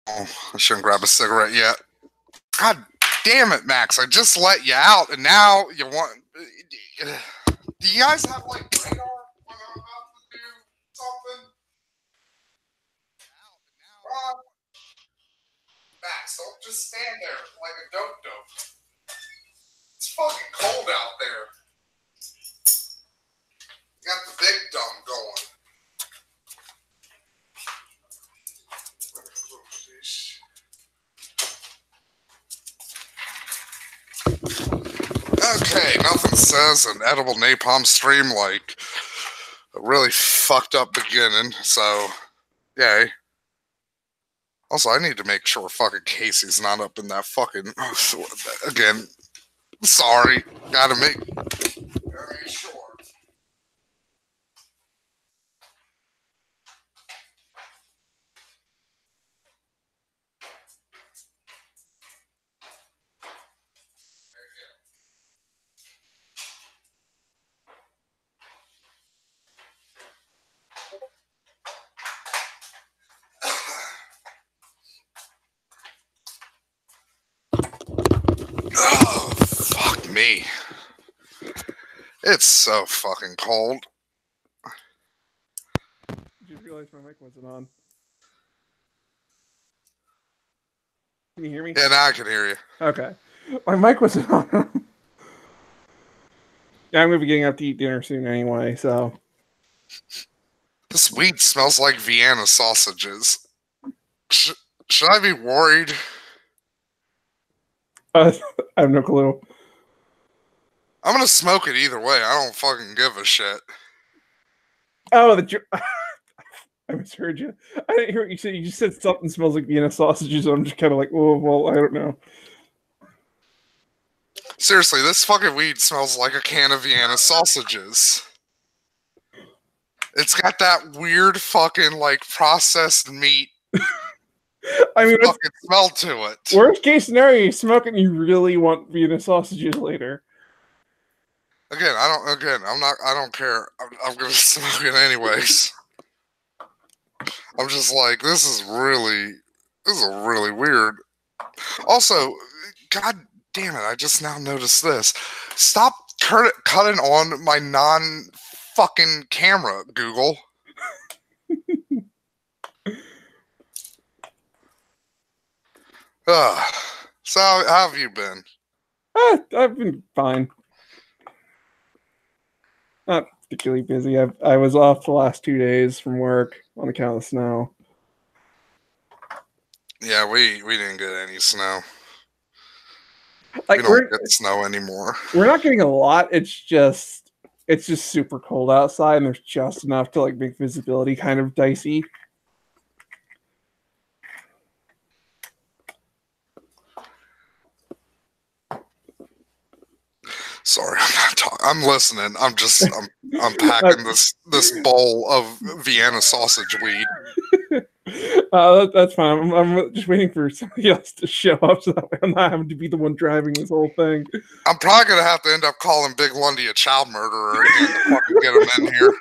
Oh, I shouldn't grab a cigarette yet. God damn it, Max. I just let you out, and now you want... Do you guys have, like, radar when I'm about to do something? Max, don't just stand there like a dope-dope. It's fucking cold out there. You got the big dumb going. Okay, nothing says an edible napalm stream like a really fucked up beginning, so yay. Also, I need to make sure fucking Casey's not up in that fucking... Again, sorry. Gotta make sure. Oh, fuck me. It's so fucking cold. Did you realize my mic wasn't on? Can you hear me? Yeah, now I can hear you. Okay. My mic wasn't on. Yeah, I'm going to be getting up to eat dinner soon anyway, so... This weed smells like Vienna sausages. Should I be worried? I have no clue. I'm gonna smoke it either way. I don't fucking give a shit. Oh, I misheard you. I didn't hear what you said. You just said something smells like Vienna sausages, so I'm just kind of like, oh, well, I don't know. Seriously, this fucking weed smells like a can of Vienna sausages. It's got that weird fucking, like, processed meat I mean, fucking smell to it. Worst case scenario, you smoke it and you really want Vienna sausages later. Again, I don't care. I'm gonna smoke it anyways. I'm just like, this is really weird. Also, god damn it, I just now noticed this. Stop cutting on my non-fucking camera, Google. So how have you been? I've been fine. Not particularly busy. I was off the last 2 days from work on account of snow. Yeah, we didn't get any snow. Like, we don't get snow anymore. We're not getting a lot. It's just super cold outside, and there's just enough to like make visibility kind of dicey. Sorry, I'm not talking. I'm listening. I'm packing this bowl of Vienna sausage weed. That's fine. I'm just waiting for somebody else to show up so that way I'm not having to be the one driving this whole thing. I'm probably gonna have to end up calling Big Lundy a child murderer again to fucking get him in here.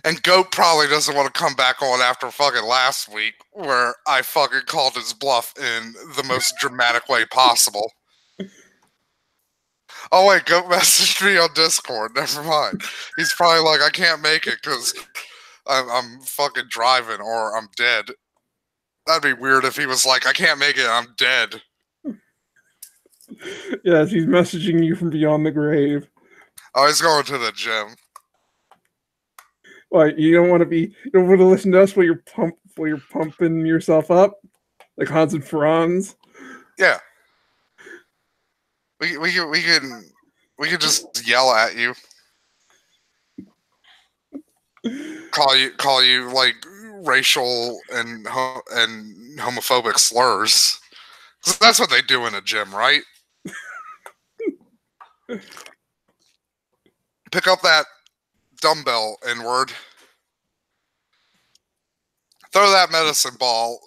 And Goat probably doesn't want to come back on after fucking last week where I fucking called his bluff in the most dramatic way possible. Oh wait, Goat messaged me on Discord. Never mind. He's probably like, I can't make it because I'm fucking driving or I'm dead. That'd be weird if he was like, I can't make it, I'm dead. Yes, he's messaging you from beyond the grave. Oh, he's going to the gym. What, you don't want to listen to us while you're pumping yourself up? Like Hans and Franz? Yeah. We can just yell at you. Call you like racial and homophobic slurs. That's what they do in a gym, right? Pick up that dumbbell, N-word. Throw that medicine ball,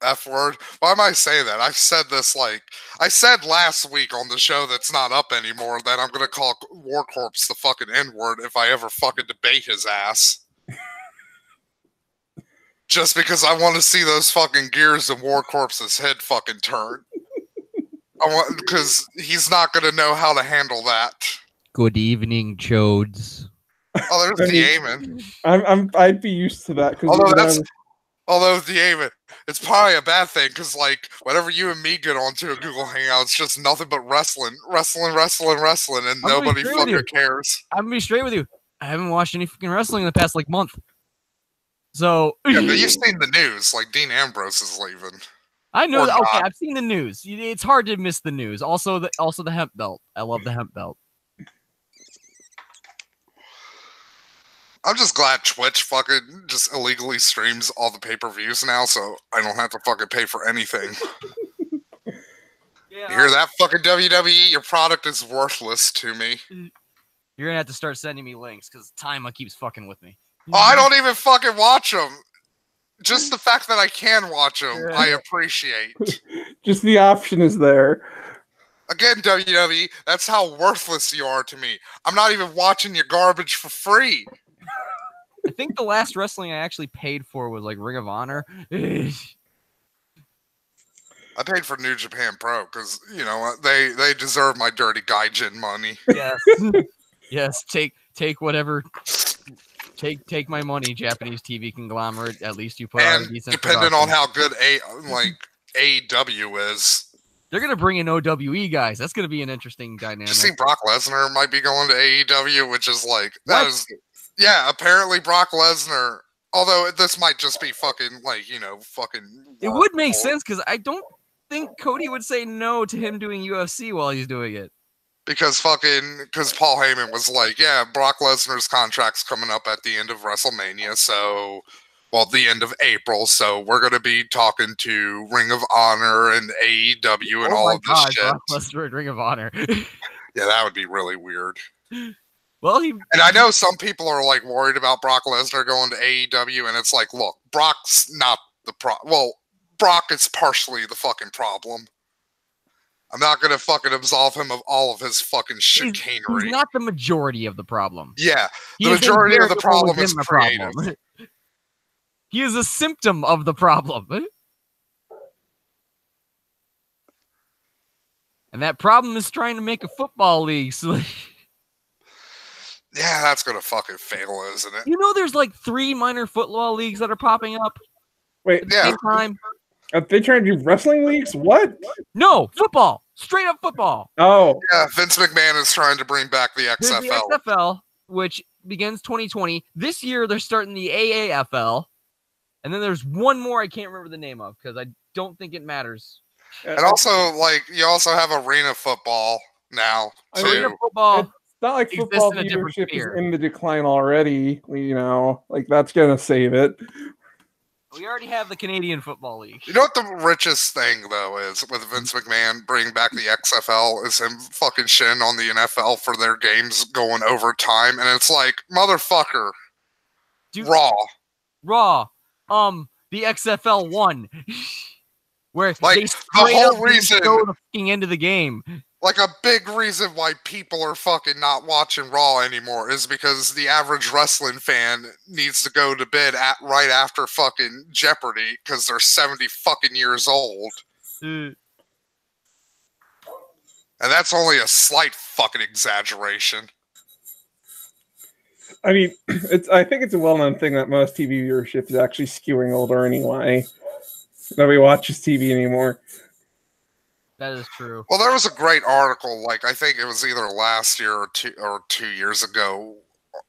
F-word. Why am I saying that? I said last week on the show that's not up anymore that I'm going to call War Corpse the fucking N-word if I ever fucking debate his ass. just because I want to see those fucking Gears of War Corpse's head fucking turn. Because he's not going to know how to handle that. Good evening, Chodes. Oh, there's Daemon. I'd be used to that. Although Daemon, it's probably a bad thing because like whenever you and me get onto a Google Hangout, it's just nothing but wrestling, and nobody fucking cares. I'm gonna be straight with you. I haven't watched any fucking wrestling in the past like month. So yeah, but you've seen the news. Like Dean Ambrose is leaving. I know. Okay, I've seen the news. It's hard to miss the news. Also the hemp belt. I love the hemp belt. I'm just glad Twitch fucking just illegally streams all the pay-per-views now, so I don't have to fucking pay for anything. Yeah, you hear that, fucking WWE? Your product is worthless to me. You're gonna have to start sending me links because Time keeps fucking with me. Oh, I don't even fucking watch them. Just the fact that I can watch them, I appreciate. Just the option is there. Again, WWE, that's how worthless you are to me. I'm not even watching your garbage for free. I think the last wrestling I actually paid for was like Ring of Honor. I paid for New Japan Pro because, you know, they deserve my dirty gaijin money. Yes. Yes, take whatever. Take my money, Japanese TV conglomerate. At least you put on a decent depending production. on how good AEW is. They're gonna bring in OWE guys. That's gonna be an interesting dynamic. You see, Brock Lesnar might be going to AEW, which is like yeah. Apparently, Brock Lesnar. Although this might just be fucking like fucking. It would make sense because I don't think Cody would say no to him doing UFC while he's doing it. Because Paul Heyman was like, yeah, Brock Lesnar's contract's coming up at the end of WrestleMania, so. Well, the end of April, so we're going to be talking to Ring of Honor and AEW and all of this shit. Brock Lesnar and Ring of Honor. Yeah, that would be really weird. Well, and I know some people are like worried about Brock Lesnar going to AEW, and it's like, look, Brock's not the problem. Well, Brock is partially the fucking problem. I'm not going to fucking absolve him of all of his fucking chicanery. He's not the majority of the problem. Yeah, the majority of the problem is creative. He is a symptom of the problem. And that problem is trying to make a football league. So yeah, that's going to fucking fail, isn't it? You know there's like 3 minor football leagues that are popping up? Wait, at the same time? Are they trying to do wrestling leagues? What? No, football. Straight up football. Oh. Yeah, Vince McMahon is trying to bring back the XFL. The XFL, which begins 2020. This year they're starting the AAFL. And then there's one more I can't remember the name of because I don't think it matters. And also, like, you also have arena football now, too. Arena football. It's not like football viewership is in the decline already. You know, like, that's going to save it. We already have the Canadian Football League. You know what the richest thing, though, is with Vince McMahon bringing back the XFL is him fucking shitting on the NFL for their games going overtime. And it's like, motherfucker, Dude, Raw. The XFL won. Where like they the whole reason go the fucking end of the game. Like a big reason why people are fucking not watching Raw anymore is because the average wrestling fan needs to go to bed right after fucking Jeopardy because they're 70 fucking years old. And that's only a slight fucking exaggeration. I mean, I think it's a well-known thing that most TV viewership is actually skewing older anyway. Nobody watches TV anymore. That is true. Well, there was a great article, like I think it was either last year or 2 years ago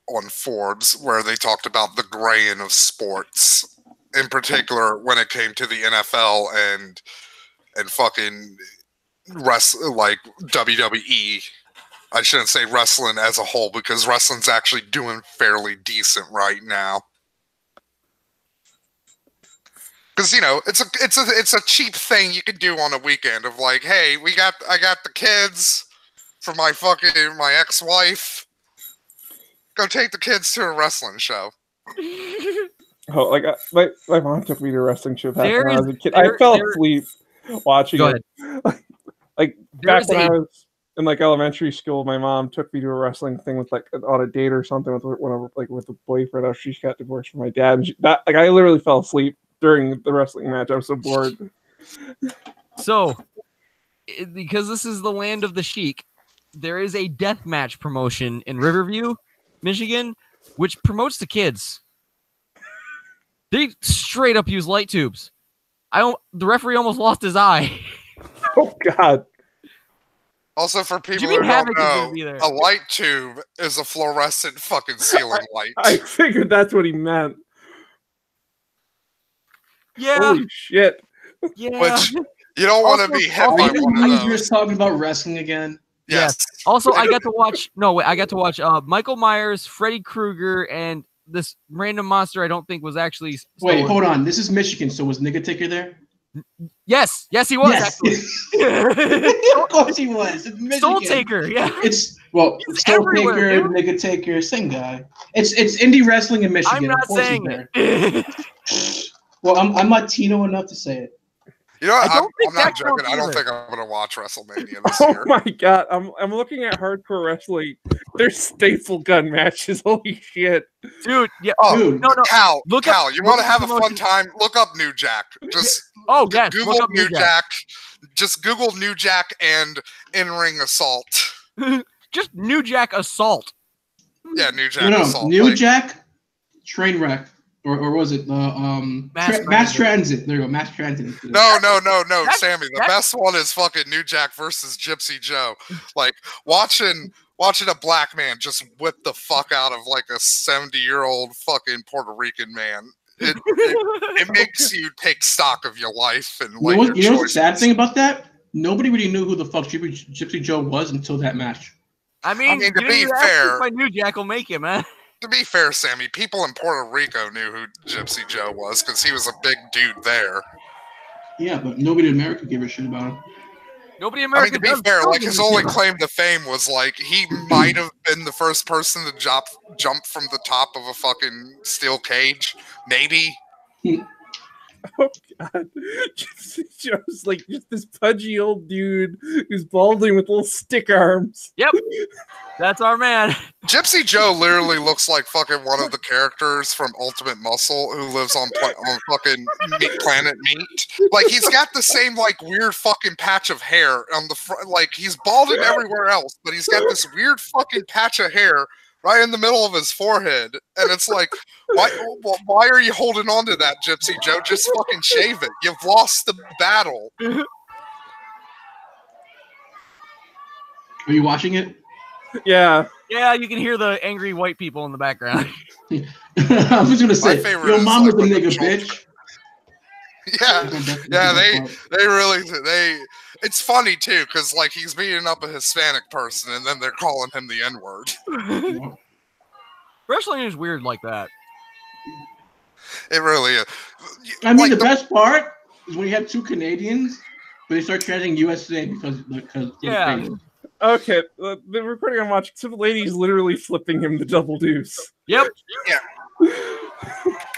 on Forbes, where they talked about the graying of sports, in particular when it came to the NFL and fucking like WWE. I shouldn't say wrestling as a whole because wrestling's actually doing fairly decent right now. Because it's a cheap thing you can do on a weekend of like, hey, I got the kids for my ex-wife. Go take the kids to a wrestling show. Oh, like my mom took me to a wrestling show back when I was a kid. I fell asleep watching it. Like back when I was in like elementary school, my mom took me to a wrestling thing with like on a date or something with a boyfriend after she got divorced from my dad. And I literally fell asleep during the wrestling match. I was so bored. So, because this is the land of the Sheik, there is a death match promotion in Riverview, Michigan, which promotes the kids. They straight up use light tubes. The referee almost lost his eye. Oh God. Also, for people who don't know, a light tube is a fluorescent fucking ceiling light. I figured that's what he meant. Yeah. Holy shit. Yeah. Which you don't want to be hit by one of those. You're just talking about wrestling again. Yes. Also, I got to watch. I got to watch Michael Myers, Freddy Krueger, and this random monster. I don't think was actually. Wait, hold on. This is Michigan, so was Nigga Taker there? Yes, he was. Yes. Actually. Of course he was. It's Michigan. Soul Taker, yeah. Soul Taker, Nigga Taker, same guy. It's indie wrestling in Michigan. I'm not saying it. Well, I'm Latino enough to say it. You know, I'm not joking. I don't think I'm gonna watch WrestleMania this year. Oh my God, I'm looking at hardcore wrestling. There's staple gun matches. Holy shit, dude! Yeah. Oh, dude. No. Cal, you want to have a fun time? Look up New Jack. Just Google New Jack. Just Google New Jack and in-ring assault. Just New Jack assault. Yeah, New Jack assault. New Jack, train wreck. Or was it Mass Transit? There you go, Mass Transit. No, Sammy. The best one is fucking New Jack versus Gypsy Joe. Like watching a black man just whip the fuck out of like a 70-year-old fucking Puerto Rican man. It makes you take stock of your life and like you know the sad thing about that? Nobody really knew who the fuck Gypsy Joe was until that match. I mean to be fair, my New Jack will make it, man. To be fair, Sammy, people in Puerto Rico knew who Gypsy Joe was because he was a big dude there. Yeah, but nobody in America gave a shit about him. Nobody in America. I mean, to be fair, like his only claim to fame was like he might have been the first person to jump from the top of a fucking steel cage, maybe. Oh God, Gypsy Joe's like just this pudgy old dude who's balding with little stick arms. Yep. That's our man. Gypsy Joe literally looks like fucking one of the characters from Ultimate Muscle who lives on fucking Planet Meat. Like he's got the same like weird fucking patch of hair on the front. Like he's balding everywhere else, but he's got this weird fucking patch of hair right in the middle of his forehead, and it's like, why are you holding on to that, Gypsy Joe? Just fucking shave it. You've lost the battle. Are you watching it? Yeah. Yeah, you can hear the angry white people in the background. I was gonna say, your mom was a nigga, bitch. Yeah, they really. It's funny too, because like he's beating up a Hispanic person, and then they're calling him the N-word. Wrestling is weird like that. It really is. I mean, the best part is when you have two Canadians, but they start chanting USA because yeah. Okay, the recording I'm watching, some lady's literally flipping him the double deuce. Yep. Yeah.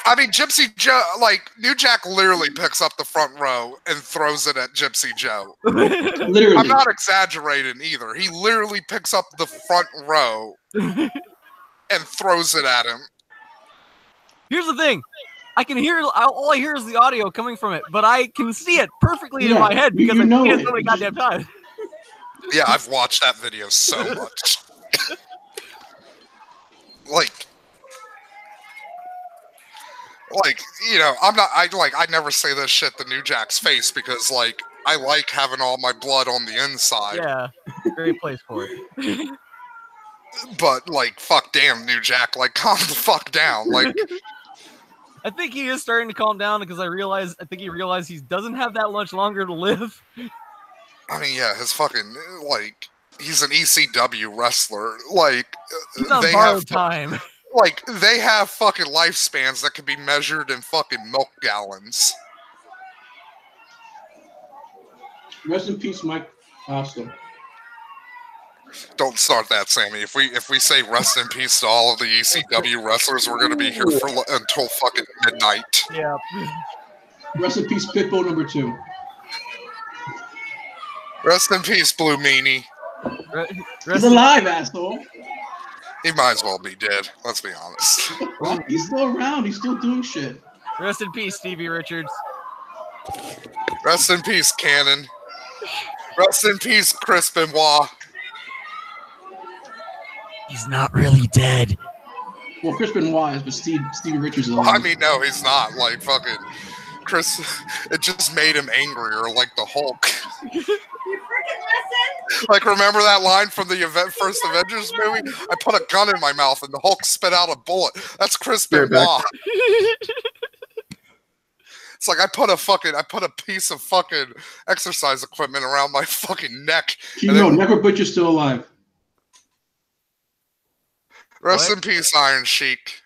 I mean, Gypsy Joe, like, New Jack literally picks up the front row and throws it at Gypsy Joe. Literally. I'm not exaggerating either. He literally picks up the front row and throws it at him. Here's the thing. I can hear, all I hear is the audio coming from it, but I can see it perfectly in my head because I've seen it so many goddamn times. Yeah, I've watched that video so much. Like, you know, I never say this shit to New Jack's face because, like, I like having all my blood on the inside. Yeah, great place for it. But, like, fuck damn, New Jack, like, calm the fuck down. Like, I think he is starting to calm down because I think he realized he doesn't have that much longer to live. I mean, yeah, his fucking, like, he's an ECW wrestler. Like, he's on borrowed time. Like, they have fucking lifespans that can be measured in fucking milk gallons. Rest in peace, Mike Austin. Don't start that, Sammy. If we say rest in peace to all of the ECW wrestlers, we're gonna be here until fucking midnight. Yeah. Rest in peace, Pitbull number 2. Rest in peace, Blue Meanie. He's alive, asshole. He might as well be dead. Let's be honest. He's still around. He's still doing shit. Rest in peace, Stevie Richards. Rest in peace, Cannon. Rest in peace, Chris Benoit. He's not really dead. Well, Chris Benoit is, but Stevie Richards is alive. Well, I mean, no, he's not. Like, fucking Chris, it just made him angrier, like the Hulk. You freaking listen? Like, remember that line from the first Avengers movie? I put a gun in my mouth and the Hulk spit out a bullet. That's Chris Benoit. It's like I put a piece of fucking exercise equipment around my fucking neck. Never Butcher's still alive. Rest in peace, Iron Sheik.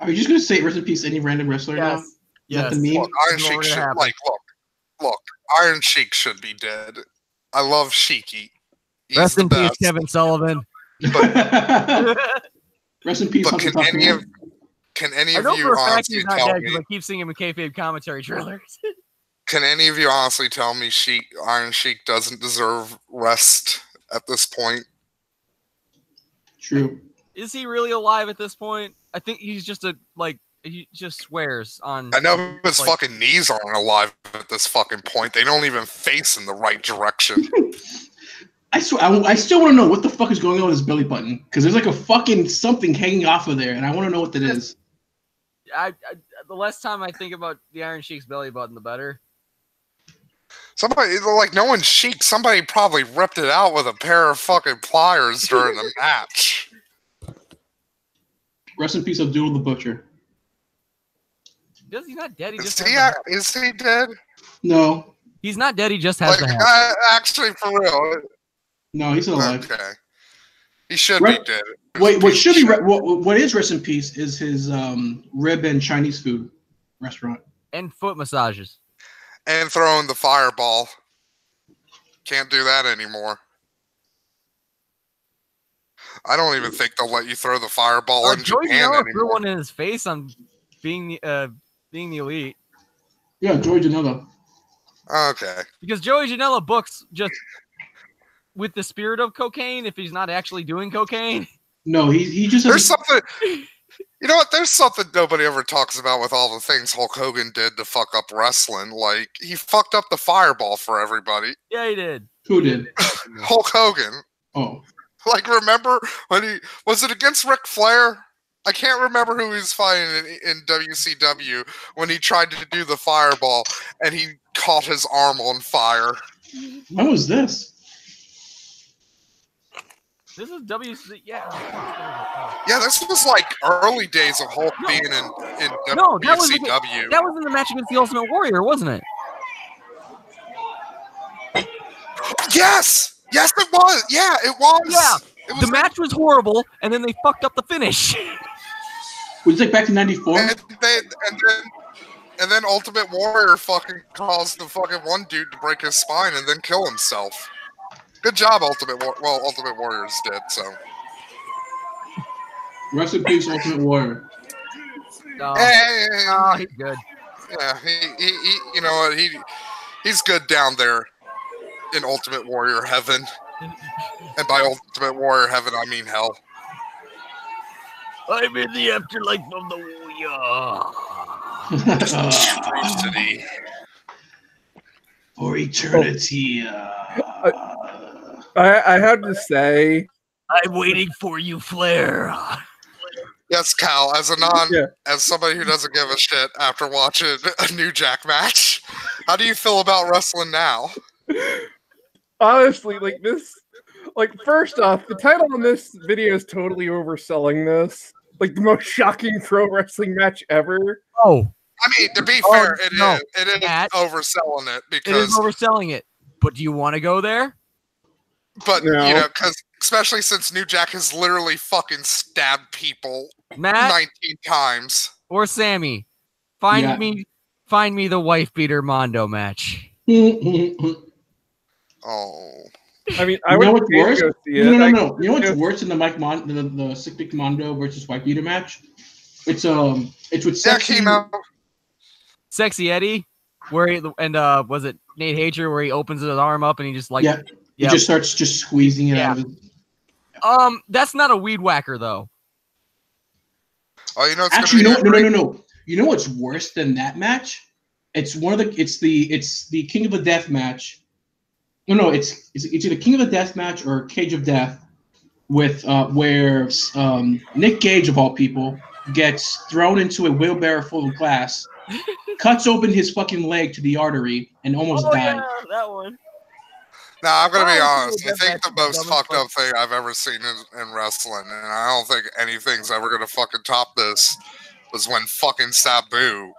Are you just gonna say rest in peace any random wrestler now? Is that the meme? Look, Iron Sheik should look. Iron Sheik should be dead. I love Sheiky. Rest in peace, Kevin Sullivan. Rest in peace. But can any of you honestly tell me? I keep seeing him in kayfabe commentary trailers. Can any of you honestly tell me Iron Sheik doesn't deserve rest at this point? True. Is he really alive at this point? I think he's just he just swears on. I know his fucking knees aren't alive at this fucking point. They don't even face in the right direction. I swear, I still want to know what the fuck is going on with his belly button, because there's like a fucking something hanging off of there, and I want to know what that is. The less time I think about the Iron Sheik's belly button, the better. Somebody, like, no one's Sheik. Somebody probably ripped it out with a pair of fucking pliers during the match. Rest in peace, Abdul the Butcher. He's not dead. Is he dead? No. He's not dead. He just has the hat. Actually, for real. No, he's still alive. Okay. He should be dead. Wait, what is rest in peace is his rib and Chinese food restaurant. And foot massages. And throwing the fireball. Can't do that anymore. I don't even think they'll let you throw the fireball in Japan anymore. Threw one in his face on being the elite. Yeah, Joey Janela. Okay. Because Joey Janela books just with the spirit of cocaine if he's not actually doing cocaine. No, he just. There's something. You know what? There's something nobody ever talks about with all the things Hulk Hogan did to fuck up wrestling. Like, he fucked up the fireball for everybody. Yeah, he did. Who did? Hulk Hogan. Oh. Like, remember when was it against Ric Flair? I can't remember who he was fighting in WCW when he tried to do the fireball and he caught his arm on fire. When was this? This is WC. Yeah. Yeah, this was like early days of Hulk being in WCW. No, that was in the match against the Ultimate Warrior, wasn't it? Yes! Yes, it was! Yeah, it was! Yeah, the match was horrible, and then they fucked up the finish. Was it like back in '94? And then Ultimate Warrior fucking caused the fucking one dude to break his spine and then kill himself. Good job, Ultimate Warrior's dead, so. Rest in peace, Ultimate Warrior. Oh, he's good. Yeah, he you know what, he's good down there in Ultimate Warrior heaven. And by Ultimate Warrior heaven, I mean hell. I'm in the afterlife of the warrior. For eternity. I have to say, I'm waiting for you, Flair. Yes, Cal. As somebody who doesn't give a shit after watching a New Jack match, how do you feel about wrestling now? Honestly, first off, the title on this video is totally overselling this. Like, the most shocking pro wrestling match ever. Oh. I mean, to be fair, it is overselling it because it is overselling it. But do you want to go there? But no. You know, because especially since New Jack has literally fucking stabbed people 19 times. Or Sammy, find me the wife beater Mondo match. Oh. I mean, I would go see it. No. You know what's worse than the Sick Dick Mondo versus White Beater match? It's with Sexy Eddie, where was it Nate Hager where he opens his arm up and he just he just starts squeezing it out of it. That's not a weed whacker though. Oh, you know, actually no. You know what's worse than that match? It's the King of the Death match. No, it's either King of the Death match or Cage of Death, with where Nick Gage of all people gets thrown into a wheelbarrow full of glass, cuts open his fucking leg to the artery, and almost died. Yeah, that one. Now, I'm going to be honest. I think the most fucked up thing I've ever seen in wrestling, and I don't think anything's ever going to fucking top this, was when fucking Sabu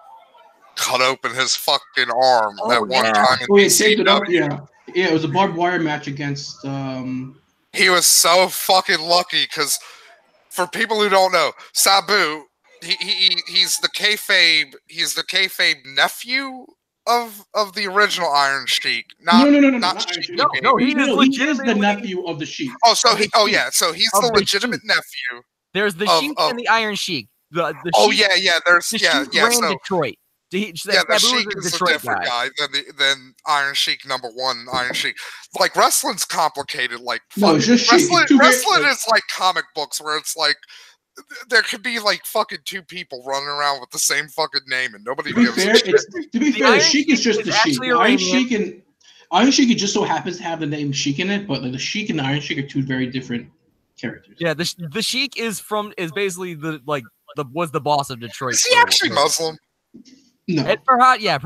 cut open his fucking arm that one time in ECW. Yeah, it was a barbed wire match against... He was so fucking lucky, because for people who don't know, Sabu, he's the kayfabe nephew of the original Iron Sheik. No, he is the nephew of the Sheik. Oh, so he's the legitimate nephew. There's the Sheik and the Iron Sheik. There's Detroit. The Sheik is a different guy than Iron Sheik #1. Iron Sheik, like, wrestling's complicated. Like, wrestling is like comic books where it's like there could be like fucking two people running around with the same fucking name and nobody gives a shit. To be fair, Sheik is just the Sheik. Iron Sheik just so happens to have the name Sheik in it, but like the Sheik and the Iron Sheik are two very different characters. Yeah, the Sheik is basically was the boss of Detroit. Is he actually Muslim? No. Yeah.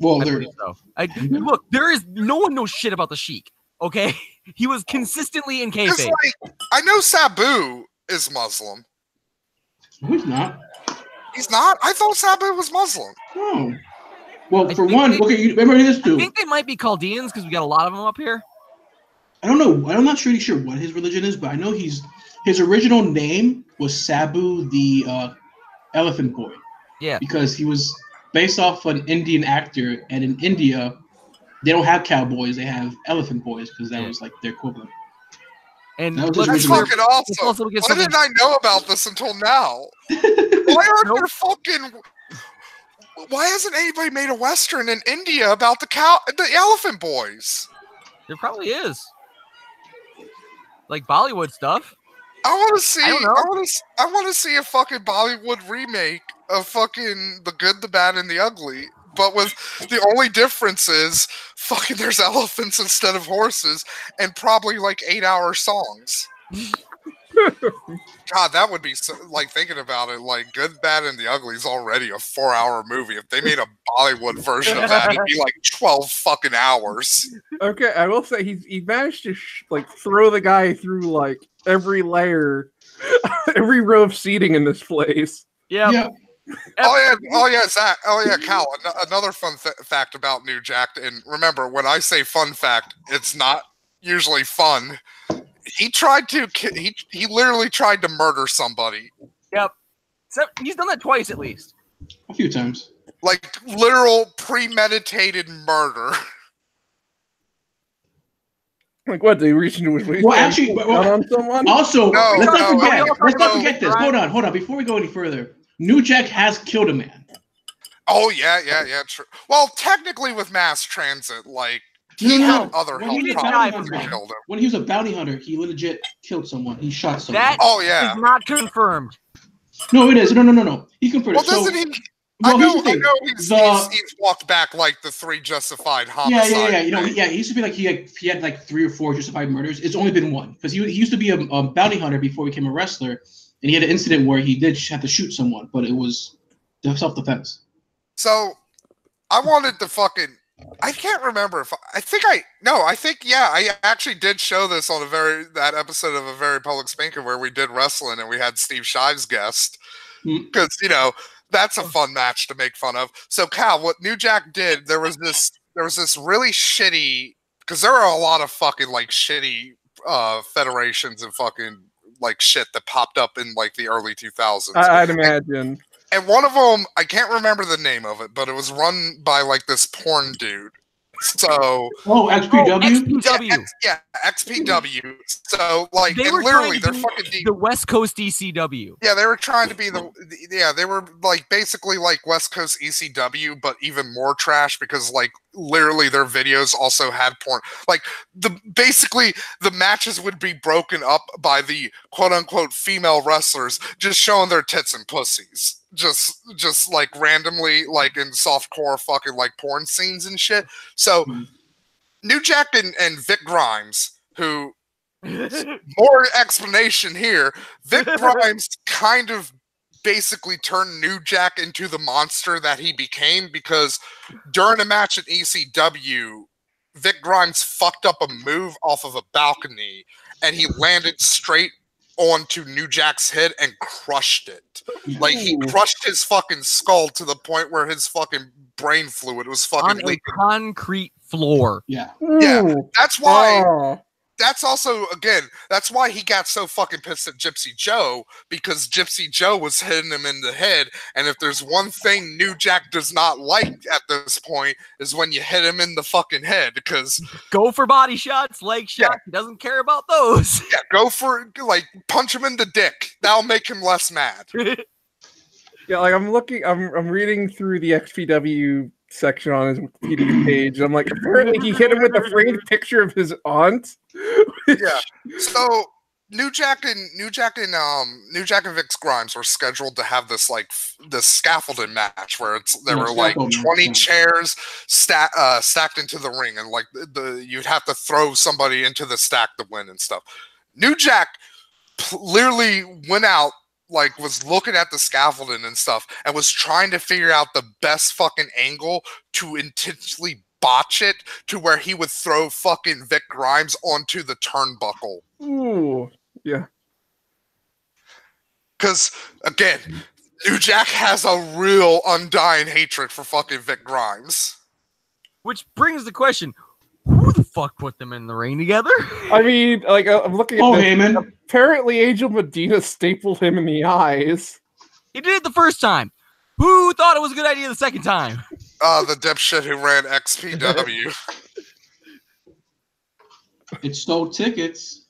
Well, look, no one knows shit about the Sheik. Okay, he was consistently in kayfabe. Like, I know Sabu is Muslim. No, he's not. He's not? I thought Sabu was Muslim. No. Well, for one, you remember this dude? I think they might be Chaldeans because we got a lot of them up here. I don't know. I'm not really sure what his religion is, but I know his original name was Sabu the Elephant Boy. Yeah. Because he was based off an Indian actor, and in India, they don't have cowboys; they have elephant boys because that was like their equivalent. And that's fucking awesome. Why didn't I know about this until now? Why hasn't anybody made a Western in India about the elephant boys? There probably is. Like Bollywood stuff. I want to see. I want to see a fucking Bollywood remake of fucking The Good, the Bad, and the Ugly. But with the only difference is fucking there's elephants instead of horses, and probably like 8-hour songs. God, that would be so, like, thinking about it, like Good, Bad, and the Ugly is already a 4-hour movie. If they made a Bollywood version of that, it'd be like 12 fucking hours. Okay, I will say he managed to throw the guy through like every layer, every row of seating in this place. Yeah. Oh yeah, Zach. Oh yeah, Cal. Another fun fact about New Jack, and remember, when I say fun fact, it's not usually fun. He literally tried to murder somebody. Yep. So he's done that twice at least. A few times. Like literal premeditated murder. Like what? They reached into his waist. Well, actually, on someone. Also, let's not forget this. Hold on. Before we go any further, New Jack has killed a man. Oh yeah, true. Well, technically, with mass transit, like he had other health problems that killed him. When he was a bounty hunter, he legit killed someone. He shot someone. That is not confirmed. No, it is. No. He confirmed. Well, doesn't he? I know he's walked back like the 3 justified homicides. Yeah. He used to be like he had like 3 or 4 justified murders. It's only been 1 because he used to be a bounty hunter before he became a wrestler, and he had an incident where he did have to shoot someone, but it was self-defense. So I wanted to fucking. I can't remember if I actually did show this on that episode of A Very Public Spanker where we did wrestling and we had Steve Shives guest because that's a fun match to make fun of. So Cal, what New Jack did, there was this really shitty, because there are a lot of fucking like shitty federations and fucking like shit that popped up in like the early 2000s. I'd imagine. And one of them, I can't remember the name of it, but it was run by like this porn dude. So XPW? Yeah, XPW. So like, they're fucking the West Coast ECW. Yeah, they were trying to be they were like basically like West Coast ECW, but even more trash because like literally their videos also had porn. Like basically the matches would be broken up by the quote unquote female wrestlers just showing their tits and pussies. Just like randomly, like in softcore fucking like porn scenes and shit. So New Jack and Vic Grimes, who more explanation here, Vic Grimes kind of basically turned New Jack into the monster that he became, because during a match at ECW, Vic Grimes fucked up a move off of a balcony and he landed straight onto New Jack's head and crushed it. Like, he crushed his fucking skull to the point where his fucking brain fluid was fucking on a concrete floor. Yeah. Yeah. That's why that's also, again, that's why he got so fucking pissed at Gypsy Joe, because Gypsy Joe was hitting him in the head. And if there's one thing New Jack does not like at this point, is when you hit him in the fucking head, because go for body shots, leg shots. He doesn't care about those. Yeah, go for, like, punch him in the dick. That'll make him less mad. Yeah, like I'm reading through the XPW section on his Wikipedia page. I'm like, apparently he hit him with a framed picture of his aunt. Yeah. So New Jack and Vic Grimes were scheduled to have this this scaffolding match where there were like 20 chairs stacked into the ring, and like you'd have to throw somebody into the stack to win and stuff. New Jack literally went out, like, was looking at the scaffolding and stuff and was trying to figure out the best fucking angle to intentionally botch it to where he would throw fucking Vic Grimes onto the turnbuckle. Ooh, yeah. Because, again, New Jack has a real undying hatred for fucking Vic Grimes. Which brings the question, who the fuck put them in the ring together? I mean, like, I'm looking at Heyman. Apparently Angel Medina stapled him in the eyes. He did it the first time. Who thought it was a good idea the second time? The dipshit who ran XPW. It stole tickets.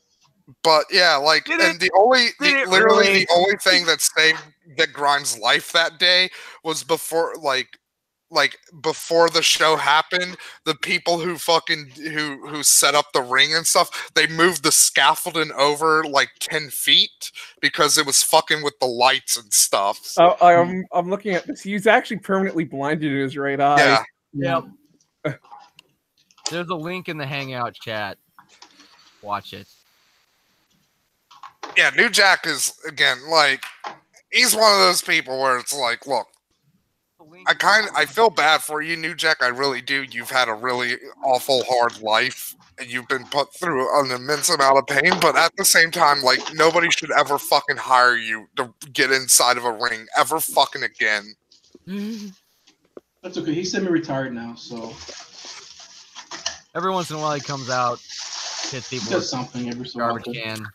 But yeah, like, the only thing that saved Vic Grimes' life that day was before the show happened, the people who set up the ring and stuff, they moved the scaffolding over like 10 feet because it was fucking with the lights and stuff. Oh, I'm looking at this. He's actually permanently blinded in his right eye. Yeah. Yep. There's a link in the Hangout chat. Watch it. Yeah, New Jack is, again, like, he's one of those people where it's like, look, I feel bad for you, New Jack. I really do. You've had a really awful, hard life, and you've been put through an immense amount of pain. But at the same time, like, nobody should ever fucking hire you to get inside of a ring ever fucking again. That's okay. He's semi-retired now, so every once in a while he comes out, hits people with something every so garbage often. can.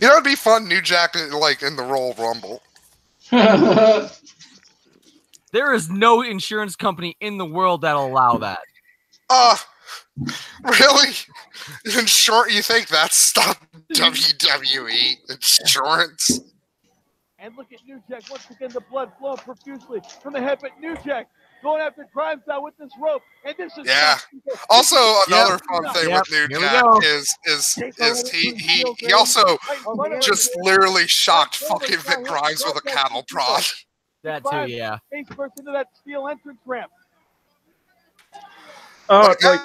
You know, it'd be fun, New Jack, like in the Royal Rumble. There is no insurance company in the world that'll allow that. Really? You think that's stop WWE insurance? And look at New Jack, once again, the blood flowing profusely from the hip at New Jack, going after Grimes now with this rope. And this is Also, another fun thing with New Jack is he also just literally shocked fucking Vic Grimes with a cattle prod. That too, yeah. Face first into that steel entrance ramp. Oh, like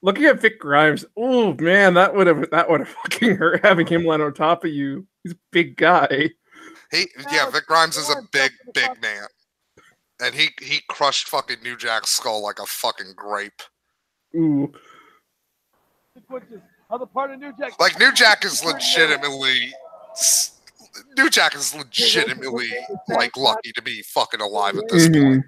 looking at Vic Grimes. Oh man, that would have fucking hurt having him land on top of you. He's a big guy. Vic Grimes is a big man, and he crushed fucking New Jack's skull like a fucking grape. Ooh. On the part of New Jack. Like New Jack is legitimately like lucky to be fucking alive at this point.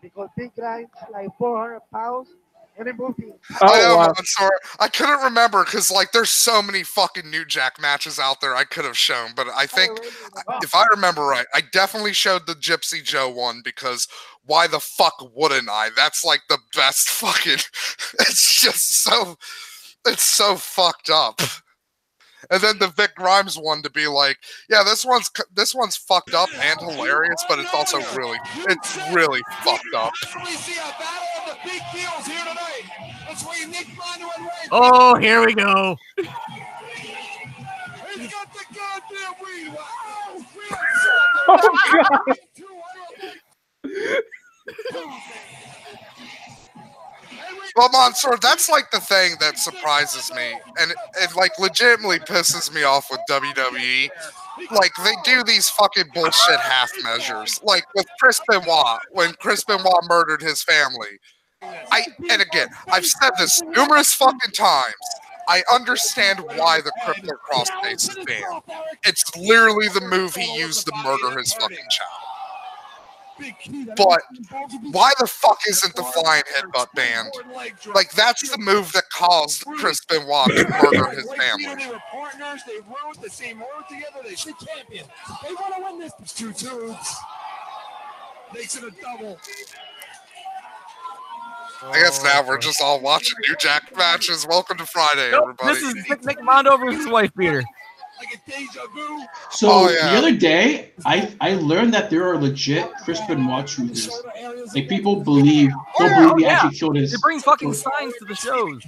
Because Vic Grimes like 400 pounds and it moving. I'm sorry. I couldn't remember because like there's so many fucking New Jack matches out there I could have shown, but I think if I remember right, I definitely showed the Gypsy Joe one because why the fuck wouldn't I? That's like the best fucking. It's so fucked up. And then the Vic Grimes one to be like, yeah, this one's fucked up and hilarious, but it's also really fucked up. We see a battle of the big deals here tonight. Between Nick Mondo and Ray. Oh, here we go. He's got the goddamn weed. Wow. Oh, God. Well, Mansoor, that's like the thing that surprises me, and it like legitimately pisses me off with WWE. Like they do these fucking bullshit half measures, like with Chris Benoit when Chris Benoit murdered his family. And again, I've said this numerous fucking times. I understand why the crippler crossface is banned. It's literally the move he used to murder his fucking child. But why the fuck isn't the flying headbutt banned? Like that's the move that caused Chris Benoit to murder his family. They were partners. They rode the same road together. They should champion. They want to win this. Two tubes makes it a double. I guess now we're just all watching New Jack matches. Welcome to Friday, everybody. This is Nick Mondo versus wife beater. Like a deja vu. So the other day, I learned that there are legit Chris Benoit truthers. Like people believe, he actually killed his. They bring fucking signs to the shows.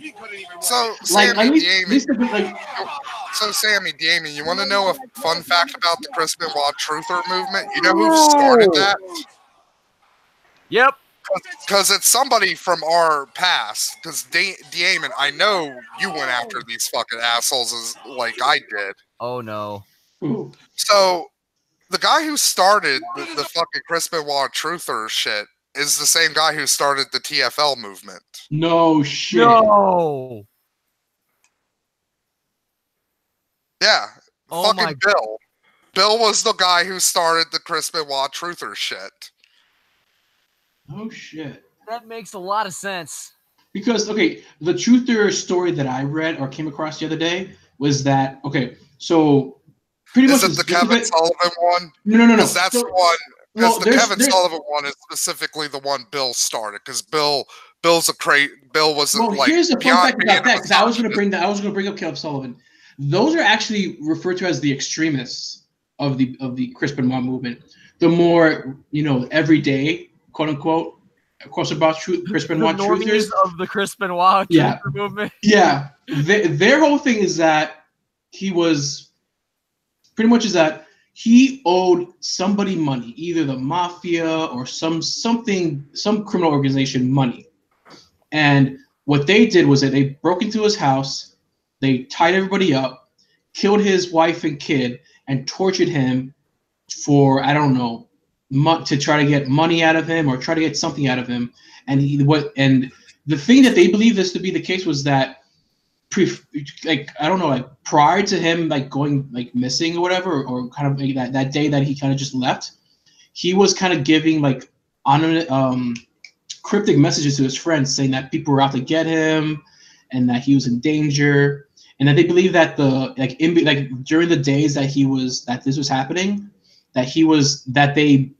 So Like, Sammy at least Damien, so Sammy Damien, you want to know a fun fact about the Chris Benoit truther movement? You know who started that? Yep. Because it's somebody from our past. Because Damon, I know you went after these fucking assholes as like I did. Oh no. So the guy who started the fucking Chris Benoit truther shit is the same guy who started the TFL movement. No shit. No. Yeah. Oh fucking my Bill. Bill was the guy who started the Chris Benoit truther shit. Oh shit. That makes a lot of sense. Because the truther story that I read or came across the other day was that so pretty much is it the Kevin Sullivan one? No. Because that's the one. Because the Kevin there's, Sullivan one is specifically the one Bill started. Because Bill was like. Here's the fun fact about that. Because I was going to bring up Kevin Sullivan. Those are actually referred to as the extremists of the Chris Benoit movement. The more everyday quote unquote, of course, about Chris Benoit truthers of the Chris Benoit truther movement. Yeah, their whole thing is that he owed somebody money, either the mafia or some criminal organization money. And what they did was that they broke into his house, they tied everybody up, killed his wife and kid, and tortured him for to try to get money out of him or try to get something out of him. And the thing that they believe this to be the case was that prior to him going missing or whatever, or kind of that day that he kind of just left, he was kind of giving cryptic messages to his friends saying that people were out to get him and that he was in danger, and that they believe that during the days that this was happening,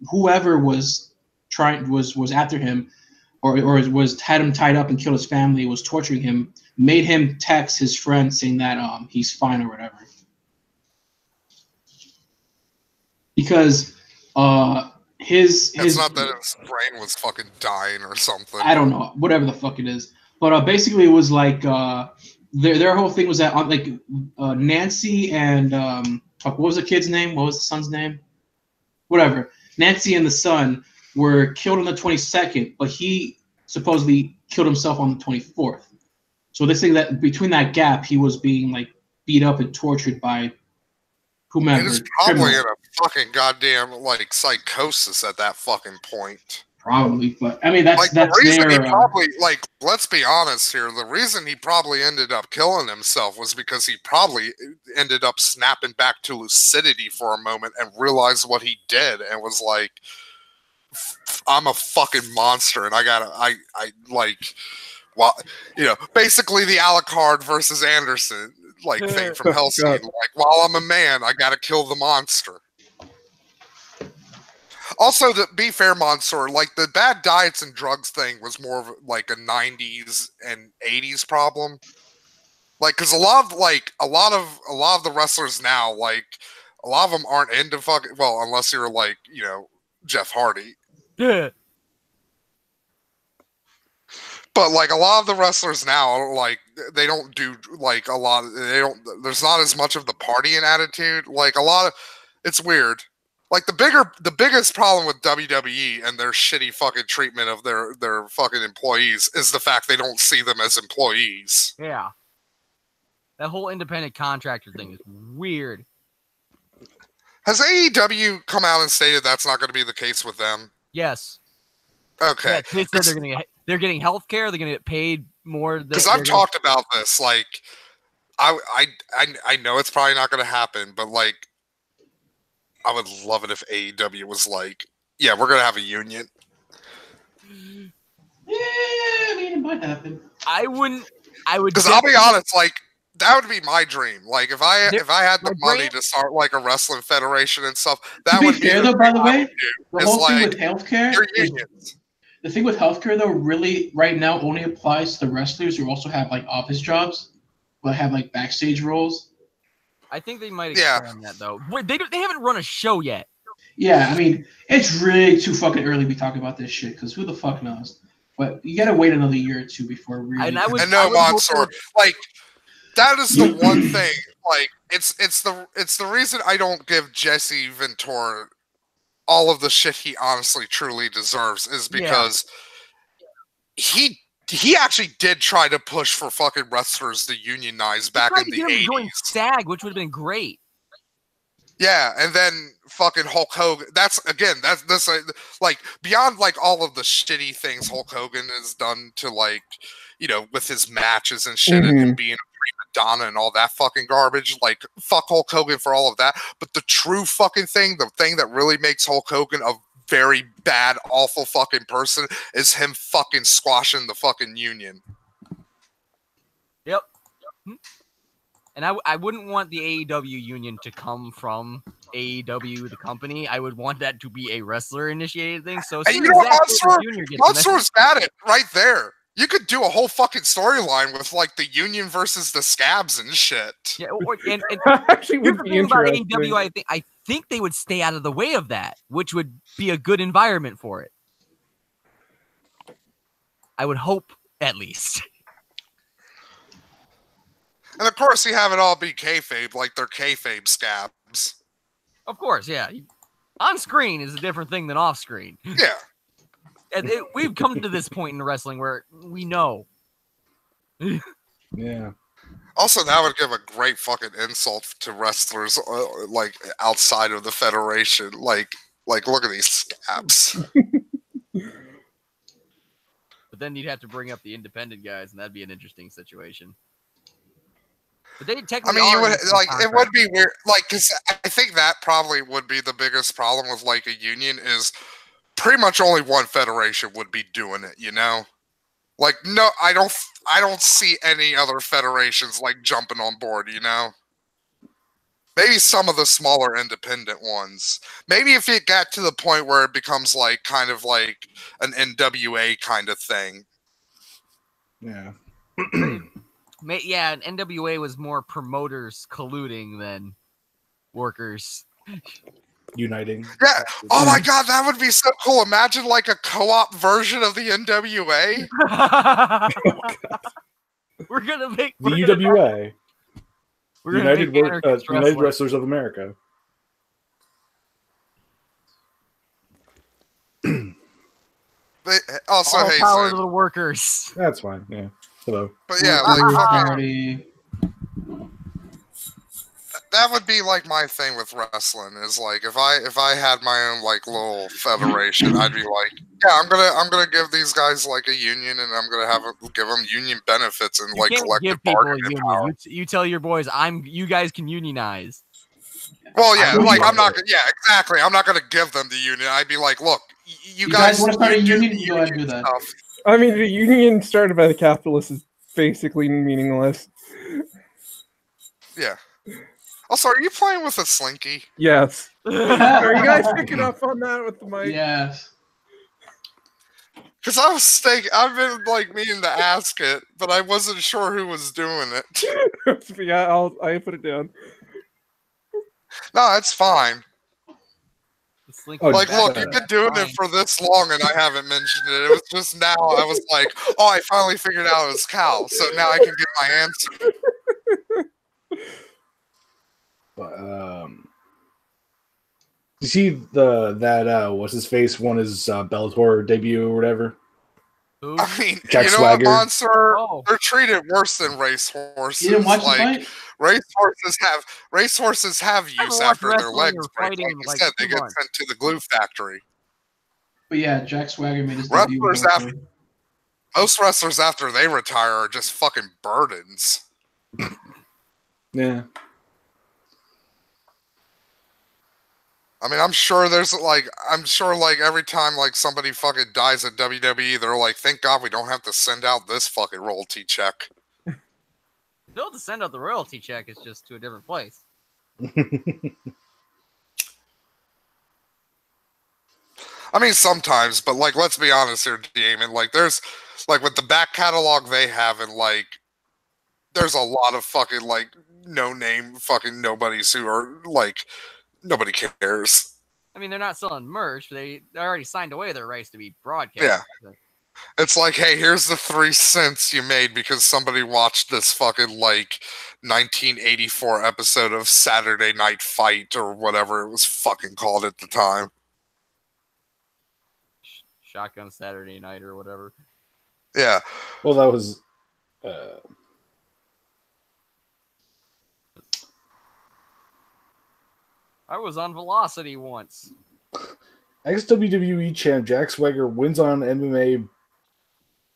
whoever was after him or had him tied up and killed his family, was torturing him, made him text his friend saying that he's fine or whatever. Because it's not that his brain was fucking dying or something. I don't know, whatever the fuck it is. But basically it was like their whole thing was that Nancy and what was the kid's name? What was the son's name? Whatever. Nancy and the son were killed on the 22nd, but he supposedly killed himself on the 24th. So this thing that between that gap, he was being beat up and tortured by whomever. He was probably in a fucking goddamn psychosis at that fucking point. Probably, but I mean that's the reason he probably let's be honest here. The reason he probably ended up killing himself was because he probably ended up snapping back to lucidity for a moment and realized what he did and was like, "I'm a fucking monster," and basically the Alucard versus Anderson thing from Hellsing. While I'm a man, I gotta kill the monster. Also, to be fair, Mansoor, the bad diets and drugs thing was more of a 90s and 80s problem. Because a lot of the wrestlers now, a lot of them aren't into unless you're Jeff Hardy. Yeah. But like a lot of the wrestlers now, like they don't do like a lot. They don't. There's not as much of the partying attitude. Like a lot of, it's weird. Like the biggest problem with WWE and their shitty fucking treatment of their fucking employees is the fact they don't see them as employees. Yeah. That whole independent contractor thing is weird. Has AEW come out and stated that's not going to be the case with them? Yes. Okay. Yeah, they said they're getting health care. They're going to get paid more. Because I've talked about this. Like, I know it's probably not going to happen, but like, I would love it if AEW was like, yeah, we're going to have a union. Yeah, I mean, it might happen. I would. Because I'll be honest, like, that would be my dream. Like, if I had the money to start like a wrestling federation and stuff, that would be fair, though. By the way, the whole thing like, with healthcare, the thing with healthcare though, really right now only applies to wrestlers who also have like office jobs, but have like backstage roles. I think they might expand that though. Wait, they haven't run a show yet. Yeah, I mean, it's really too fucking early to be talking about this shit because who the fuck knows? But you gotta wait another year or two before really. And no, Mansoor, like. That is the one thing. Like, it's the reason I don't give Jesse Ventura all of the shit he honestly truly deserves is because he actually did try to push for fucking wrestlers to unionize back in the 80s. SAG, which would have been great. Yeah, and then fucking Hulk Hogan. That's like beyond like all of the shitty things Hulk Hogan has done to like, you know, with his matches and shit and him being a prima donna and all that fucking garbage. Like, fuck Hulk Hogan for all of that. But the true fucking thing, the thing that really makes Hulk Hogan a very bad, awful fucking person is him fucking squashing the fucking union. Yep. And I wouldn't want the AEW union to come from AEW, the company. I would want that to be a wrestler-initiated thing. So, and you know what, Mansoor's got it right there. You could do a whole fucking storyline with like the union versus the scabs and shit. Yeah, and actually would be interesting. About AEW, I think they would stay out of the way of that, which would be a good environment for it. I would hope, at least. And of course, you have it all be kayfabe, like they're kayfabe scabs. Of course, yeah. On screen is a different thing than off screen. Yeah. And we've come to this point in wrestling where we know. Yeah. Also, that would give a great fucking insult to wrestlers, like outside of the federation. Like look at these scabs. But then you'd have to bring up the independent guys, and that'd be an interesting situation. But they technically, I mean, you would like it would be weird, like because I think that probably would be the biggest problem with like a union is pretty much only one federation would be doing it. You know, like no, I don't see any other federations like jumping on board. You know, maybe some of the smaller independent ones. Maybe if it got to the point where it becomes like kind of like an NWA kind of thing. Yeah. Yeah, and NWA was more promoters colluding than workers uniting. Yeah. Oh my god, that would be so cool. Imagine like a co-op version of the NWA. We're gonna make the UWA. United Wrestlers of America. But also, all hey, power to the workers. That's fine. Yeah. Hello. But yeah, like that would be like my thing with wrestling is like if I had my own like little federation, I'd be like, yeah, I'm gonna give these guys like a union, and I'm gonna give them union benefits and like collective bargaining power. You tell your boys, you guys can unionize. Well, yeah, like I'm not. Yeah, exactly. I'm not gonna give them the union. I'd be like, look, you guys want to start a union? You go ahead and do that. Stuff. I mean, the union started by the capitalists is basically meaningless. Yeah. Also, are you playing with a slinky? Yes. Are you guys picking up on that with the mic? Yes. Because I was thinking, I've been like meaning to ask it, but I wasn't sure who was doing it. Yeah, I put it down. No, it's fine. Like, look, you've been doing it for this long, and I haven't mentioned it. It was just now I was like, oh, I finally figured out it was Cal, so now I can get my answer. But you see that what's his face won his Bellator debut or whatever? Who? I mean, Jack you know Swagger. what, Monster? They're treated worse than racehorses. You didn't watch the like fight? racehorses have use after their legs break. Like you said, they get sent to the glue factory. But yeah, Jack Swagger made his debut. Most wrestlers after they retire are just fucking burdens. Yeah. I mean, I'm sure every time like somebody fucking dies at WWE, they're like, thank God we don't have to send out this fucking royalty check. You don't have to send out the royalty check, it's just to a different place. I mean, sometimes, but like, let's be honest here, Damon. Like, there's like with the back catalog they have, and like, there's a lot of fucking like no name fucking nobodies who are like nobody cares. I mean, they're not selling merch. They already signed away their rights to be broadcast. Yeah. It's like, hey, here's the 3 cents you made because somebody watched this fucking like 1984 episode of Saturday Night Fight or whatever it was fucking called at the time. Shotgun Saturday Night or whatever. Yeah. Well, that was. I was on Velocity once. Ex-WWE champ Jack Swagger wins on MMA.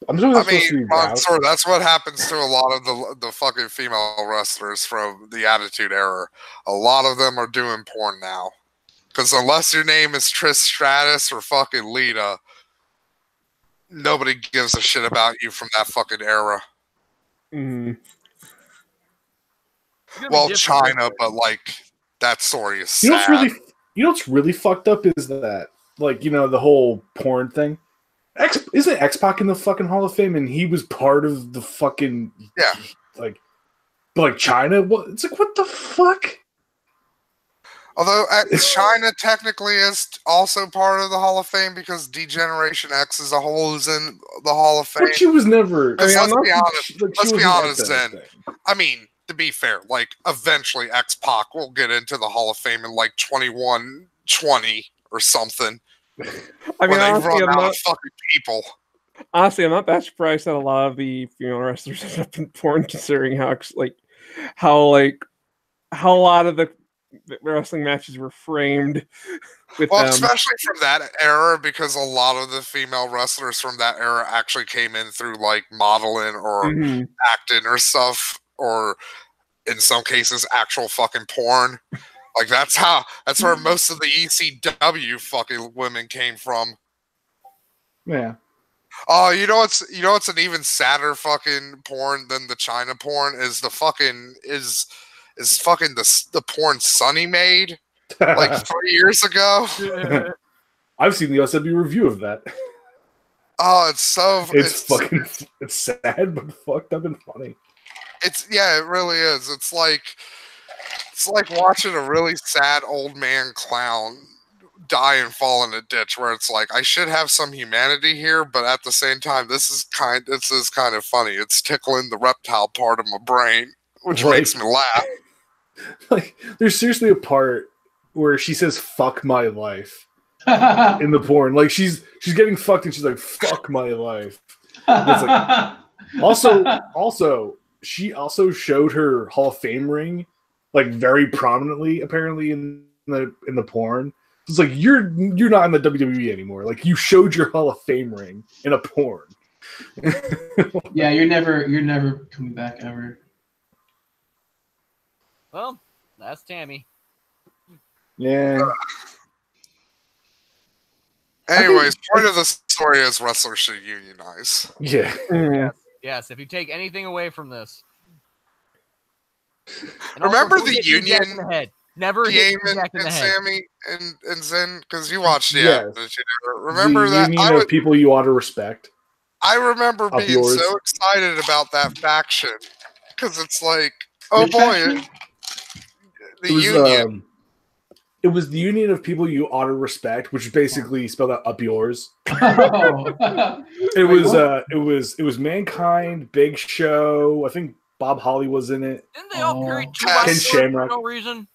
I mean, Monster, that's what happens to a lot of the fucking female wrestlers from the Attitude Era. A lot of them are doing porn now. Because unless your name is Trish Stratus or fucking Lita, nobody gives a shit about you from that fucking era. Mm-hmm. Well, China, but like that story is sad. You know what's really fucked up is that, like, you know, the whole porn thing. Isn't X-Pac in the fucking Hall of Fame, and he was part of the fucking like China? What? It's like, what the fuck? Although China technically is also part of the Hall of Fame because D-Generation X as a whole is in the Hall of Fame. But she was never. Let's be honest, then. I mean, to be fair, like eventually X-Pac will get into the Hall of Fame in like 2120 or something. I mean, honestly, honestly, I'm not that surprised that a lot of the female wrestlers end up in porn, considering how a lot of the wrestling matches were framed with them. Especially from that era, because a lot of the female wrestlers from that era actually came in through like modeling or acting or stuff, or in some cases actual fucking porn. Like that's where most of the ECW fucking women came from. Yeah. Oh, you know what's an even sadder fucking porn than the China porn is the fucking is fucking the porn Sonny made like 3 years ago. I've seen the OSW review of that. Oh, it's sad but fucked up and funny. It really is. It's like watching a really sad old man clown die and fall in a ditch where it's like, I should have some humanity here, but at the same time, this is kind of funny. It's tickling the reptile part of my brain, which makes me laugh. Like, there's seriously a part where she says "fuck my life" in the porn. Like she's getting fucked and she's like, "Fuck my life." It's like, also, she also showed her Hall of Fame ring, like very prominently, apparently in the porn. It's like you're not in the WWE anymore. Like you showed your Hall of Fame ring in a porn. Yeah, you're never coming back ever. Well, that's Tammy. Yeah. Anyways, part of the story is wrestlers should unionize. Yeah. Yes, if you take anything away from this. Remember the union? In the head. Never hit Jack in the head. Sammy and Zen, because you watched the episode. Remember the union of people you ought to respect. I remember being so excited about that faction because it's like, oh boy, the union. It was the union of people you ought to respect, which basically spelled out up yours. Oh. It was Mankind, Big Show. I think Bob Holly was in it. Didn't they all carry Ken 2x4s Shamrock. for no reason?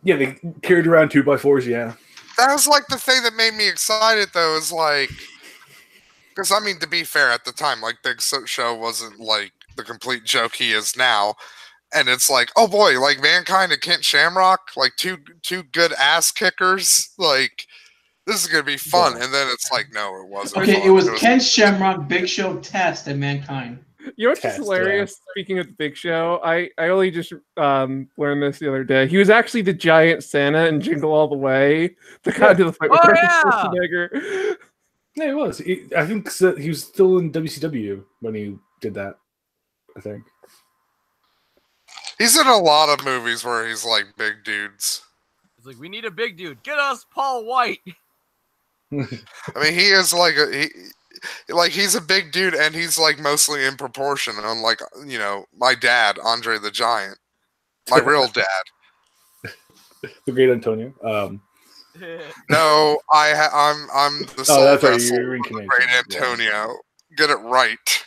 Yeah, they carried around 2x4s. Yeah, That was like the thing that made me excited, though, is like, because I mean, to be fair, at the time, like Big Show wasn't like the complete joke he is now, and it's like, oh boy, like Mankind and Kent Shamrock, like two good ass kickers, like this is gonna be fun. And then it's like, no, it wasn't. Okay, fun. it was Ken Shamrock, Big Show, Test, and Mankind. You know what's hilarious? Speaking of the Big Show, I only just learned this the other day. He was actually the giant Santa in Jingle All the Way. The guy to the fight with Schwarzenegger. Yeah, he was. I think he was still in WCW when he did that. I think he's in a lot of movies where he's like big dudes. It's like, we need a big dude. Get us Paul White. I mean, he is like he's a big dude, and he's like mostly in proportion. Unlike, you know, my dad, Andre the Giant, my real dad, the Great Antonio. No, I'm the soul vessel of the Great Antonio. Yeah. Get it right.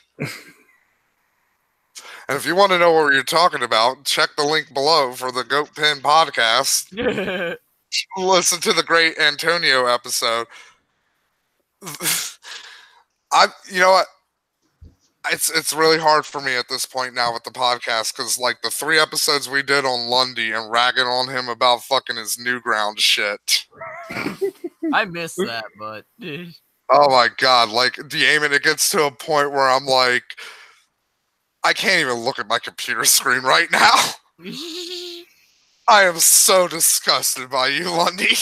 And if you want to know what you're talking about, check the link below for the Goat Pen podcast. Listen to the Great Antonio episode. You know what? It's really hard for me at this point now with the podcast, because like the 3 episodes we did on Lundy and ragging on him about fucking his Newground shit. I miss that, but oh my god, like Damon, it gets to a point where I'm like, I can't even look at my computer screen right now. I am so disgusted by you, Lundy.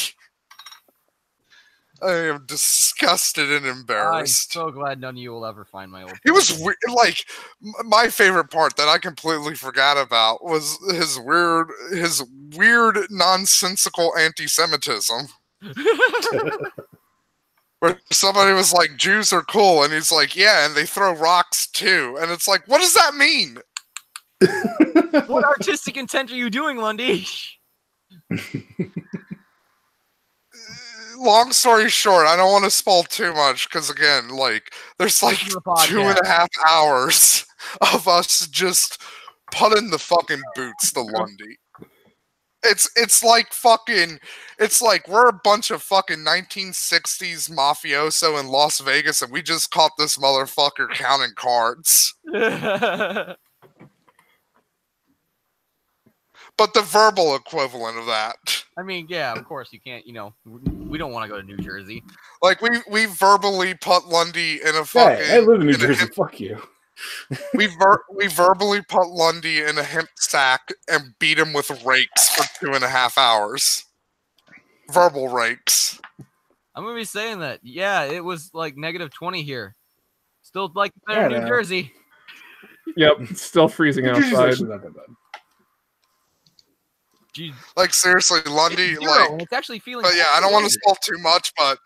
I am disgusted and embarrassed. I'm so glad none of you will ever find my old. It was like my favorite part that I completely forgot about was his weird nonsensical anti-Semitism. Where somebody was like, Jews are cool, and he's like, yeah, and they throw rocks too. And it's like, what does that mean? What artistic intent are you doing, Lundy? Long story short, I don't want to spoil too much, because again, like, there's like 2.5 hours of us just putting the fucking boots to Lundy. It's like fucking, it's like we're a bunch of fucking 1960s mafioso in Las Vegas, and we just caught this motherfucker counting cards. But the verbal equivalent of that. I mean, yeah, of course you can't. You know, we don't want to go to New Jersey. Like we verbally put Lundy in a fucking. Hey, I live in New Jersey. Fuck you. We verbally put Lundy in a hemp sack and beat him with rakes for 2.5 hours. Verbal rakes. I'm gonna be saying that. Yeah, it was like -20 here. Still like better in New Jersey. Yep, it's still freezing outside. Not that bad. Jeez. Like seriously, Lundy, like it's actually feeling. But yeah, I don't want to spoil too much, but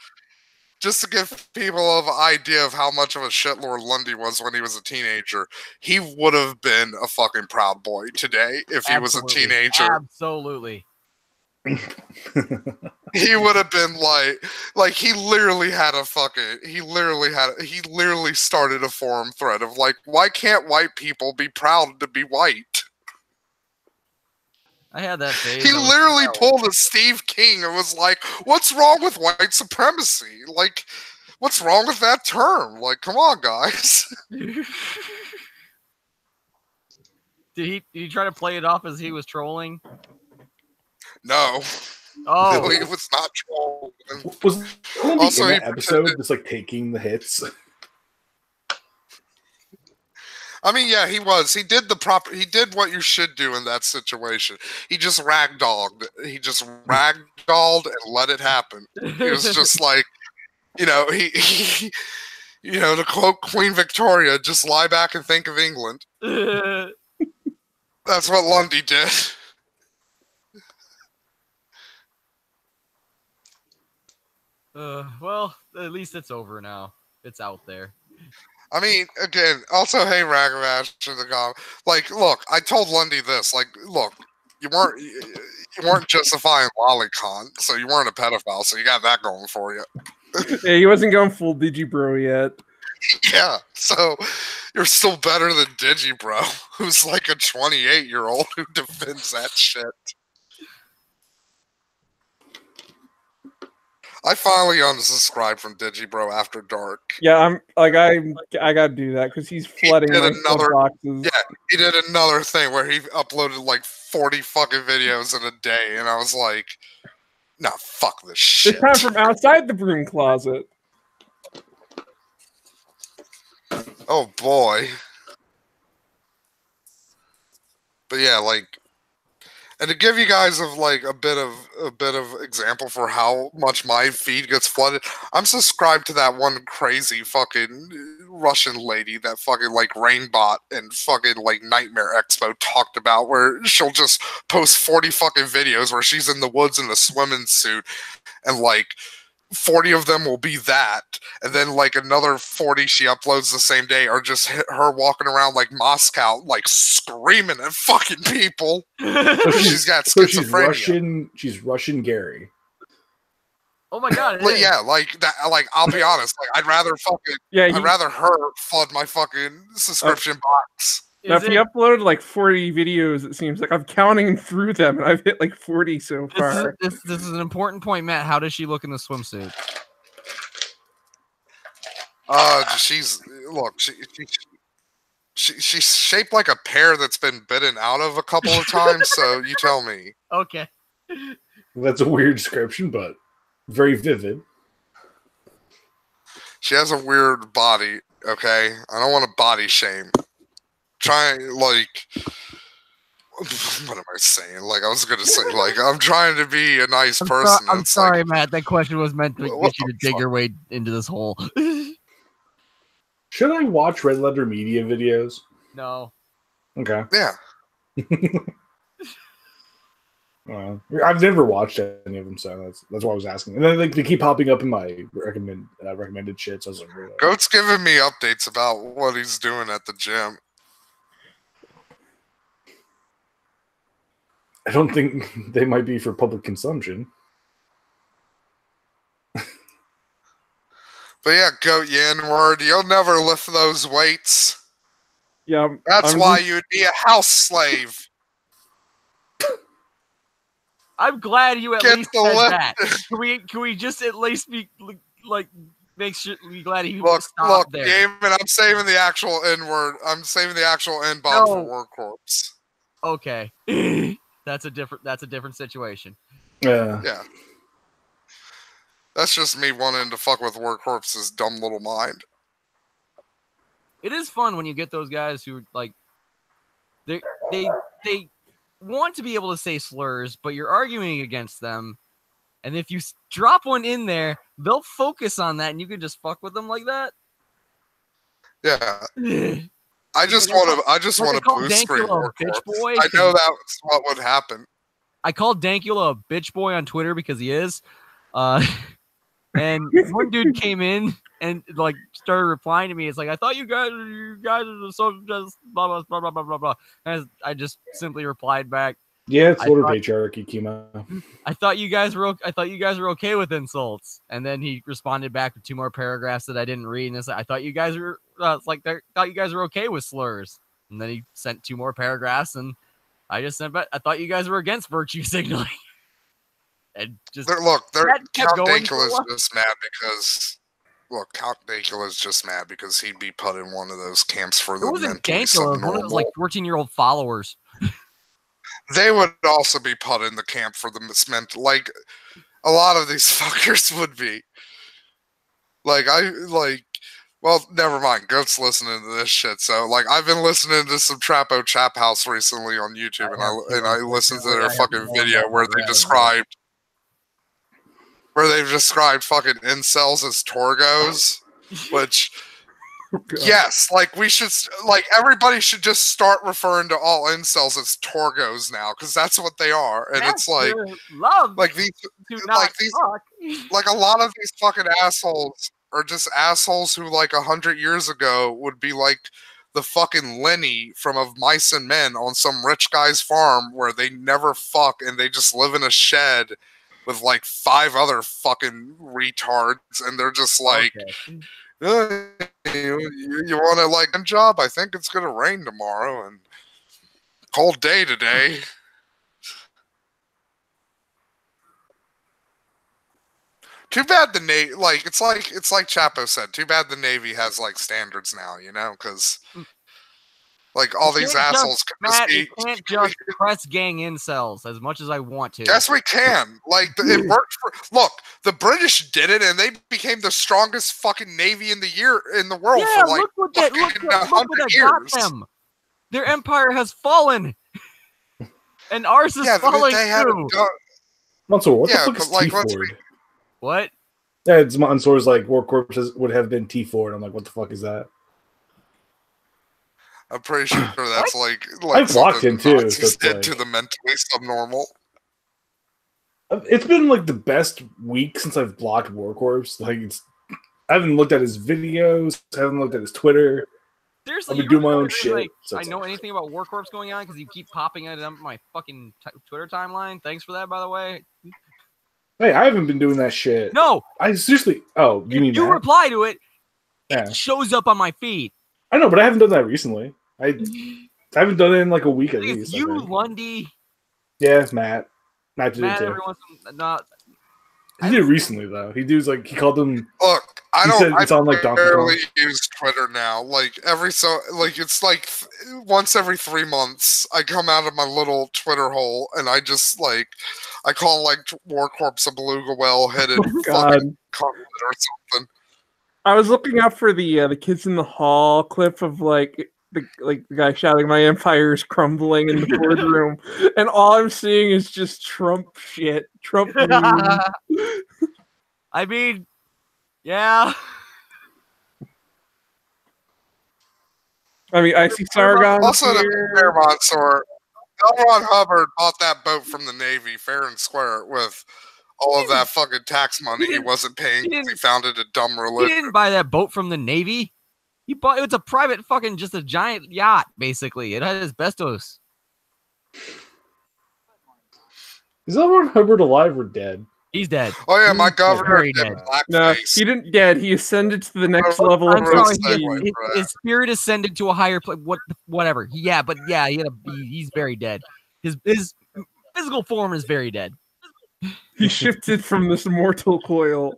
just to give people an idea of how much of a shitlord Lundy was when he was a teenager, he would have been a fucking Proud Boy today if he was a teenager. Absolutely. He would have been like he literally started a forum thread of like, why can't white people be proud to be white? I had that phase. He literally pulled a Steve King and was like, what's wrong with white supremacy? Like, what's wrong with that term? Like, come on, guys. Did he try to play it off as he was trolling? No. Oh. No, he was not trolling. Was also in that episode just like taking the hits? I mean, yeah, he was. He did what you should do in that situation. He just ragdolled. He just ragdolled and let it happen. He was just like, you know, he you know, to quote Queen Victoria, just lie back and think of England. That's what Lundy did. Well, at least it's over now. It's out there. I mean, again, also, hey, Ragavash to the guy. Like, look, I told Lundy this. Like, look, you weren't justifying lolicon, so you weren't a pedophile, so you got that going for you. Yeah, he wasn't going full Digibro yet. Yeah, so you're still better than Digibro, who's like a 28-year-old who defends that shit. I finally unsubscribed from Digibro after dark. Yeah, I gotta do that because he's flooding my boxes. Yeah, he did another thing where he uploaded like 40 fucking videos in a day, and I was like, "Nah, fuck this shit." This time from outside the broom closet. Oh boy. But yeah, like, and to give you guys a bit of example for how much my feed gets flooded, I'm subscribed to that one crazy fucking Russian lady that fucking like Rainbot and fucking like Nightmare Expo talked about, where she'll just post 40 fucking videos where she's in the woods in a swimming suit, and like 40 of them will be that, and then like another 40 she uploads the same day are just her walking around like Moscow, like screaming at fucking people. She's got schizophrenia. She's Russian Gary. Oh my god! Yeah, like that. Like, I'll be honest. Like, I'd rather fucking. I'd rather her flood my fucking subscription box. Now, if you uploaded like 40 videos, it seems like I'm counting through them, and I've hit like 40 so far. This is an important point, Matt. How does she look in the swimsuit? She's shaped like a pear that's been bitten out of a couple of times. So you tell me. Okay. That's a weird description, but very vivid. She has a weird body. Okay, I don't want to body shame. Trying like, what am I saying? Like, I was gonna say, like, I'm trying to be a nice person. I'm sorry, Matt. That question was meant to get you to dig your way into this hole. Should I watch Red Letter Media videos? No. Okay. Yeah. I've never watched any of them, so that's why I was asking. And then like they keep popping up in my recommended shit. So I was like, really? Goat's giving me updates about what he's doing at the gym. I don't think they might be for public consumption. But yeah, Goat Yanward, you'll never lift those weights. Yeah, that's why you'd be a house slave. I'm glad you at least said that. Can we just at least be like make sure we glad he look there. Damon, I'm saving the actual N word. I'm saving the actual N bomb for War Corpse. Okay. That's a different situation. Yeah. That's just me wanting to fuck with War Corpse's dumb little mind. It is fun when you get those guys who like they want to be able to say slurs, but you're arguing against them. And if you drop one in there, they'll focus on that, and you can just fuck with them like that. Yeah. I just want to blue screen War Corpse. I know that's what would happen. I called Dankula a bitch boy on Twitter because he is. And one dude came in and like started replying to me. It's like, I thought you guys are so just blah blah blah blah blah blah blah. And I just simply replied back. Yeah, it's Lord of Patriarchy, Kima. I thought you guys were okay with insults. And then he responded back with 2 more paragraphs that I didn't read. And it's like, I thought you guys were thought you guys were okay with slurs. And then he sent 2 more paragraphs, and I just sent back, I thought you guys were against virtue signaling. And just Count Dankula is just mad because Count Dankula is just mad because he'd be put in one of those camps for the mentally subnormal. One of those like 14-year-old followers. They would also be put in the camp for the mental. Like a lot of these fuckers would be. Well, never mind. Goat's listening to this shit. So, like, I've been listening to some Trapo Chap House recently on YouTube, and I listened to their fucking video where they've described fucking incels as Torgos, which, yes, like we should, like everybody should just start referring to all incels as Torgos now, because that's what they are, and it's like, like a lot of these fucking assholes are just assholes who like 100 years ago would be like the fucking Lenny from Of Mice and Men on some rich guy's farm where they never fuck and they just live in a shed with like 5 other fucking retards, and they're just like, you want to like a job? I think it's gonna rain tomorrow and cold day today. Too bad the Navy, like it's like Chapo said. Too bad the Navy has like standards now, you know, because like all these assholes you can't just press gang incels as much as I want to. Yes, we can. Like it worked for. Look, the British did it, and they became the strongest fucking navy in the world for like look what that got them. Their empire has fallen, and ours is falling too. Mansoor, what the fuck is T-Ford? What? Yeah, it's Mansoor's like War Corps would have been T-Ford. I'm like, what the fuck is that? I'm pretty sure that's like I blocked him too. Nazis did to the mentally subnormal. It's been like the best week since I've blocked War Corps. Like I haven't looked at his videos. I haven't looked at his Twitter. Seriously, I've been doing my own shit. Like, I know anything about War Corps going on because you keep popping it on my fucking Twitter timeline. Thanks for that, by the way. Hey, I haven't been doing that shit. No, I seriously. Oh, you mean you that? reply to it? Yeah. It shows up on my feed. I know, but I haven't done that recently. I haven't done it in like a week at least. You, Lundy. Yeah, it's Matt. Matt did it too. He did it recently though. He called them. Look, I Donkey barely use Twitter now. Like it's like once every 3 months, I come out of my little Twitter hole and I just like I call like War Corps a beluga whale-headed fucking cunt or something. I was looking up for the Kids in the Hall clip of the guy shouting, "My empire is crumbling" in the boardroom, and all I'm seeing is just Trump shit. Trump. I mean, yeah. I mean, I see Sargon. Also, to be fair, Mansoor, L. Ron Hubbard bought that boat from the Navy fair and square with all of that fucking tax money he wasn't paying because he founded a dumb religion. He didn't buy that boat from the Navy. He bought it's a private fucking just a giant yacht, basically. It had asbestos. Is L. Ron Hubbard alive or dead? He's dead. Oh yeah, my governor dead. No, he didn't dead. He ascended to the next level. I'm sorry, his spirit ascended to a higher place. Whatever. But he's very dead. His physical form is very dead. He shifted from this mortal coil.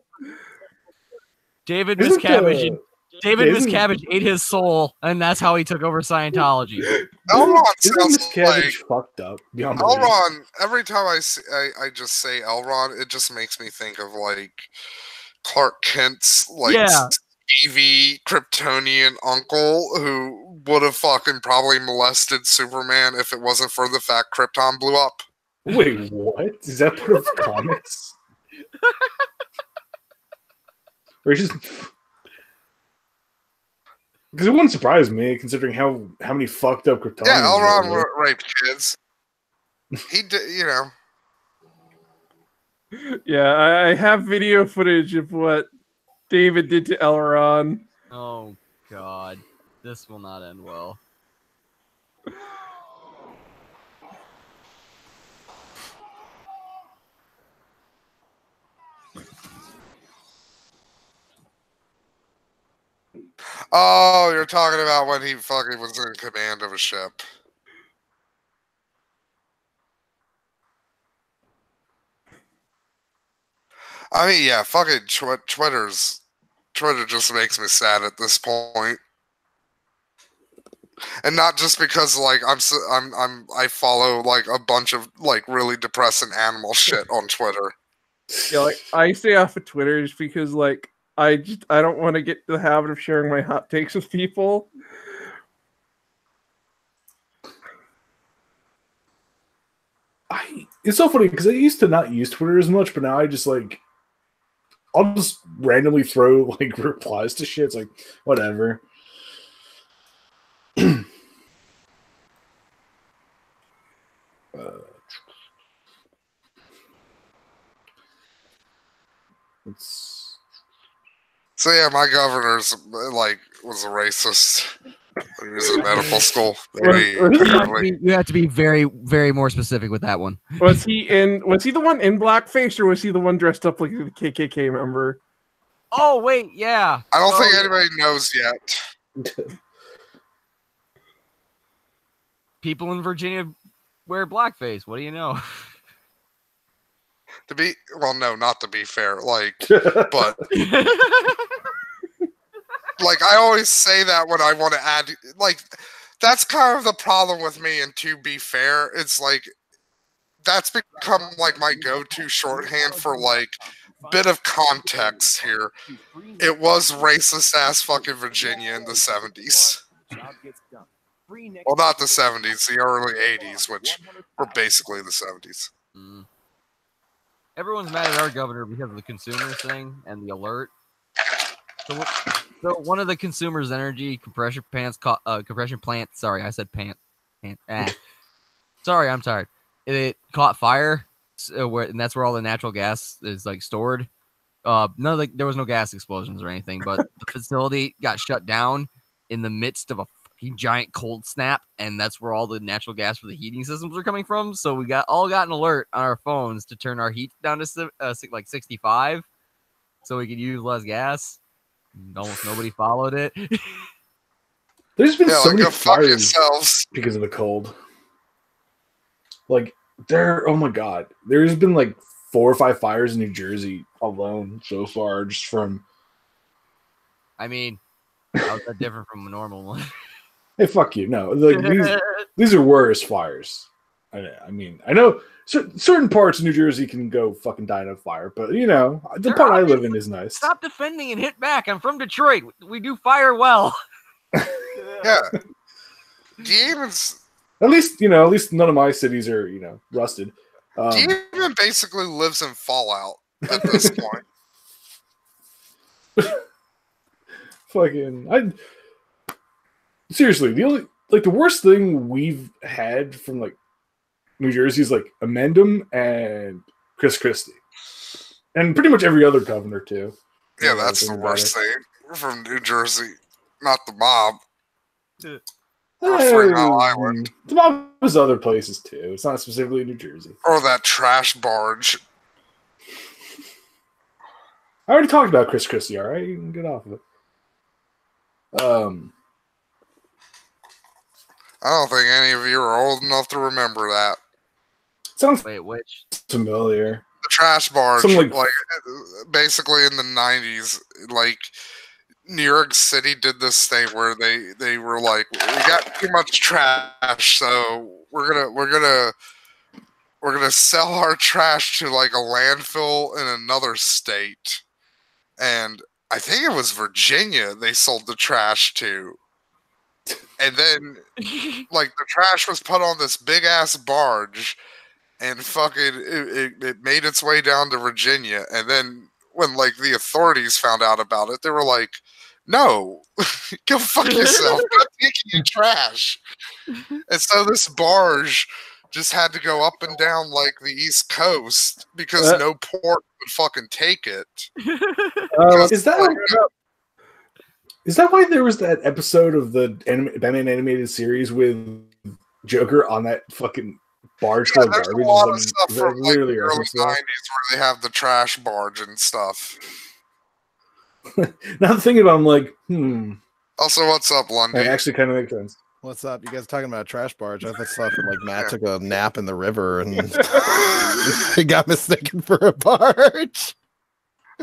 David Miscavige ate his soul, and that's how he took over Scientology. Elron sounds like fucked up. Elron. Every time I just say Elron, it just makes me think of like Clark Kent's Stevie Kryptonian uncle who would have fucking probably molested Superman if it wasn't for the fact Krypton blew up. Wait, what? Is that part of comics? Or just because it wouldn't surprise me considering how many fucked up Kryptonians. Yeah, Elron raped kids. He did, you know. Yeah, I have video footage of what David did to Elron. Oh God, this will not end well. Oh, you're talking about when he fucking was in command of a ship. I mean, yeah, fucking Twitter just makes me sad at this point. And not just because like I follow like a bunch of like really depressing animal shit on Twitter. Yeah, like I stay off of Twitter just because like I don't want to get the habit of sharing my hot takes with people. It's so funny because I used to not use Twitter as much, but now I just like I'll just randomly throw like replies to shit. It's like whatever. So yeah, my governor's like was a racist. He was in medical school. You have to be very, very more specific with that one. Was he the one in blackface, or was he the one dressed up like the KKK member? Oh wait, yeah. I don't think anybody knows yet. People in Virginia wear blackface. What do you know? Not to be fair, but I always say that when I want to add, that's kind of the problem with me. And to be fair, it's that's become my go-to shorthand for bit of context here. It was racist ass fucking Virginia in the 70s. Well, not the 70s, the early 80s, which were basically the 70s. Mm. Everyone's mad at our governor because of the consumer thing and the alert. So one of the consumers' energy compression plants. Sorry, I said pant. Sorry, I'm tired. It caught fire, and that's where all the natural gas is stored. There was no gas explosions or anything, but the facility got shut down in the midst of a giant cold snap, and that's where all the natural gas for the heating systems are coming from. So we got an alert on our phones to turn our heat down to 65, so we could use less gas. Almost nobody followed it. There's been so many fires because of the cold. Oh my god, there's been 4 or 5 fires in New Jersey alone so far, just from. I mean, how's that different from a normal one? Hey, fuck you! No, these are worse fires. I mean, I know certain parts of New Jersey can go fucking die in a fire, but the part I live in is nice. Stop defending and hit back. I'm from Detroit. We do fire well. Yeah. Demons. At least none of my cities are rusted. Demon basically lives in Fallout at this point. Seriously, the worst thing we've had from New Jersey is Amendum and Chris Christie, and pretty much every other governor too. Yeah, that's the worst thing from New Jersey. Not the mob. Or 3 Mile Island. The mob is other places too. It's not specifically New Jersey. Or that trash barge. I already talked about Chris Christie. All right, you can get off of it. I don't think any of you are old enough to remember that. Which? Familiar. The trash barge, basically in the 90s, New York City did this thing where they were we got too much trash, so we're gonna sell our trash to a landfill in another state, and I think it was Virginia they sold the trash to. And then, the trash was put on this big ass barge, and fucking it made its way down to Virginia. And then when the authorities found out about it, they were like, "No, go fuck yourself! I'm not taking your trash." And so this barge just had to go up and down the East Coast because no port would fucking take it. Is that why there was that episode of the Batman animated series with Joker on that fucking barge full of garbage? There's a lot of stuff from the early 90s where they have the trash barge and stuff. Now thinking about it, I'm Also, what's up, Lundy? It actually kind of makes sense. What's up? You guys talking about a trash barge? I thought Matt took a nap in the river and he got mistaken for a barge.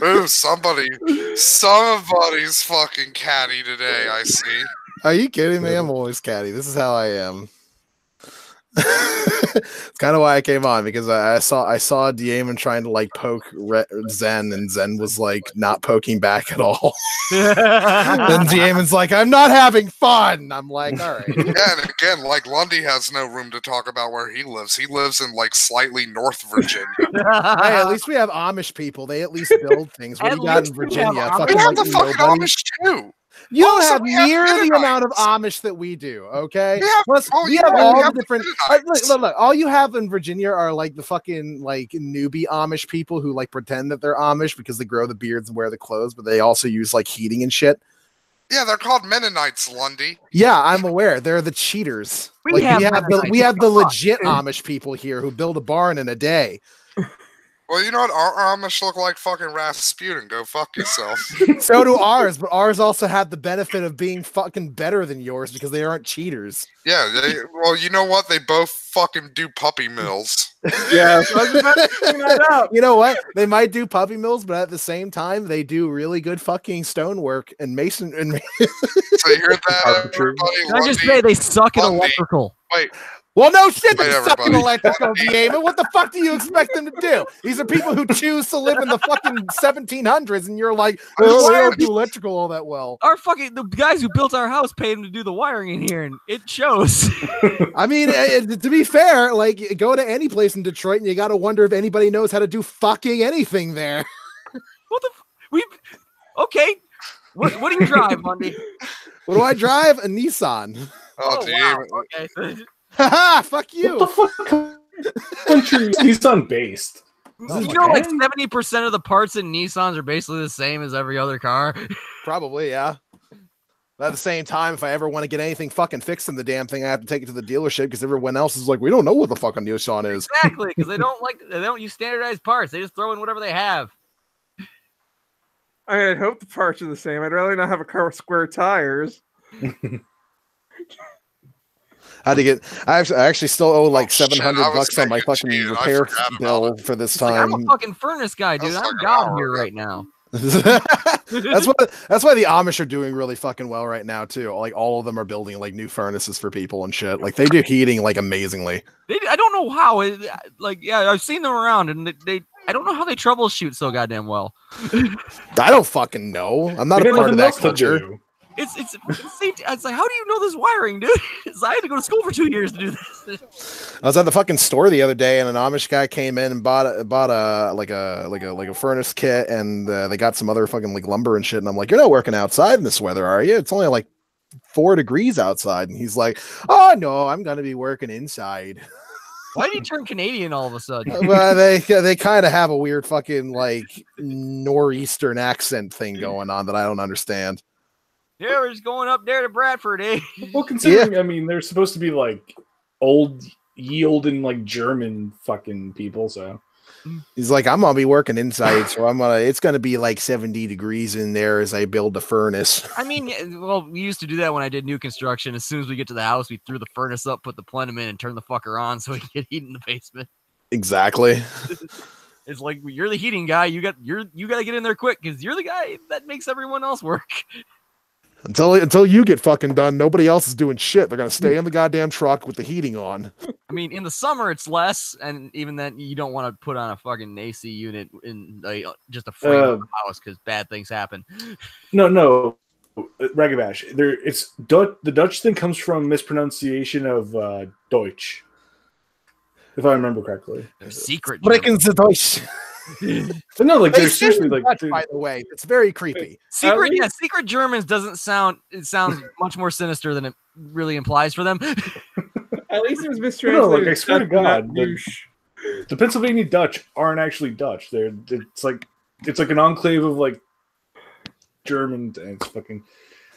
Ooh, somebody's fucking catty today, I see. Are you kidding me? I'm always catty. This is how I am. It's kind of why I came on, because I saw Daemon trying to poke Zen, and Zen was not poking back at all. Then Daemon's I'm not having fun. I'm all right. Yeah, and again, Lundy has no room to talk about where he lives. He lives in slightly North Virginia. Hey, at least we have Amish people. They at least build things. What do you got in Virginia? We have the fucking Amish too. You don't have near the amount of Amish that we do, okay? We have all the different. Look, all you have in Virginia are the fucking newbie Amish people who pretend that they're Amish because they grow the beards and wear the clothes, but they also use heating and shit. Yeah, they're called Mennonites, Lundy. Yeah, I'm aware. They're the cheaters. We have the legit Amish people here who build a barn in a day. Well, you know what? Our Amish look like fucking Rasputin. Go fuck yourself. So do ours, but ours also had the benefit of being fucking better than yours because they aren't cheaters. Yeah, well, you know what? They both fucking do puppy mills. Yeah, so I was about to bring that up. You know what? They might do puppy mills, but at the same time, they do really good fucking stonework and mason. And so you heard that, everybody? Can I just say they suck at electrical? Wait. Well, no shit, they suck at electrical, Damon. What the fuck do you expect them to do? These are people who choose to live in the fucking 1700s, and you're like, oh, they don't do electrical all that well. The guys who built our house paid them to do the wiring in here, and it shows. I mean, to be fair, like, go to any place in Detroit, and you got to wonder if anybody knows how to do fucking anything there. What the? Okay. What do you drive, Monday? What do I drive? A Nissan. Oh wow. Okay. Haha, fuck you. What the fuck country is Nissan based? You know, like 70% of the parts in Nissans are basically the same as every other car. Probably, yeah. But at the same time, if I ever want to get anything fucking fixed in the damn thing, I have to take it to the dealership because everyone else is like, we don't know what the fucking Nissan is. Exactly, because they don't use standardized parts. They just throw in whatever they have. I hope the parts are the same. I'd rather not have a car with square tires. I actually still owe like $700 on my fucking repair bill for this time. Like, I'm a fucking furnace guy, dude. I'm God here right now. That's why the Amish are doing really fucking well right now too. Like all of them are building like new furnaces for people and shit. Like they do heating like amazingly. I don't know how. I've seen them around, and I don't know how they troubleshoot so goddamn well. I don't fucking know. I'm not a part of that culture. It's like, how do you know this wiring, dude? I had to go to school for 2 years to do this. I was at the fucking store the other day, and an Amish guy came in and bought a furnace kit, and they got some other fucking like lumber and shit. And I'm like, you're not working outside in this weather, are you? It's only like 4 degrees outside. And he's like, oh no, I'm gonna be working inside. Why did he turn Canadian all of a sudden? Well, they kind of have a weird fucking like northeastern accent thing going on that I don't understand. Yeah, we're just going up there to Bradford, eh? Well, considering, I mean, they're supposed to be like ye olden like German fucking people, so. He's like, I'm gonna be working inside, so it's gonna be like 70 degrees in there as I build the furnace. I mean, well, we used to do that when I did new construction. As soon as we get to the house, we threw the furnace up, put the plenum in, and turn the fucker on so we could get heat in the basement. Exactly. It's like, you're the heating guy. You got to get in there quick because you're the guy that makes everyone else work. Until you get fucking done, nobody else is doing shit. They're gonna stay in the goddamn truck with the heating on. I mean, in the summer it's less, and even then you don't want to put on a fucking AC unit in just a frame of the house because bad things happen. No, Ragabash. The Dutch thing comes from mispronunciation of Deutsch, if I remember correctly. Secret. Deutsch. But no, like there's seriously like. Dutch, by the way, it's very creepy. Secret Germans doesn't sound. It sounds much more sinister than it really implies for them. At least it was mistranslated. No, like I swear to God, the Pennsylvania Dutch aren't actually Dutch. It's like an enclave of like German, and it's fucking.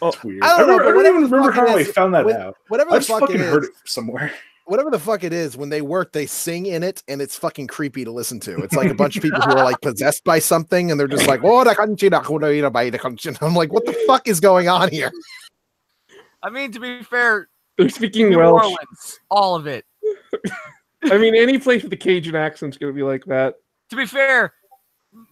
It's weird. I don't know. I don't even remember how I found that out. Whatever I the just fuck fucking it is, heard it somewhere. Whatever the fuck it is, when they work, they sing in it, and it's fucking creepy to listen to. It's like a bunch of people who are like possessed by something, and they're just like, "Oh, the country, I'm like, what the fuck is going on here? I mean, to be fair, they're speaking New Welsh. Orleans, all of it. I mean, any place with the Cajun accent's gonna be like that. To be fair,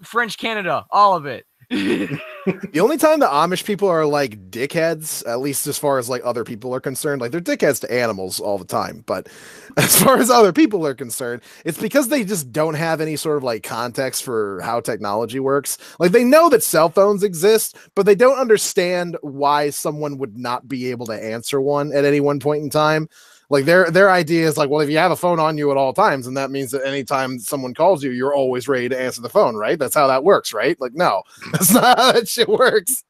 French Canada, all of it. The only time the Amish people are like dickheads, at least as far as like other people are concerned, like they're dickheads to animals all the time, but as far as other people are concerned, it's because they just don't have any sort of like context for how technology works. Like they know that cell phones exist, but they don't understand why someone would not be able to answer one at any one point in time. Like their idea is like, well, if you have a phone on you at all times, and that means that anytime someone calls you, you're always ready to answer the phone, right? That's how that works, right? Like, no, that's not how that shit works.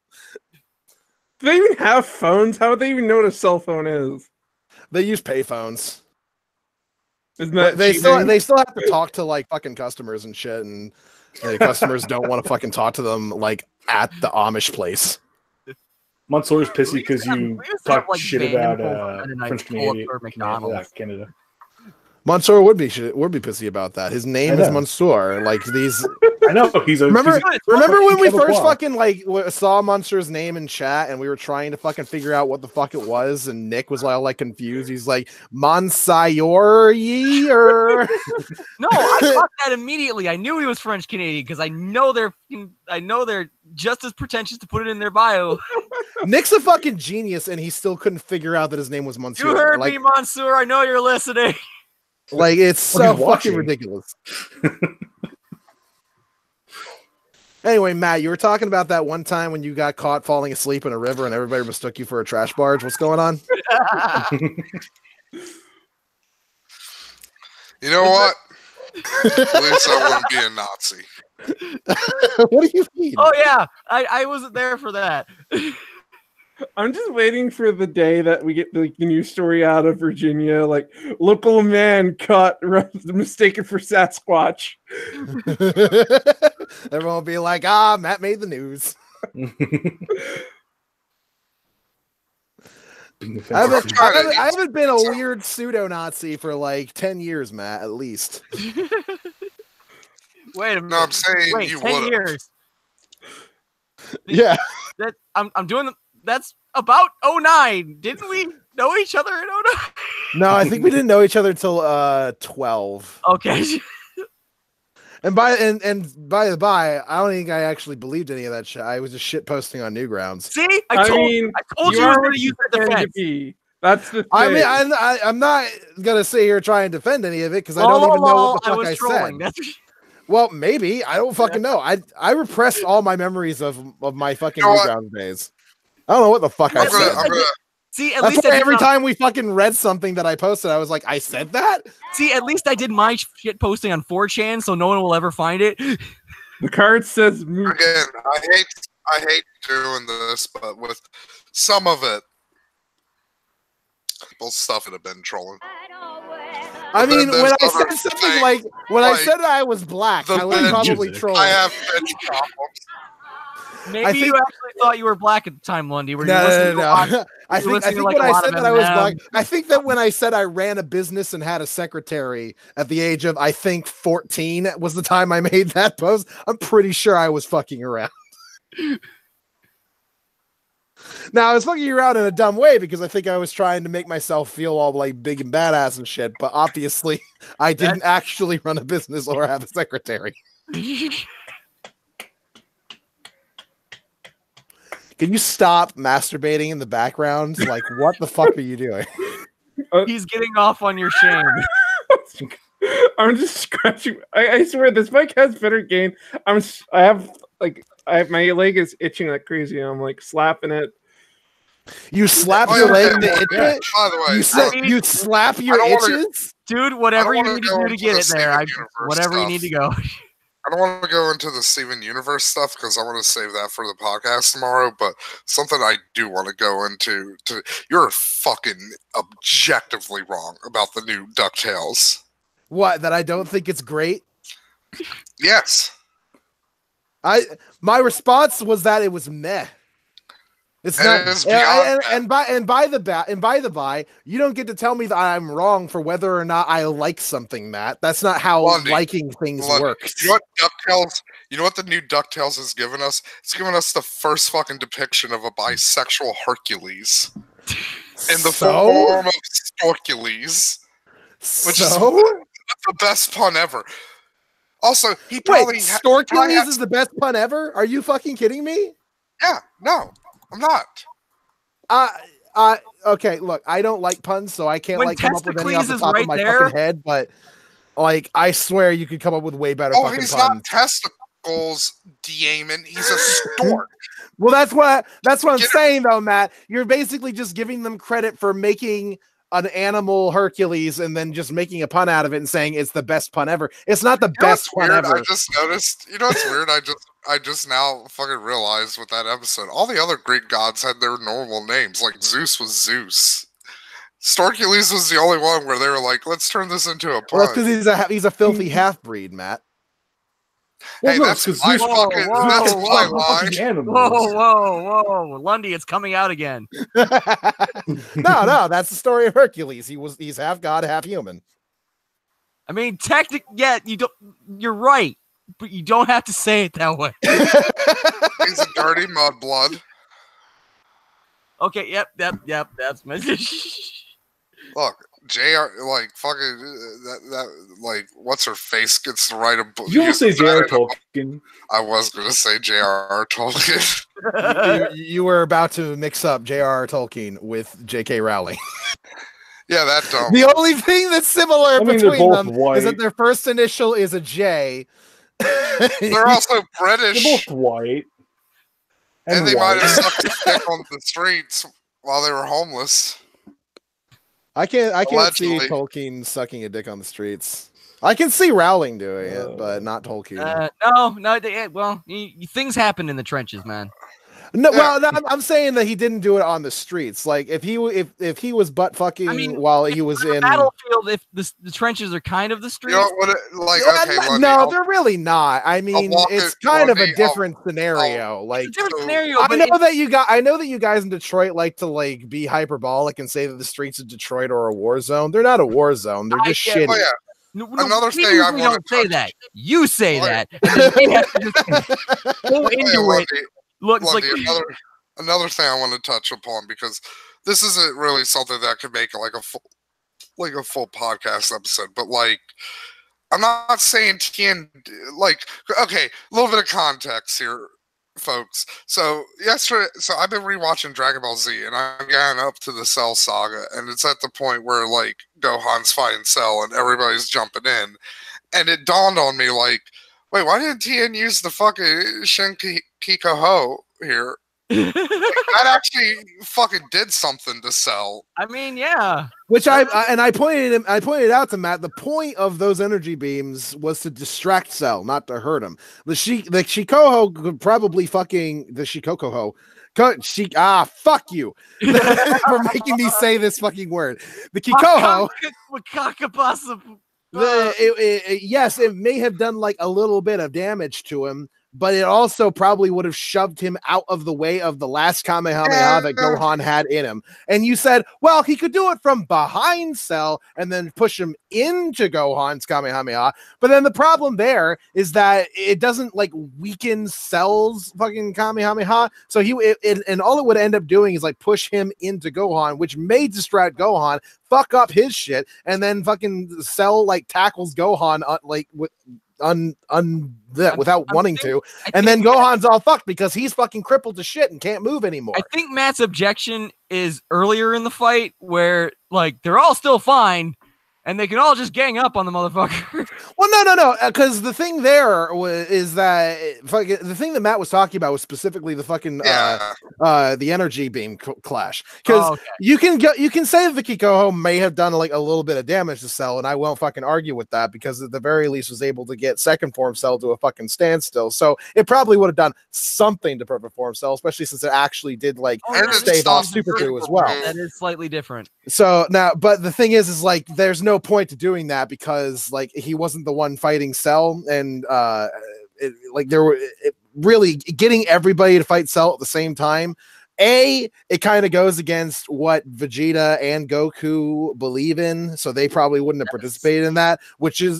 Do they even have phones? How would they even know what a cell phone is? They use payphones. Isn't that they still have to talk to like fucking customers and shit, and the customers don't want to fucking talk to them like at the Amish place. Mansoor's pissy because you talk like shit Van about and I French pull up Canadian. for McDonald's. Yeah, Canada. Mansoor would be pissy about that. His name is Mansoor. Like these. I know remember when we first fucking like saw Mansoor's name in chat and we were trying to fucking figure out what the fuck it was, and Nick was all like confused. He's like Mansayor or no, I thought that immediately. I knew he was French Canadian because I know they're just as pretentious to put it in their bio. Nick's a fucking genius, and he still couldn't figure out that his name was Mansoor. You heard me, Mansoor. I know you're listening. Like, it's so fucking ridiculous. Anyway, Matt, you were talking about that one time when you got caught falling asleep in a river and everybody mistook you for a trash barge. What's going on? You know what? At least I wouldn't be a Nazi. What do you mean? Oh, yeah. I wasn't there for that. I'm just waiting for the day that we get the news story out of Virginia, like local man caught mistaken for Sasquatch. Everyone will be like, Matt made the news. I haven't been a weird pseudo-Nazi for like 10 years, Matt, at least. Wait a minute. No, I'm saying Wait, you 10 would. years. Yeah. That I'm doing that's about 2009. Didn't we know each other in 2009? No, I think we didn't know each other until 12. Okay. And by the by, I don't think I actually believed any of that shit. I was just shit posting on Newgrounds. See, I told you I was going to use the defense. That's the thing. I mean, I'm not gonna sit here try and defend any of it because I don't even know what the fuck I said. Well, maybe I don't fucking know. I repressed all my memories of my fucking Newgrounds days. I don't know what the fuck I said. See, at That's least why every time we fucking read something that I posted, I was like, I said that? See, at least I did my shit posting on 4chan, so no one will ever find it. The card says... Again, I hate doing this, but with some of it, both stuff would have been trolling. I mean, when I said something like... When I said I was black, I was probably trolling. I have bitch problems. Maybe you actually thought you were black at the time, Lundy. No. I think when I said that I was black, I think that when I said I ran a business and had a secretary at the age of, I think, 14 was the time I made that post. I'm pretty sure I was fucking around. Now, I was fucking around in a dumb way because I think I was trying to make myself feel all like big and badass and shit, but obviously I didn't actually run a business or have a secretary. Can you stop masturbating in the background? Like, what the fuck are you doing? He's getting off on your shame. I'm just scratching. I swear this mic has better gain. I have my leg is itching like crazy. And I'm like slapping it. You slap your leg to itch it? By the way, you slap your itches? Dude, whatever you need to do to get it there. Whatever you need to go. I don't want to go into the Steven Universe stuff because I want to save that for the podcast tomorrow, but something I do want to go into, you're fucking objectively wrong about the new DuckTales. What, that I don't think it's great? Yes. My response was that it was meh. It's not, and by the by, you don't get to tell me that I'm wrong for whether or not I like something, Matt. That's not how liking things works. You know what DuckTales? You know what the new DuckTales has given us? It's given us the first fucking depiction of a bisexual Hercules in the form of Storkules, which is the best pun ever. Also, he probably Storkules is the best pun ever. Are you fucking kidding me? Yeah, no. I'm not. Okay, look, I don't like puns, so I can't come up with any off the top of my fucking head, but like I swear you could come up with way better fucking puns. Oh, he's not testicles, Damon. He's a stork. Well, that's what I'm saying though, Matt. You're basically just giving them credit for making an animal Hercules and then just making a pun out of it and saying it's the best pun ever. It's not the best pun ever. I just noticed. You know what's weird? I just now fucking realized with that episode, all the other Greek gods had their normal names. Like Zeus was Zeus. Storkules was the only one where they were like, let's turn this into a pun. Well, that's because he's a filthy half-breed, Matt. Well, Hey, no, that's 'cause my Zeus- fucking. whoa, That's whoa, my Fucking line. animals. Whoa, Lundy, it's coming out again. No, that's the story of Hercules. He's half god, half human. I mean, you're right, but you don't have to say it that way. He's a dirty mudblood. Okay, yep, that's my. Look, JR, like fucking that like what's her face gets to write a book. You almost say J.R. Tolkien. I was gonna say J.R.R. Tolkien. You were about to mix up J.R.R. Tolkien with J.K. Rowling. Yeah, that dumb. The only thing that's similar I mean, between they're both them white. is that their first initial is a J. They're also British. They're both white. And they might white. have sucked a dick on the streets while they were homeless. I can't see Allegedly. Tolkien sucking a dick on the streets. I can see Rowling doing it, but not Tolkien. No. Things happen in the trenches, man. No, Yeah. well, no, I'm saying that he didn't do it on the streets. Like if he was butt fucking while he was in battlefield, if the trenches are kind of the You streets. know what? Okay, Lundy, no, they're really not. I mean, walk it's it, kind of a Lundy, different scenario. Like It's a different so- scenario. I But know that you guys in Detroit like to like be hyperbolic and say that the streets of Detroit are a war zone. They're not a war zone. They're just I get- shitty. Oh yeah. Another we thing I usually wanna don't say touch- that. You say Oh, yeah. that. And then we have to just go into it. Lundy, Look, it's Lundy, like another thing I want to touch upon, because this isn't really something that could make like a full podcast episode, but like I'm not saying TN like okay, a little bit of context here, folks. So I've been rewatching Dragon Ball Z, and I'm getting up to the Cell saga, and it's at the point where like Gohan's fighting Cell and everybody's jumping in, and it dawned on me like, wait, why didn't TN use the fucking Kiko Ho here? That actually fucking did something to Cell. I mean, yeah. Which I pointed out to Matt. The point of those energy beams was to distract Cell, not to hurt him. The Shikoho could probably fucking the Shikokoho. Fuck you for making me say this fucking word. The Kikoho. Yes, it may have done like a little bit of damage to him, but it also probably would have shoved him out of the way of the last Kamehameha that Gohan had in him. And you said, well, he could do it from behind Cell and then push him into Gohan's Kamehameha. But then the problem there is that it doesn't like weaken Cell's fucking Kamehameha. So and all it would end up doing is like push him into Gohan, which may distract Gohan, fuck up his shit, and then fucking Cell like tackles Gohan without wanting to, and then Gohan's all fucked because he's fucking crippled to shit and can't move anymore. I think Matt's objection is earlier in the fight where like they're all still fine and they can all just gang up on the motherfucker. Well, no, because the thing there is that the thing that Matt was talking about was specifically the fucking the energy beam clash. Because you can say that the Kikoho may have done like a little bit of damage to Cell, and I won't fucking argue with that because at the very least was able to get second form Cell to a fucking standstill. So it probably would have done something to perfect form Cell, especially since it actually did like stave off Super 2 as well. That is slightly different. So now, but the thing is like there's no point to doing that because like he wasn't the one fighting Cell, and really getting everybody to fight Cell at the same time. It kind of goes against what Vegeta and Goku believe in, so they probably wouldn't have participated in that.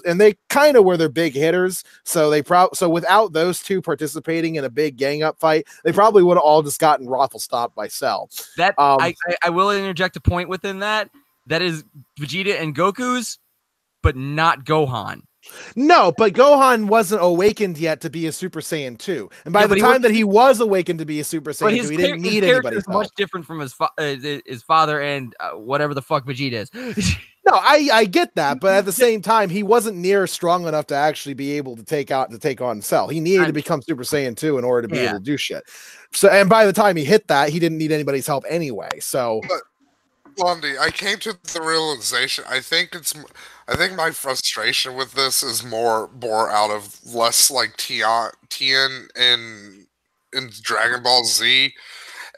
And they kind of were their big hitters, so without those two participating in a big gang up fight, they probably would have all just gotten raffle stopped by Cell. That I will interject a point within that. That is Vegeta and Goku's, but not Gohan. No, but Gohan wasn't awakened yet to be a Super Saiyan 2. And by the time that he was awakened to be a Super Saiyan 2, he didn't need anybody's help. Much different from his father and whatever the fuck Vegeta is. No, I get that, but at the same time, he wasn't near strong enough to actually be able to take on Cell. He needed to become Super Saiyan 2 in order to be able to do shit. So, and by the time he hit that, he didn't need anybody's help anyway. So, Lundy, I came to the realization. I think my frustration with this is more out of less like Tien in Dragon Ball Z,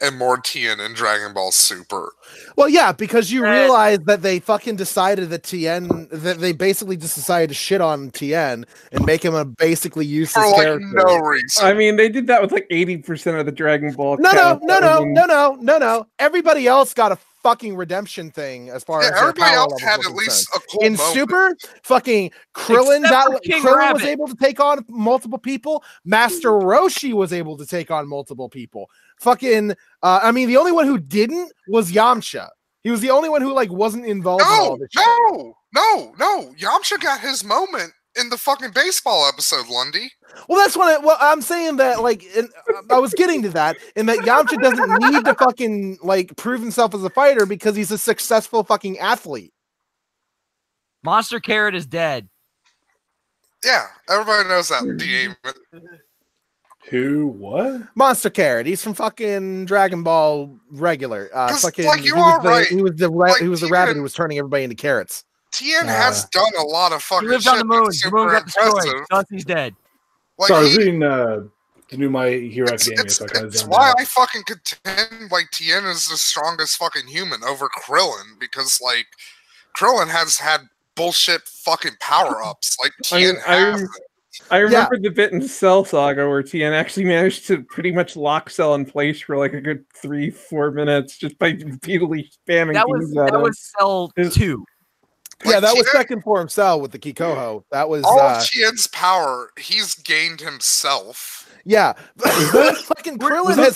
and more Tien in Dragon Ball Super. Well, yeah, because you realize that they fucking decided that that they basically just decided to shit on Tien and make him a basically useless for like character. no reason. I mean, they did that with like 80% of the Dragon Ball. No. Everybody else got a fucking redemption thing as far as everybody else had at least a cool in moment. Super. Fucking Krillin, Krillin was able to take on multiple people. Master Roshi was able to take on multiple people. Fucking, I mean, the only one who didn't was Yamcha. He was the only one who like wasn't involved in all this shit. No. Yamcha got his moment in the fucking baseball episode, Lundy. Well, that's what I'm saying that like I was getting to that in that Yamcha doesn't need to fucking like prove himself as a fighter because he's a successful fucking athlete. Monster Carrot is dead. Yeah, everybody knows that. Who? What? Monster Carrot. He's from fucking Dragon Ball regular. Fucking. Like, you are right. He was the rabbit who was turning everybody into carrots. Tien has done a lot of fucking. He lived shit on the moon. that's The moon super got destroyed. impressive. Thus he's dead. Like, so I was reading the new My Hero Academia. It's why I fucking contend like Tien is the strongest fucking human over Krillin, because like Krillin has had bullshit fucking power ups. Like Tien I remember the bit in Cell Saga where Tien actually managed to pretty much lock Cell in place for like a good 3-4 minutes just by repeatedly spamming. That was Cell 2. Yeah, that was second form Cell with the Kikoho. That was all of Tien's power. He's gained himself. Yeah, fucking Krillin has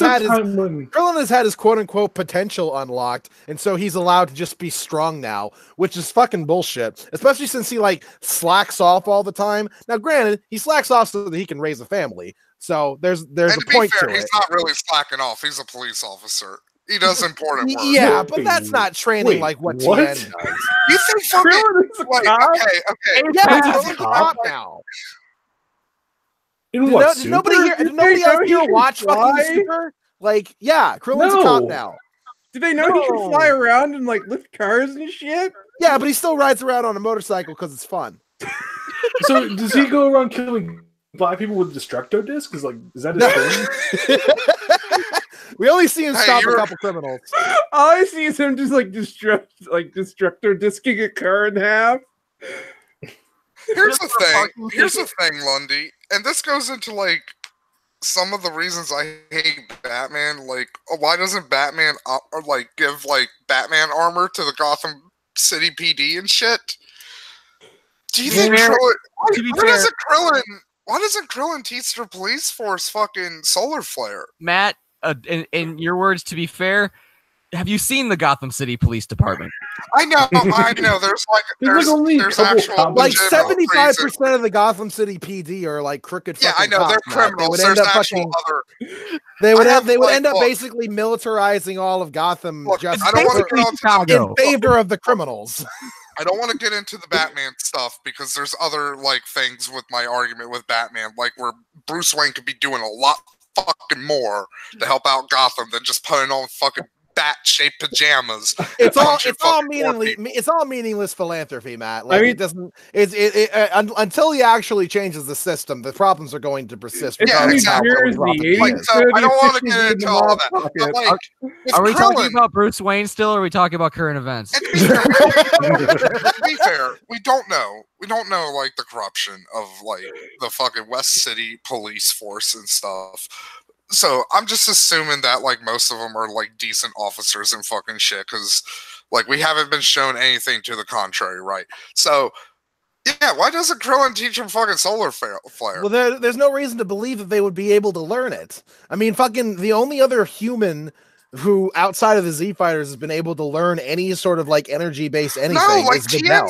had his quote unquote potential unlocked, and so he's allowed to just be strong now, which is fucking bullshit. Especially since he like slacks off all the time. Now, granted, he slacks off so that he can raise a family. So there's a point to it. He's not really slacking off. He's a police officer. He does important work. Yeah, but that's not training like what Tien does. You think fucking okay. Yeah, he's a cop now. Did nobody else here watch fucking Super? Like, yeah, Krillin's a cop now. Did they know he can fly around and like lift cars and shit? Yeah, but he still rides around on a motorcycle because it's fun. So does he go around killing black people with Destructo discs? Is that his thing? We only see him stop a couple criminals. All I see is him just like Destructo disking a car in half. Here's the thing, Lundy, and this goes into like some of the reasons I hate Batman. Like, why doesn't Batman like give like Batman armor to the Gotham City PD and shit? Do you think why doesn't Krillin teach the police force fucking solar flare? Matt, in your words, to be fair, have you seen the Gotham City Police Department? I know. There's actual like 75% of the Gotham City PD are like crooked. Yeah, I know they're criminals. They would end up basically militarizing all of Gotham. Just I don't want to get in favor of the criminals. I don't want to get into the Batman stuff because there's other like things with my argument with Batman, like where Bruce Wayne could be doing a lot fucking more to help out Gotham than just putting on fucking bat-shaped pajamas. It's all meaningless philanthropy, Matt. Like, I mean, it doesn't. Until he actually changes the system, the problems are going to persist. Yeah, exactly. I don't want to get into all that. But, like, are we talking about Bruce Wayne still, or are we talking about current events? To be fair, we don't know. We don't know like the corruption of like the fucking West City police force and stuff. So I'm just assuming that like most of them are like decent officers and fucking shit, because like we haven't been shown anything to the contrary, right? So yeah, why doesn't Krillin teach him fucking solar flare? Well, there's no reason to believe that they would be able to learn it. I mean, fucking the only other human who outside of the Z Fighters has been able to learn any sort of like energy based anything is Videl.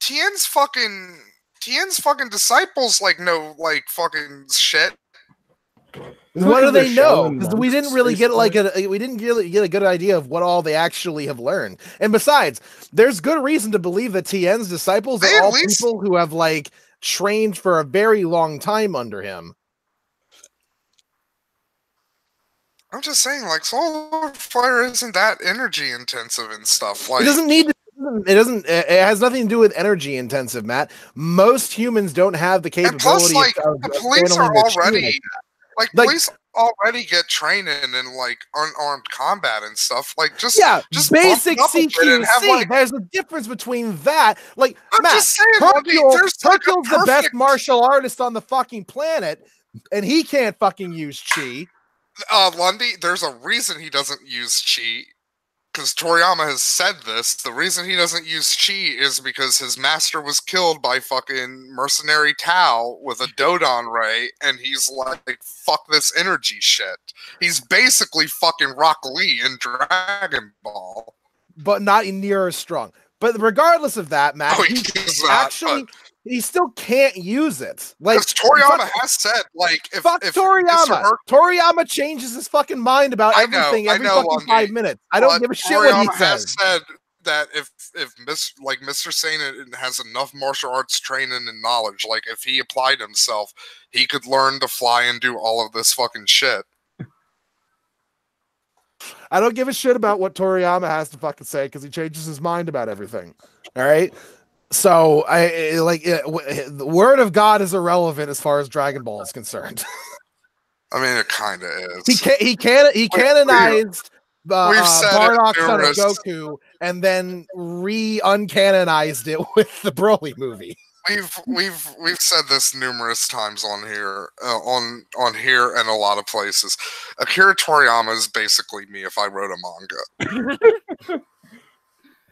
Tien's fucking disciples like know like fucking shit. What do they know? Because we didn't really get a good idea of what all they actually have learned. And besides, there's good reason to believe that Tien's disciples are all people who have like trained for a very long time under him. I'm just saying, like, solar flare isn't that energy intensive and stuff. Like, it doesn't need to. It has nothing to do with energy intensive, Matt. Most humans don't have the capability. And plus, like, the police are already. Like, police already get training in like unarmed combat and stuff. Like just basic bump them up a bit and have, CQC. like, There's a difference between that. Like I'm Matt, just saying, Hercules, there's like a Hercules the best perfect- martial artist on the fucking planet, and he can't fucking use chi. Lundy, there's a reason he doesn't use chi. Because Toriyama has said this, the reason he doesn't use chi is because his master was killed by fucking mercenary Tao with a Dodon ray, and he's like, fuck this energy shit. He's basically fucking Rock Lee in Dragon Ball. But not near as strong. But regardless of that, Matt, he still can't use it. Like Toriyama has said, like, if Toriyama. Toriyama changes his fucking mind about everything every fucking 5 minutes. I don't give a shit what he says. Has said that if Mr. Satan has enough martial arts training and knowledge, like if he applied himself, he could learn to fly and do all of this fucking shit. I don't give a shit about what Toriyama has to fucking say because he changes his mind about everything. All right. So the word of God is irrelevant as far as Dragon Ball is concerned. I mean, it kind of is. He canonized Bardock son of Goku and then uncanonized it with the Broly movie. We've said this numerous times on here, on here and a lot of places. Akira Toriyama is basically me if I wrote a manga.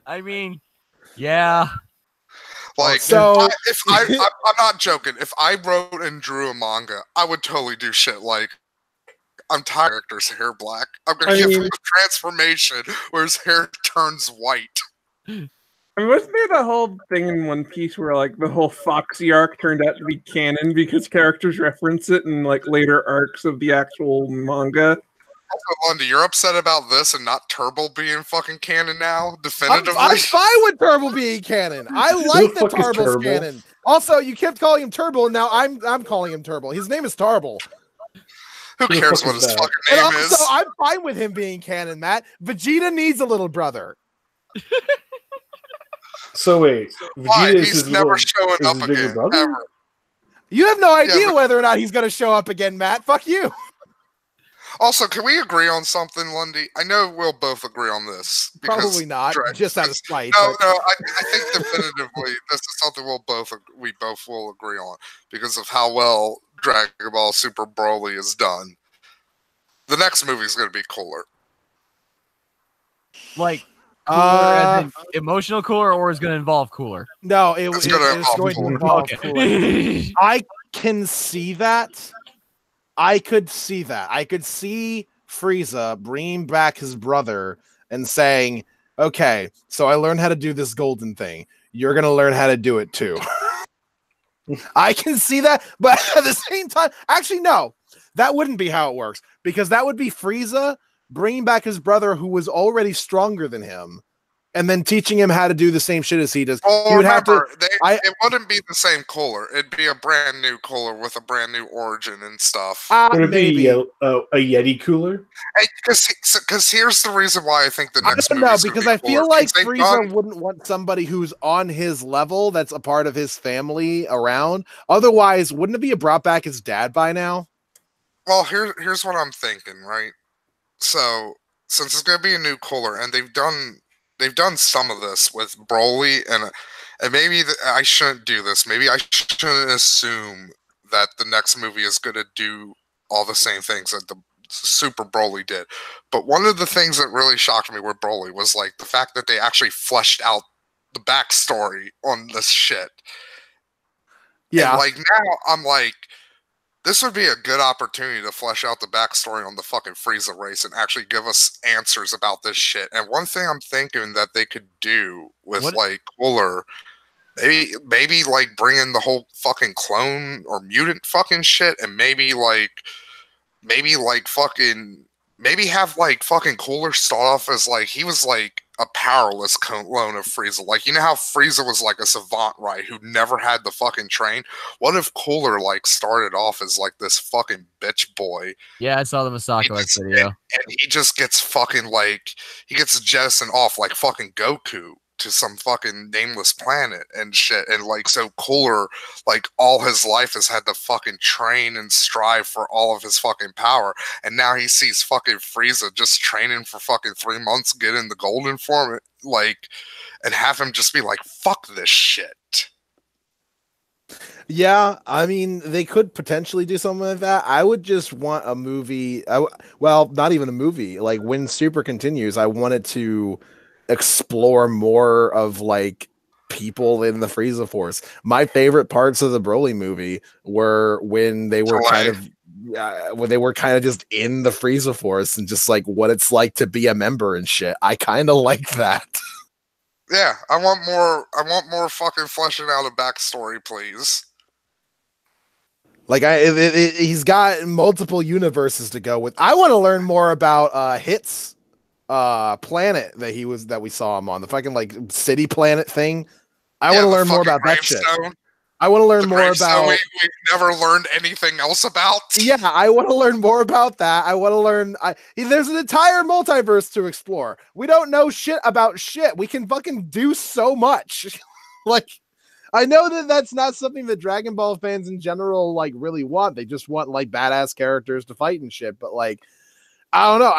I mean, yeah. Like, so I'm not joking. If I wrote and drew a manga, I would totally do shit like, I'm tired of character's hair black. I'm gonna give him a transformation where his hair turns white. I mean, wasn't there the whole thing in One Piece where like the whole Foxy arc turned out to be canon because characters reference it in like later arcs of the actual manga? Also, Lundy, you're upset about this and not Turbo being fucking canon now, definitively? I'm fine with Turbo being canon. I like that Turbo's canon. Also, you kept calling him Turbo, and now I'm calling him Turbo. His name is Turbo. Who cares what his fucking name is? Also, I'm fine with him being canon, Matt. Vegeta needs a little brother. So wait, Vegeta he's never showing up again, ever. You have no idea whether or not he's going to show up again, Matt. Fuck you. Also, can we agree on something, Lundy? I know we'll both agree on this. Probably not, just out of spite. No, I think definitively this is something we both will agree on because of how well Dragon Ball Super Broly is done. The next movie is going to be cooler. Like, cooler as in emotional cooler, or is going to involve cooler? No, it's going to involve cooler. I can see that. I could see that. I could see Frieza bringing back his brother and saying, okay, so I learned how to do this golden thing. You're going to learn how to do it too. I can see that, but at the same time, actually, no, that wouldn't be how it works because that would be Frieza bringing back his brother who was already stronger than him and then teaching him how to do the same shit as he does. Well, remember, it wouldn't be the same cooler. It'd be a brand new cooler with a brand new origin and stuff. Would it be a Yeti cooler? Because here's the reason why I think the next movie is because I feel like Frieza wouldn't want somebody who's on his level that's a part of his family around. Otherwise, wouldn't it be brought back his dad by now? Well, here's what I'm thinking, right? So, since it's going to be a new cooler, and they've done some of this with Broly, and maybe I shouldn't do this. Maybe I shouldn't assume that the next movie is going to do all the same things that the Super Broly did. But one of the things that really shocked me with Broly was like the fact that they actually fleshed out the backstory on this shit. Yeah. And like now I'm like, this would be a good opportunity to flesh out the backstory on the fucking Frieza race and actually give us answers about this shit. And one thing I'm thinking that they could do with like Cooler, maybe like bring in the whole fucking clone or mutant fucking shit, and maybe have like fucking Cooler start off as like he was like a powerless clone of Frieza. Like, you know how Frieza was like a savant, right, who never had the fucking train? What if Cooler like started off as like this fucking bitch boy? Yeah, I saw the Masako video. And he just gets fucking like, he gets jettisoned off like fucking Goku. to some fucking nameless planet and shit, and like so Cooler, like all his life has had to fucking train and strive for all of his fucking power, and now he sees fucking Frieza just training for fucking 3 months, getting the golden form, like, and have him just be like, fuck this shit. Yeah, I mean, they could potentially do something like that. I would just want a movie. Well, not even a movie. Like when Super continues, I wanted to explore more of like people in the Frieza Force. My favorite parts of the Broly movie were when they were kind of just in the Frieza Force and just like what it's like to be a member and shit. I kind of like that. Yeah, I want more fucking fleshing out a backstory, please. Like he's got multiple universes to go with. I want to learn more about Hit's planet that we saw him on, the fucking like city planet thing. I want to learn more about that shit. I want to learn more about we've never learned anything else about. Yeah, I want to learn more about that. I want to learn. There's an entire multiverse to explore. We don't know shit about shit. We can fucking do so much. Like, I know that that's not something that Dragon Ball fans in general like really want. They just want like badass characters to fight and shit. But like, I don't know.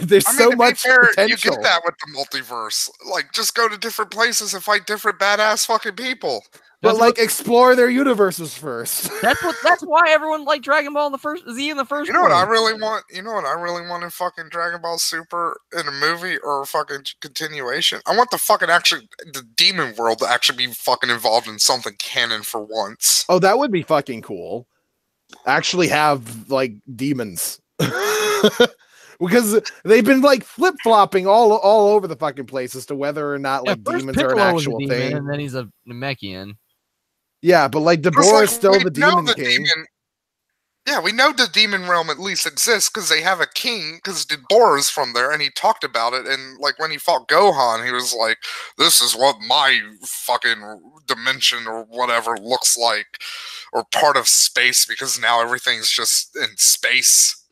There's so much potential. You get that with the multiverse. Like, just go to different places and fight different badass fucking people. But like explore their universes first. That's why everyone liked Dragon Ball in the first place. You know what I really want? You know what I really want in fucking Dragon Ball Super in a movie or a fucking continuation? I want the demon world to actually be fucking involved in something canon for once. Oh, that would be fucking cool. Actually have like demons. Because they've been like flip-flopping all over the fucking place as to whether or not like demons are an actual thing. And then he's a Namekian. Yeah, but like Dabura is still the demon king. Yeah, we know the demon realm at least exists because they have a king, because Dabura is from there, and he talked about it, and like when he fought Gohan, he was like, this is what my fucking dimension or whatever looks like, or part of space, because now everything's just in space.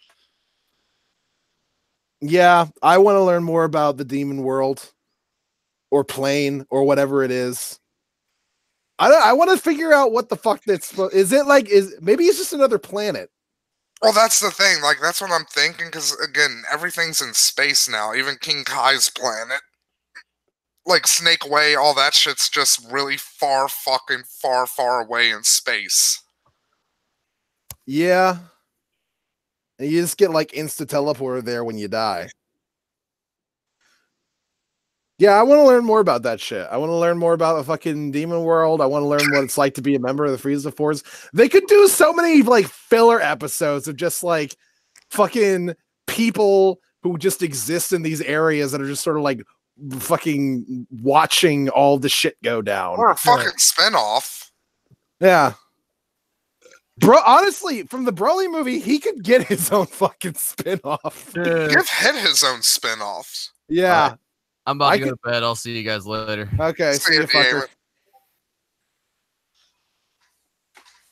Yeah, I want to learn more about the demon world or plane or whatever it is. I want to figure out what the fuck maybe it's just another planet. Well, that's the thing. Like, that's what I'm thinking, because again, everything's in space now. Even King Kai's planet, like Snake Way, all that shit's just really far away in space. Yeah. And you just get like insta teleporter there when you die. Yeah, I want to learn more about that shit. I want to learn more about the fucking demon world. I want to learn what it's like to be a member of the Frieza Force. They could do so many like filler episodes of just like fucking people who just exist in these areas that are just sort of like fucking watching all the shit go down. Or a fucking spinoff. Yeah. Bro, honestly, from the Broly movie, he could get his own fucking spinoff. Give Hit his own spinoffs. Yeah. I'm about to go to bed. I'll see you guys later. Okay, see you, fucker.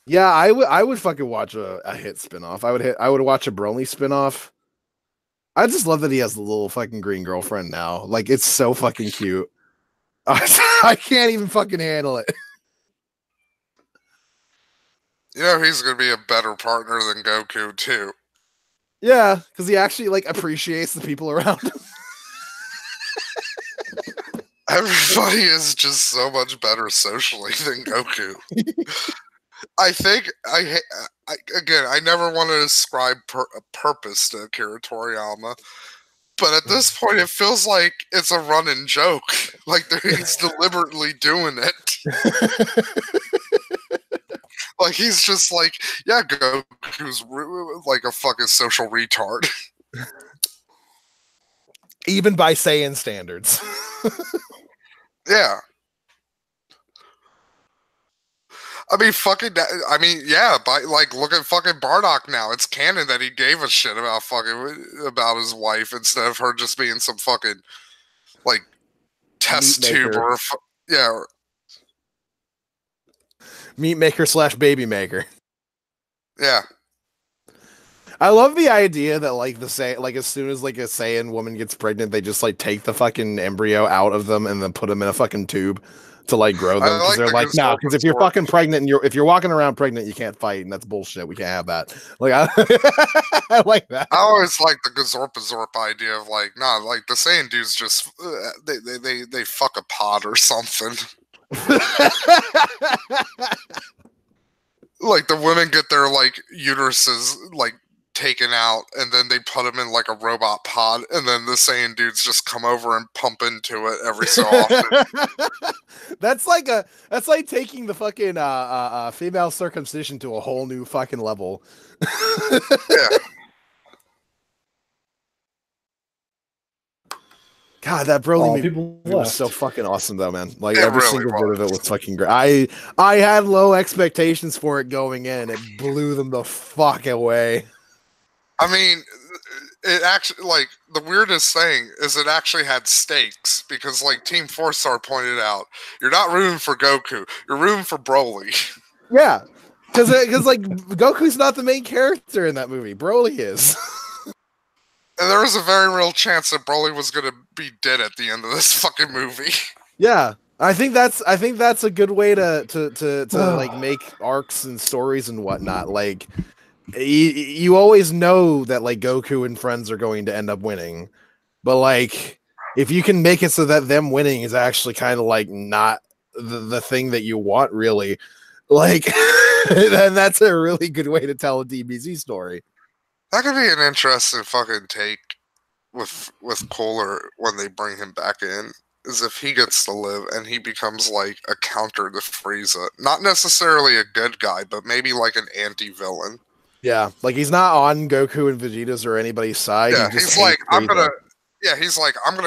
Yeah, I would fucking watch a Hit spinoff. I would watch a Broly spinoff. I just love that he has the little fucking green girlfriend now. Like, it's so fucking cute. I can't even fucking handle it. You know, he's gonna be a better partner than Goku too. Yeah, because he actually like appreciates the people around him. Everybody is just so much better socially than Goku. I think I never want to ascribe a purpose to Akira Toriyama, but at this point, it feels like it's a running joke. Like he's deliberately doing it. Like he's just like, yeah, Goku's like a fucking social retard. Even by Saiyan standards. Yeah. Yeah, like, look at fucking Bardock now. It's canon that he gave a shit about his wife instead of her just being some fucking, like, test tube or, meat maker / baby maker. Yeah. I love the idea that like as soon as like a Saiyan woman gets pregnant, they just like take the fucking embryo out of them and then put them in a fucking tube to like grow them because they're like, no, because if you're fucking pregnant and if you're walking around pregnant, you can't fight, and that's bullshit. We can't have that. Like I like that. I always like the Gazorp idea of like, nah, like the Saiyan dudes just they fuck a pod or something. Like the women get their like uteruses like taken out, and then they put them in like a robot pod, and then the Saiyan dudes just come over and pump into it every so often. That's like taking the fucking female circumcision to a whole new fucking level. Yeah. God, that Broly movie was so fucking awesome, though, man. Like every really single bit of it was fucking great. I had low expectations for it going in. It blew them the fuck away. I mean, it actually, like, the weirdest thing is it actually had stakes because, like, Team 4-Star pointed out, you're not rooting for Goku, you're rooting for Broly. Yeah, because like Goku's not the main character in that movie. Broly is. And there was a very real chance that Broly was going to be dead at the end of this fucking movie. Yeah, I think that's a good way to like make arcs and stories and whatnot. Like, you always know that like Goku and friends are going to end up winning, but like if you can make it so that them winning is actually kind of like not the thing that you want, really, like, then that's a really good way to tell a DBZ story. That could be an interesting fucking take with Cooler when they bring him back in, is if he gets to live and he becomes like a counter to Frieza. Not necessarily a good guy, but maybe like an anti-villain. Yeah, like he's not on Goku and Vegeta's or anybody's side. Yeah, he's like, I'm gonna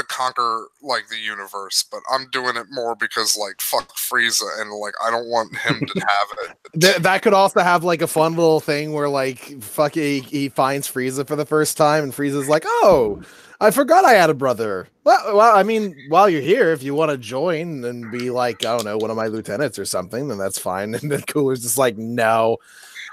conquer like the universe, but I'm doing it more because like fuck Frieza and like I don't want him to have it. That could also have like a fun little thing where like he finds Frieza for the first time and Frieza's like, oh, I forgot I had a brother. Well, I mean, while you're here, if you want to join and be like, I don't know, one of my lieutenants or something, then that's fine. And then Cooler's just like, no,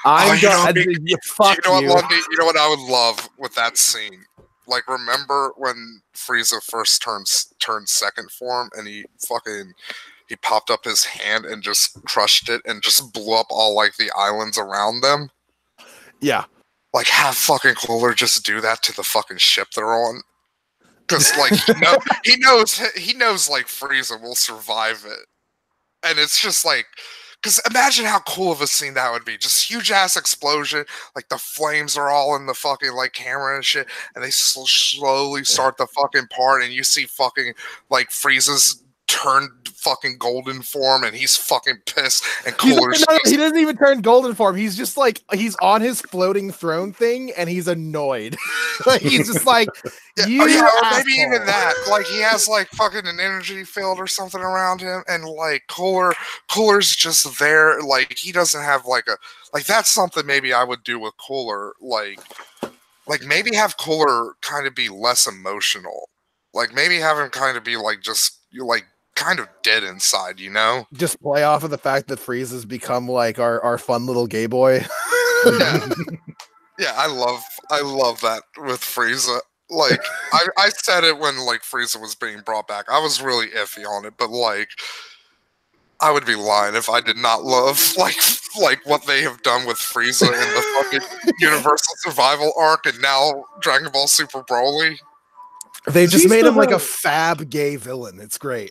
I'm fuck you. You know what I would love with that scene? Like, remember when Frieza first turned second form and he popped up his hand and just crushed it and just blew up all like the islands around them? Yeah. Like, have fucking Cooler just do that to the fucking ship they're on. Because like he knows like Frieza will survive it. And it's just like, because imagine how cool of a scene that would be. Just huge ass explosion, like the flames are all in the fucking like camera and shit, and they slowly start the fucking part, and you see fucking like Frieza's turned fucking golden form, and he's fucking pissed. And Cooler's he doesn't even turn golden form. He's just like he's on his floating throne thing, and he's annoyed. Like he's just like or maybe even that. Like he has like fucking an energy field or something around him, and like Cooler's just there. Like he doesn't have like that's something maybe I would do with Cooler. Like maybe have Cooler kind of be less emotional. Like maybe have him kind of be like just like kind of dead inside, you know? Just play off of the fact that Frieza's become like our fun little gay boy. Yeah, I love that with Frieza. Like I said it when like Frieza was being brought back. I was really iffy on it, but like I would be lying if I did not love like what they have done with Frieza in the fucking Universal Survival arc and now Dragon Ball Super Broly. They just made him like a fab gay villain. It's great.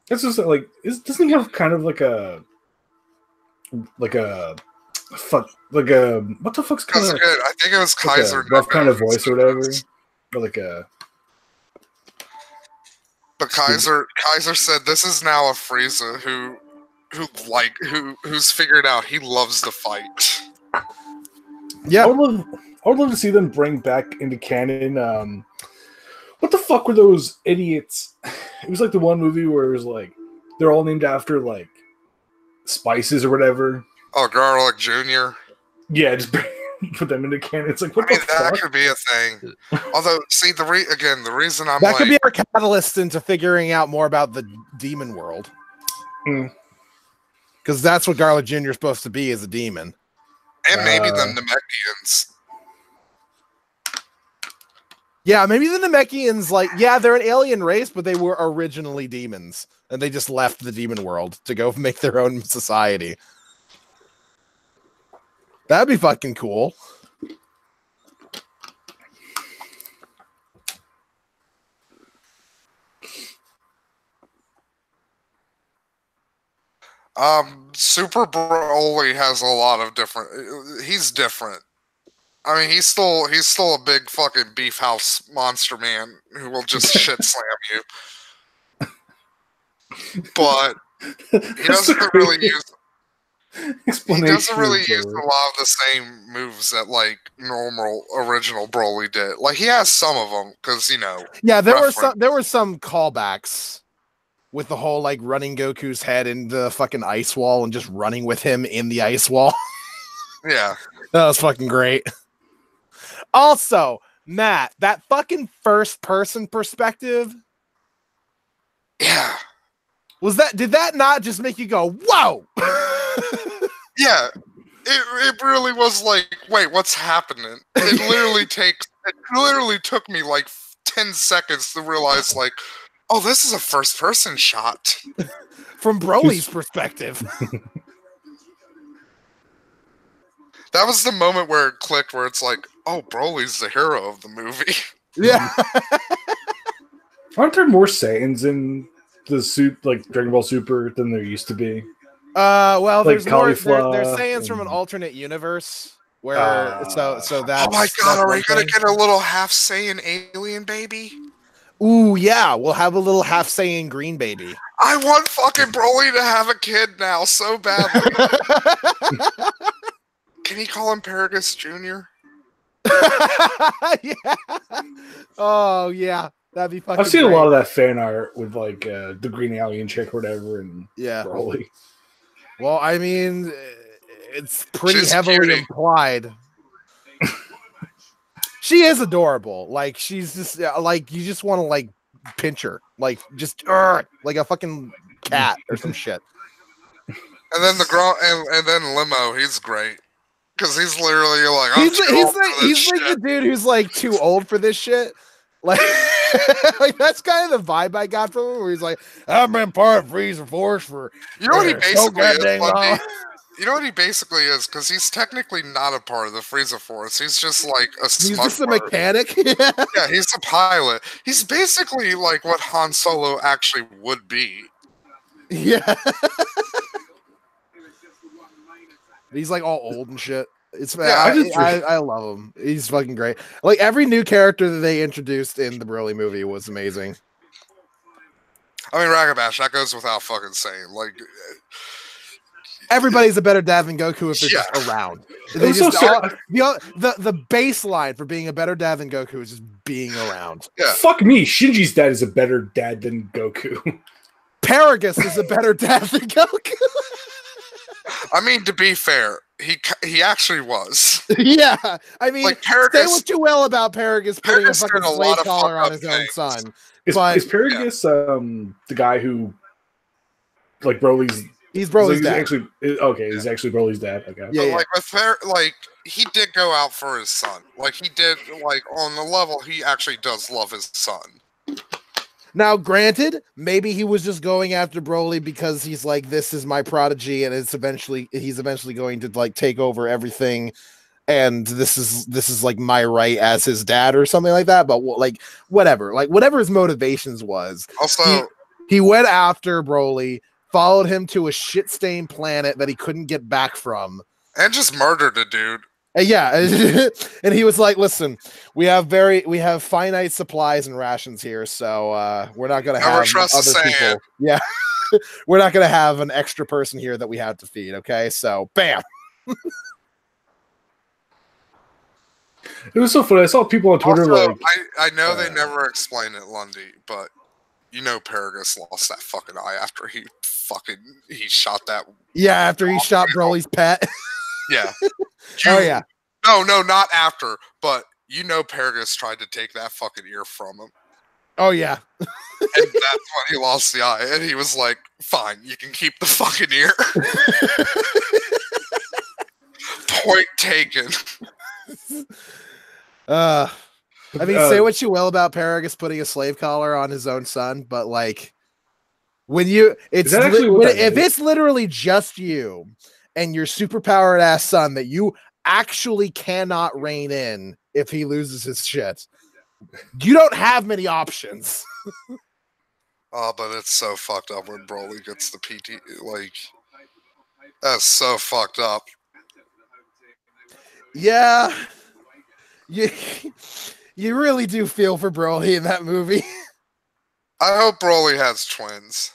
It's just like, doesn't he have kind of like a what the fuck's kind of? I think it was Kaiser. Like rough kind of voice or whatever, or like a. But Kaiser said this is now a Frieza who's figured out he loves to fight. Yeah, I would love to see them bring back into canon. What the fuck were those idiots? It was like the one movie where it was like they're all named after like spices or whatever. Oh, Garlic Jr. Yeah, just put them into canon. It's like, what the that fuck? could be a thing. Although, see, the reason I'm that could be our catalyst into figuring out more about the demon world. Because that's what Garlic Jr. is supposed to be, is a demon. And maybe the Namekians. Yeah, maybe the Namekians, like, yeah, they're an alien race, but they were originally demons, and they just left the demon world to go make their own society. That'd be fucking cool. Super Broly has a lot of different. He's different. I mean, he's still a big fucking beef house monster man who will just shit slam you. But he doesn't really use. He doesn't really use a lot of the same moves that like normal original Broly did. Like he has some of them because Yeah, there were some callbacks with the whole like running Goku's head in the fucking ice wall and just running with him in the ice wall. Yeah, that was fucking great. Also, Matt, that fucking first person perspective. Yeah. Did that not just make you go, whoa? Yeah. It really was like, wait, what's happening? It literally took me like 10 seconds to realize like, oh, this is a first person shot. From Broly's perspective. That was the moment where it clicked, where it's like, oh, Broly's the hero of the movie. Yeah. Aren't there more Saiyans in the like Dragon Ball Super than there used to be? Well, like there's more. There's Caulifla Saiyans from an alternate universe where so that. Oh my god, are we gonna get a little half Saiyan alien baby? Ooh, yeah, we'll have a little half Saiyan green baby. I want fucking Broly to have a kid now so badly. Can he call him Paragus Jr.? Yeah. Oh yeah, that'd be fucking. I've seen great. a lot of that fan art with like the green alien chick or whatever, and Broly. Well, I mean, it's pretty heavily implied. She is adorable. Like she's just like you just want to like pinch her, like just like a fucking cat or some shit. And then and then Limo, he's great because he's literally like he's like the dude who's like too old for this shit. Like, like that's kind of the vibe I got from him, where he's like, I've been part of Frieza Force for you know what he basically is. Long. You know what he basically is, because he's technically not a part of the Frieza Force. He's just like he's just a mechanic. Yeah, he's a pilot. He's basically like what Han Solo actually would be. Yeah. He's like all old and shit. It's I love him. He's fucking great. Like every new character that they introduced in the Broly movie was amazing. I mean, Ragabash, that goes without fucking saying. Like everybody's a better dad than Goku if they're just around. They just, the baseline for being a better dad than Goku is just being around. Yeah. Fuck me. Shinji's dad is a better dad than Goku. Paragus is a better dad than Goku. I mean, to be fair, he actually was. Yeah, I mean, like Paragus, say what you will about Paragus putting a fucking slave collar on his own son. Is Paragus the guy who, like Broly's? He's Broly's dad. Actually, okay, he's actually Broly's dad. Okay. Yeah, like like he did go out for his son. Like he did, like on the level, he actually does love his son. Now, granted, maybe he was just going after Broly because he's like, this is my prodigy, and he's eventually going to like take over everything, and this is like my right as his dad or something like that. But like whatever his motivations was. Also, he went after Broly, followed him to a shit-stained planet that he couldn't get back from, and just murdered a dude. Yeah, and he was like, "Listen, we have finite supplies and rations here, so we're not gonna have other people. Yeah, we're not gonna have an extra person here that we have to feed. Okay, so bam." It was so funny. I saw people on Twitter also, like, I know they never explain it, Lundy, but you know, Paragus lost that fucking eye after he shot that. Yeah, after he shot Broly's pet. Yeah. Oh yeah. No, not after, but you know Paragus tried to take that fucking ear from him. Oh yeah. And that's when he lost the eye, and he was like, "Fine, you can keep the fucking ear." Point taken. I mean, say what you will about Paragus putting a slave collar on his own son, but like when you it's if it's literally just you and your superpowered ass son that you actually cannot rein in if he loses his shit, you don't have many options. Oh, but it's so fucked up when Broly gets the PT. Like, that's so fucked up. Yeah. You really do feel for Broly in that movie. I hope Broly has twins.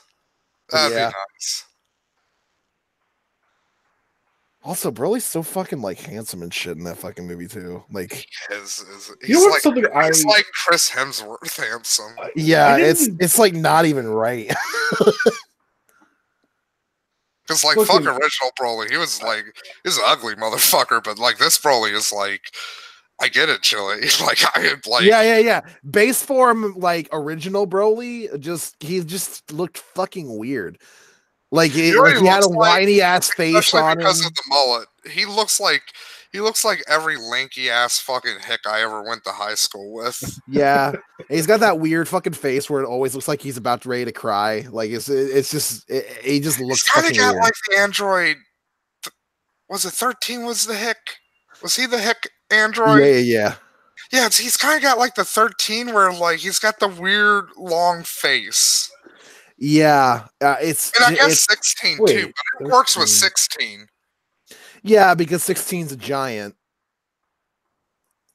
That'd be nice. Also, Broly's so fucking like handsome and shit in that fucking movie too. Like, he's like Chris Hemsworth handsome. Yeah, it's like not even right. Because like fuck original Broly, he was an ugly motherfucker, but like this Broly is like, I get it, Chili. Yeah. Base form like original Broly, he just looked fucking weird. Like he had a whiny ass face on because him. of the mullet. He looks like every lanky ass fucking hick I ever went to high school with. Yeah, he's got that weird fucking face where it always looks like he's about ready to cry. Like he just looks kind of got weird. like the android. Was it 13? Was the hick? Was he the hick android? Yeah. Yeah, he's kind of got like the 13 where like he's got the weird long face. Yeah, and I guess 16 too, but it works with 16. Yeah, because 16's a giant.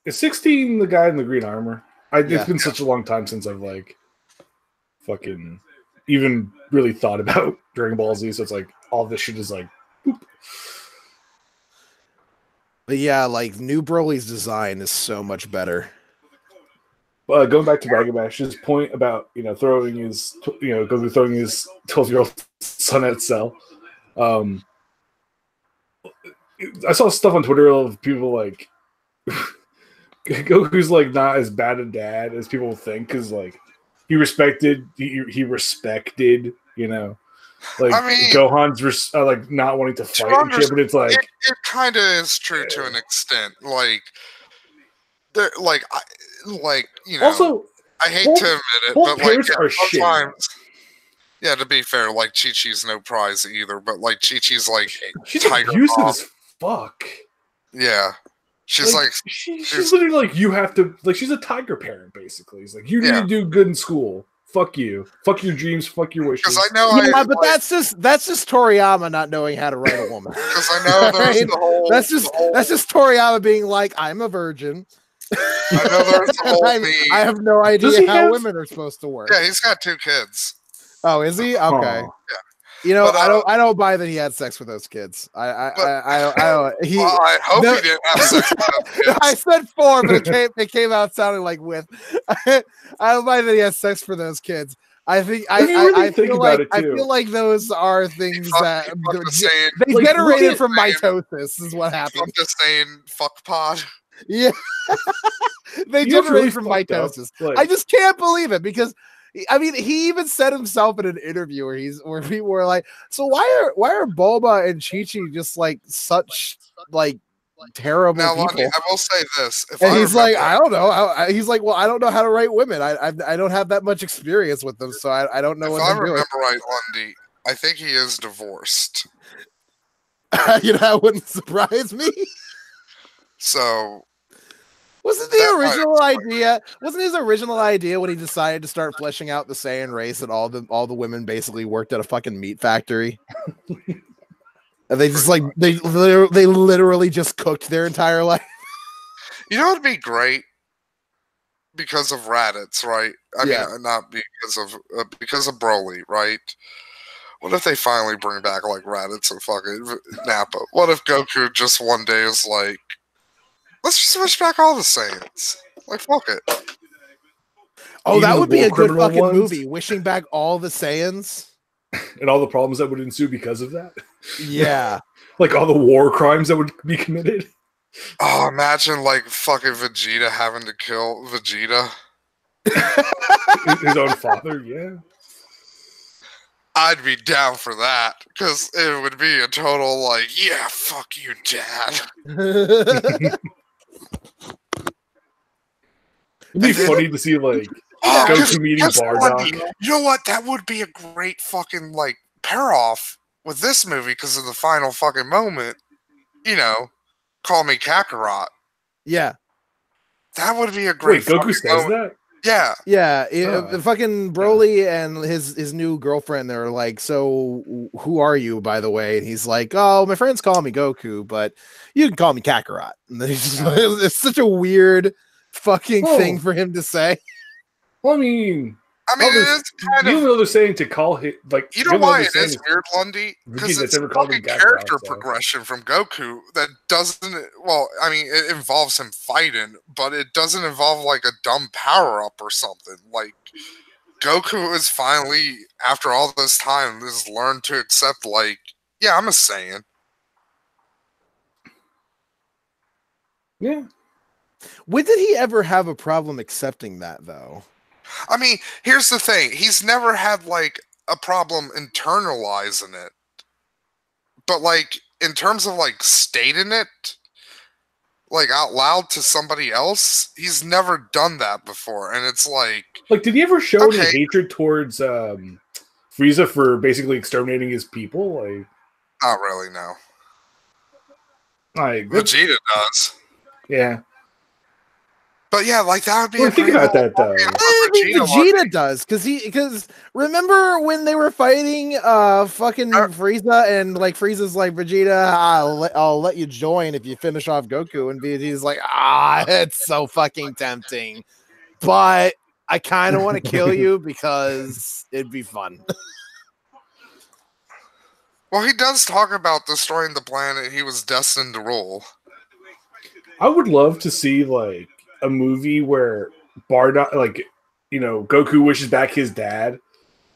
Is 16 the guy in the green armor? It's been such a long time since I've like fucking even really thought about Dragon Ball Z, so it's like all this shit is like boop. But yeah, like new Broly's design is so much better. Going back to Dragon Bash's point about Goku throwing his 12-year-old son at Cell. I saw stuff on Twitter of people like Goku's like not as bad a dad as people think because like he respected Gohan's like not wanting to fight and shit, but it's like it kind of is true to an extent. Like they're also, I hate to admit it, but like sometimes, to be fair, like Chi-Chi's no prize either, but like Chi-Chi's like she's abusive as fuck. Yeah, she's she's literally like you have to like she's a tiger parent basically. It's like you need to do good in school. Fuck you. Fuck your dreams. Fuck your wishes. Because I know, but that's just Toriyama not knowing how to write a woman. Because I know there's the whole. That's just Toriyama being like, I'm a virgin. I know there's the whole I have no idea how women are supposed to work. Yeah, he's got 2 kids. Oh, is he? Okay. Yeah. I don't buy that he had sex with those kids. I hope he didn't have sex with those kids. I said 4, but it came out sounding like with. I don't buy that he has sex for those kids. I think I feel like those are things that they generated from mitosis is what happened. I'm just saying, fuck pod. Yeah, they generated from mitosis. I just can't believe it because, I mean, he even said himself in an interview where people were like, "So why are Bulma and Chi-Chi just like such like terrible people?" Lundy, I will say this, he's like, "I don't know." He's like, "Well, I don't know how to write women. I don't have that much experience with them, so I don't know what they're doing." If I remember right, Lundy, I think he is divorced. That wouldn't surprise me. So, wasn't his original idea when he decided to start fleshing out the Saiyan race and all the women basically worked at a fucking meat factory? And they just like they literally just cooked their entire life. You know, it'd be great because of Raditz, right? I mean, not because of Broly, right? What if they finally bring back like Raditz and fucking Nappa? What if Goku just one day is like, let's just switch back all the Saiyans. Like, fuck it. Oh, that would be a good fucking movie. Wishing back all the Saiyans. And all the problems that would ensue because of that. Yeah. Like all the war crimes that would be committed. Oh, imagine like fucking Vegeta having to kill Vegeta. His own father, yeah. I'd be down for that because it would be a total like, yeah, fuck you, Dad. It'd be funny to see like Goku meeting Bardock. You know what? That would be a great fucking like pair off with this movie because of the final fucking moment. You know, call me Kakarot. Yeah. That would be a great. Wait, Goku says that? Yeah. Yeah. The fucking Broly and his new girlfriend, they're like, so who are you, by the way? And he's like, oh, my friends call me Goku, but you can call me Kakarot. And it's such a weird fucking thing for him to say. Well, I mean, it's kind of. Though they're saying to call him, like, you know why it is weird, Lundy? Because it's a fucking character progression from Goku that doesn't. Well, I mean, it involves him fighting, but it doesn't involve like a dumb power up or something. Like Goku is finally, after all this time, has learned to accept. Like, yeah, I'm a Saiyan. Yeah. When did he ever have a problem accepting that, though? I mean, here's the thing. He's never had, like, a problem internalizing it. But, like, in terms of, like, stating it, like, out loud to somebody else, he's never done that before. And it's like... Like, did he ever show any hatred towards Frieza for basically exterminating his people? Like, not really, no. Like, Vegeta does. Yeah. But yeah, like that would be. Well, think about that though. Vegeta does, because remember when they were fighting fucking Frieza, and like Frieza's like, Vegeta, I'll let you join if you finish off Goku, and Vegeta's like, it's so fucking tempting, but I kind of want to kill you because it'd be fun. Well, he does talk about destroying the planet he was destined to rule. I would love to see like a movie where Bardock, like, you know, Goku wishes back his dad,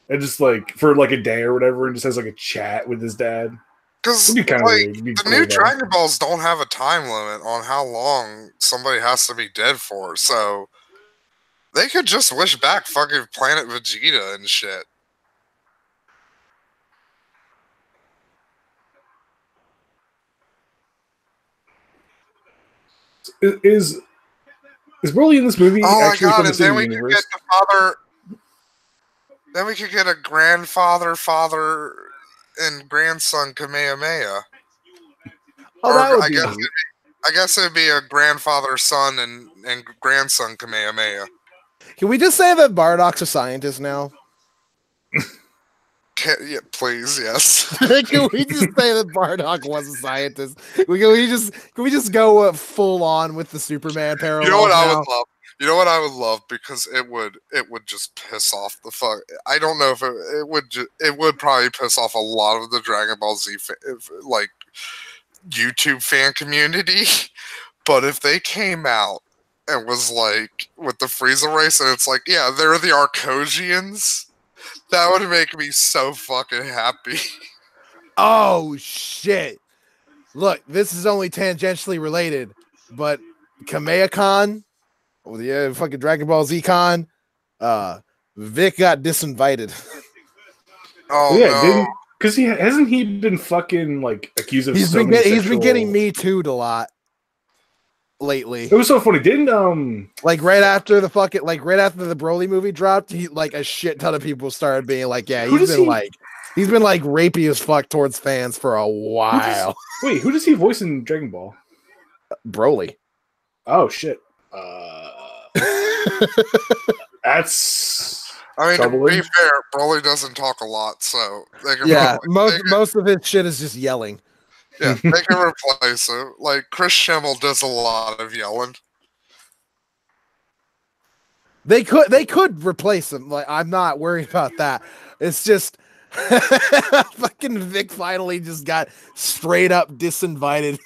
and just like for like a day or whatever, and just has like a chat with his dad. Because like, the new Dragon Balls don't have a time limit on how long somebody has to be dead for, so they could just wish back fucking Planet Vegeta and shit. Is Broly in this movie actually from the same universe? Could get the father. Then we could get a grandfather, father, and grandson Kamehameha. Oh, that would I guess it'd be a grandfather, son, and grandson Kamehameha. Can we just say that Bardock's a scientist now? Yeah, please, yes. Can we just say that Bardock was a scientist? Can we just go full on with the Superman parallel? You know what I would love? You know what I would love, because it would just piss off the fuck. I don't know if it would probably piss off a lot of the Dragon Ball Z like YouTube fan community. But if they came out and was like with the Frieza race, and it's like, yeah, they're the Arcosians. That would make me so fucking happy. Oh, shit. Look, this is only tangentially related, but Kamea-Con, the fucking Dragon Ball Z-Con, Vic got disinvited. Oh, yeah, because hasn't he been fucking like accused of? He's been getting Me Too'd a lot lately. It was so funny. Didn't like right after the Broly movie dropped, he like a shit ton of people started being like, yeah, he's been like rapey as fuck towards fans for a while. Who does he voice in Dragon Ball? Broly. Oh shit. That's. I mean, troubling. To be fair, Broly doesn't talk a lot, so they can. Yeah, most of his shit is just yelling. Yeah, they can replace him. Like, Chris Schimmel does a lot of yelling. They could replace him. Like, I'm not worried about that. It's just fucking Vic finally just got straight up disinvited.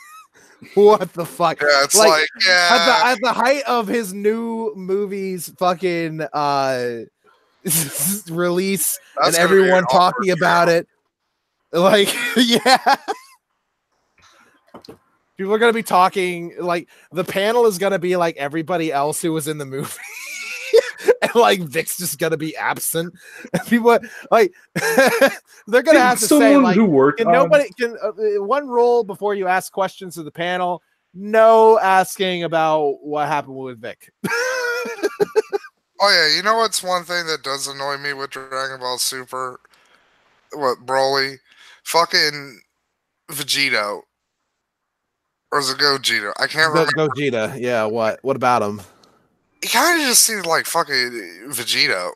What the fuck? Yeah, it's like yeah. At the height of his new movies fucking release, and everyone talking about it. Like, yeah. People are going to be talking, like, the panel is going to be like everybody else who was in the movie. And, like, Vic's just going to be absent. And people, like, they're going to have to say, like, who worked nobody can, one rule before you ask questions to the panel, no asking about what happened with Vic. Oh yeah, you know what's one thing that does annoy me with Dragon Ball Super? What, Broly? Fucking Vegito. Or is it Gogeta? I can't remember. Gogeta. Yeah, what? What about him? He kind of just seemed like fucking Vegito.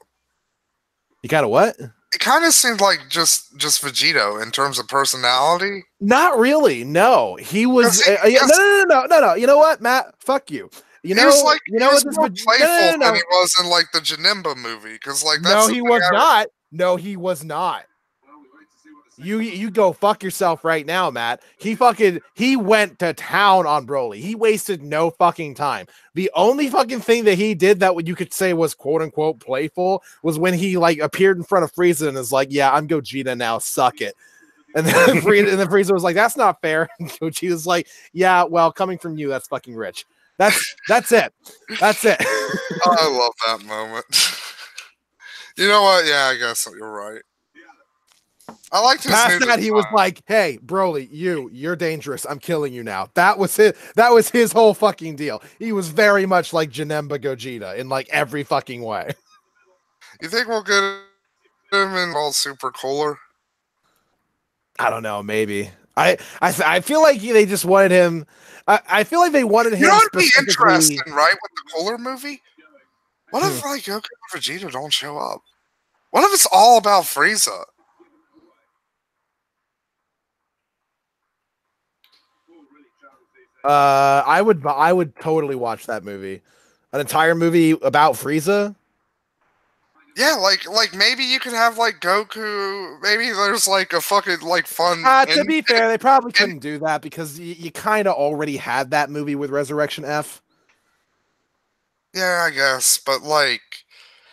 You kind of what? It kind of seemed like just Vegito in terms of personality. Not really. No, he was. No. You know what, Matt? Fuck you. You know, like, you know what? This more playful than he was in like the Janemba movie. Because like that's no, he was not. No, he was not. You go fuck yourself right now, Matt. He went to town on Broly. He wasted no fucking time. The only fucking thing that he did that you could say was quote unquote playful was when he like appeared in front of Frieza and is like, "Yeah, I'm Gogeta now, suck it." And then Frieza was like, "That's not fair." And Gogeta's like, "Yeah, well, coming from you, that's fucking rich." That's it. That's it. Oh, I love that moment. You know what? Yeah, I guess you're right. I liked his past that he was like, "Hey, Broly, you're dangerous. I'm killing you now." That was it. That was his whole fucking deal. He was very much like Janemba Gogeta in like every fucking way. You think we'll get him in all Super Cooler? I don't know. Maybe. I feel like they just wanted him. I feel like they wanted him. You know what'd be interesting, right? With the Cooler movie, what if like Goku and Vegeta don't show up? What if it's all about Frieza? I would totally watch that movie. An entire movie about Frieza. Yeah, like maybe you could have like Goku. Maybe there's like a fucking like fun. To be fair, they probably couldn't do that because you kind of already had that movie with Resurrection F. Yeah, I guess, but like,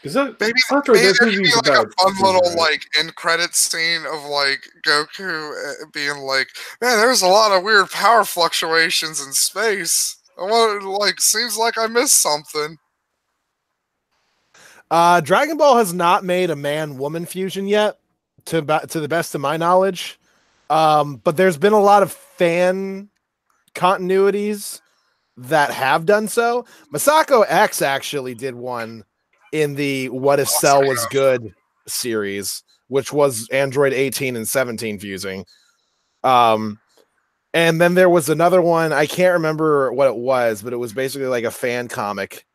is that maybe there could be like a fun little like end credit scene of like Goku being like, "Man, there's a lot of weird power fluctuations in space. Seems like I missed something." Dragon Ball has not made a man-woman fusion yet, to the best of my knowledge. But there's been a lot of fan continuities that have done so. Masako X actually did one in the What If Cell Was Good series, which was Android 18 and 17 fusing. And then there was another one, I can't remember what it was, but it was basically like a fan comic.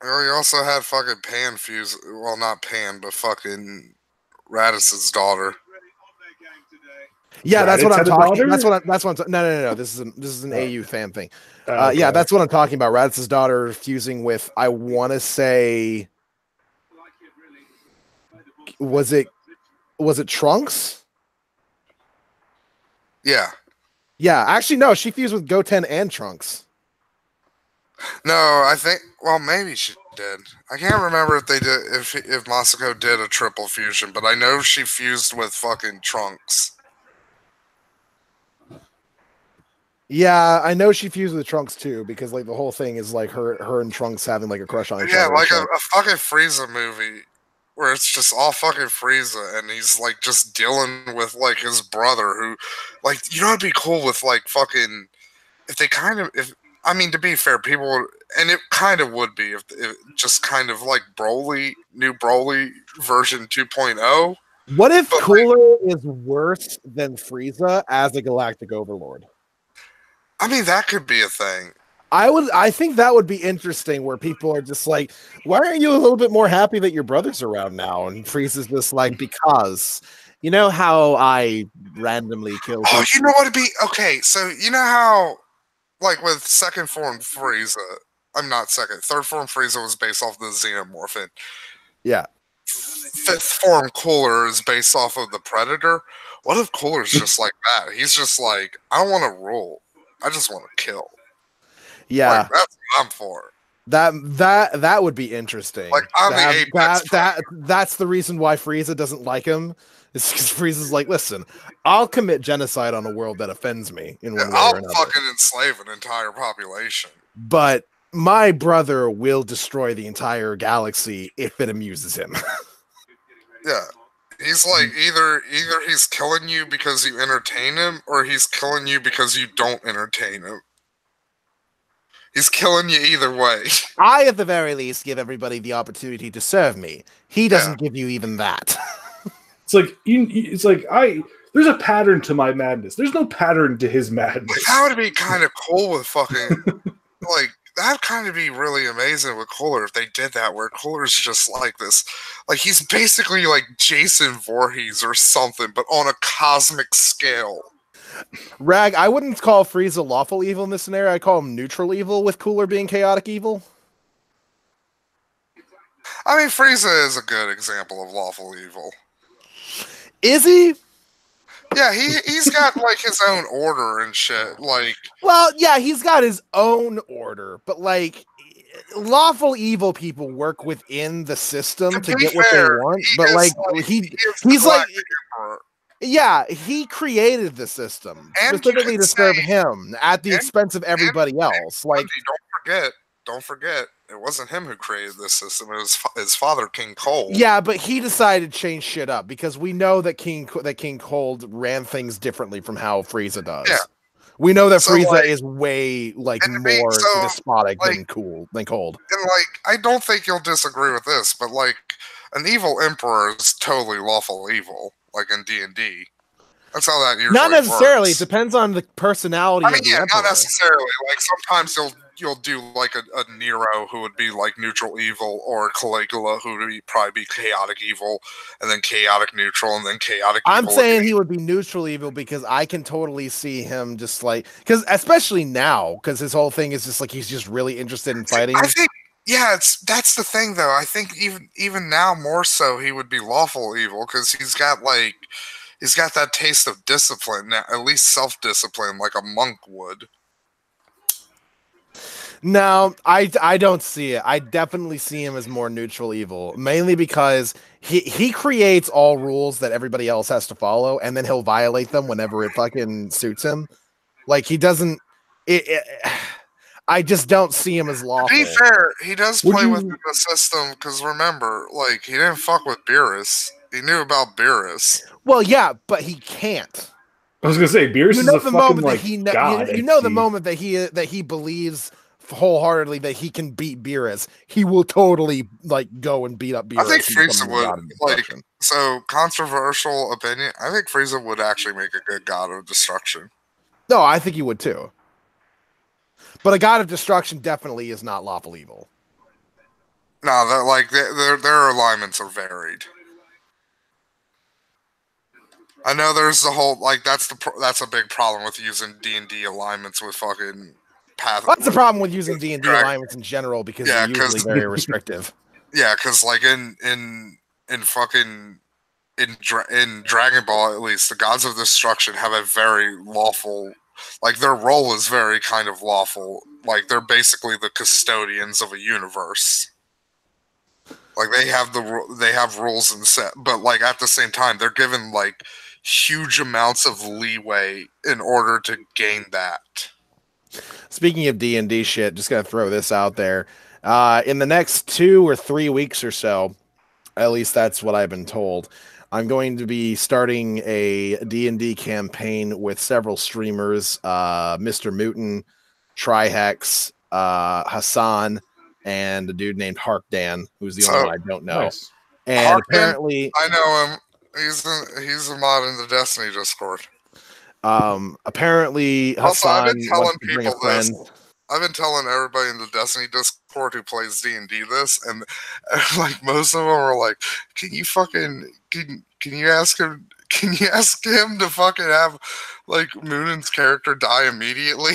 You also had fucking Pan fuse. Well, not Pan, but fucking Raditz' daughter. Yeah, that's what I'm talking. That's what I'm. No. This is an AU fan thing. Okay. Yeah, that's what I'm talking about. Raditz's daughter fusing with. I want to say. Was it Trunks? Yeah. Yeah, actually, no. She fused with Goten and Trunks. No, I think. Well, maybe she did. I can't remember if they did. If Masako did a triple fusion, but I know she fused with fucking Trunks. Yeah, I know she fused with Trunks too, because like the whole thing is like her and Trunks having like a crush on each other. Yeah, like a fucking Frieza movie where it's just all fucking Frieza and he's like just dealing with like his brother who, like, you know, it'd be cool with like fucking if they kind of I mean, to be fair, people would, and it kind of would be if just kind of like new Broly version 2.0. What if Cooler is worse than Frieza as a galactic overlord? I mean, that could be a thing. I think that would be interesting, where people are just like, why aren't you a little bit more happy that your brother's around now? And Frieza's just like, because you know how I randomly killed. Oh, you know what it'd be? Okay, so you know how, like with second form Frieza, third form Frieza was based off the Xenomorph. Yeah. Fifth form Cooler is based off of the Predator. What if Cooler's just like that? He's just like, I don't want to rule. I just want to kill. Yeah. Like, that's what I'm for. That would be interesting. Like, I'm the apex that's the reason why Frieza doesn't like him. It's because Frieza's like, listen, I'll commit genocide on a world that offends me in one way or another. I'll fucking enslave an entire population. But my brother will destroy the entire galaxy if it amuses him. Yeah. He's like, either he's killing you because you entertain him, or he's killing you because you don't entertain him. He's killing you either way. I, at the very least, give everybody the opportunity to serve me. He doesn't give you even that. It's like there's a pattern to my madness. There's no pattern to his madness. Like, that would be kind of cool with fucking like that'd kind of be really amazing with Kohler if they did that, where Kohler's just like this, like he's basically like Jason Voorhees or something, but on a cosmic scale. Rag, I wouldn't call Frieza lawful evil in this scenario. I call him neutral evil, with Cooler being chaotic evil. I mean, Frieza is a good example of lawful evil. Is he? Yeah, he's got like his own order and shit. Like, well, yeah, he's got his own order, but like lawful evil people work within the system to get what they want. But like he's like. Yeah, he created the system specifically to serve him at the expense of everybody else. Like, don't forget, it wasn't him who created this system. It was his father, King Cold. Yeah, but he decided to change shit up because we know that King Cold ran things differently from how Frieza does. Yeah. We know that Frieza is way more despotic than Cold. And like, I don't think you'll disagree with this, but like, an evil emperor is totally lawful evil. Like in D&D, that's how that usually not necessarily. works. It depends on the personality. I mean, yeah, not necessarily. Like sometimes you'll do like a Nero who would be like neutral evil, or Caligula who would probably be chaotic evil, and then chaotic neutral, and then chaotic. I'm saying he would be neutral evil because I can totally see him just like especially now because his whole thing is just like he's just really interested in fighting. I think. Yeah, that's the thing, though. I think even now more so, he would be lawful evil because he's got that taste of discipline now, at least self-discipline, like a monk would. No, I don't see it. I definitely see him as more neutral evil, mainly because he creates all rules that everybody else has to follow, and then he'll violate them whenever it fucking suits him. Like he doesn't. I just don't see him as lawful. To be fair, he does play within the system because remember, like he didn't fuck with Beerus. He knew about Beerus. Well, yeah, but he can't. I was gonna say Beerus is a fucking like god. You know the moment that he believes wholeheartedly that he can beat Beerus, he will totally like go and beat up Beerus. I think Frieza would like. So controversial opinion. I think Frieza would actually make a good god of destruction. No, I think he would too. But a god of destruction definitely is not lawful evil. No, their alignments are varied. I know there's the whole like that's a big problem with using D&D alignments with fucking path. That's the problem with using D&D alignments in general because they're usually very restrictive. Yeah, because like in Dragon Ball, at least the gods of destruction have a very lawful. Like their role is very kind of lawful. Like they're basically the custodians of a universe. Like they have rules and set, but like at the same time they're given like huge amounts of leeway in order to gain that. Speaking of D&D shit, just gonna throw this out there. In the next 2 or 3 weeks or so, at least that's what I've been told, I'm going to be starting a D&D campaign with several streamers, Mr. Mutant, Trihex, Hassan, and a dude named Harkdan, who's the only one I don't know. Nice. And Harkdan, apparently, I know him. He's a mod in the Destiny Discord. Apparently, also, Hassan I've been telling people this. I've been telling everybody in the Destiny Discord who plays D&D this, and like most of them are like, "Can you ask him? Can you ask him to fucking have like Moonen's character die immediately?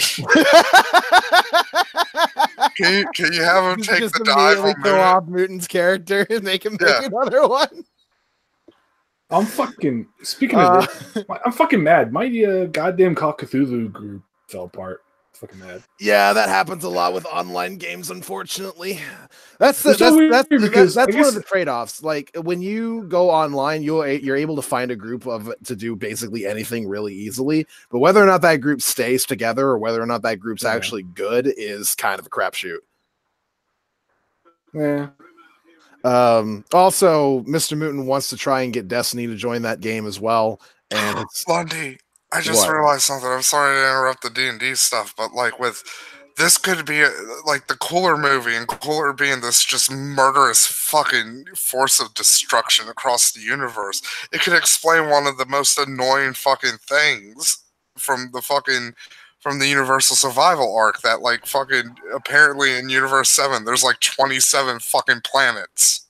can you have him take the dive on go off Mooten's character and make him make another one?" I'm fucking speaking of this, I'm fucking mad. My goddamn Call of Cthulhu group fell apart. Fucking mad. Yeah, that happens a lot with online games, unfortunately. That's one of the trade-offs. Like when you go online, you're able to find a group to do basically anything really easily. But whether or not that group stays together or whether or not that group's actually good is kind of a crapshoot. Yeah. Also, Mr. Mutant wants to try and get Destiny to join that game as well. And it's Lundy. I just realized something. I'm sorry to interrupt the D&D stuff, but like with this could be like the Cooler movie, and Cooler being this just murderous fucking force of destruction across the universe. It could explain one of the most annoying fucking things from the Universal Survival arc, that like fucking apparently in Universe 7 there's like 27 fucking planets.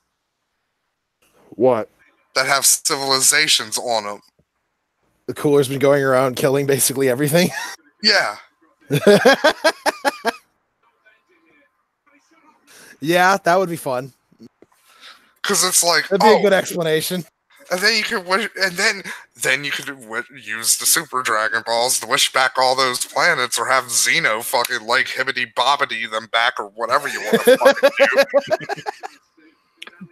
What? That have civilizations on them. The Cooler's been going around killing basically everything. Yeah. Yeah, that would be fun. Because it's like, that'd be a good explanation. And then you could use the Super Dragon Balls to wish back all those planets, or have Xeno fucking like hibbity bobbity them back, or whatever you want to fucking do.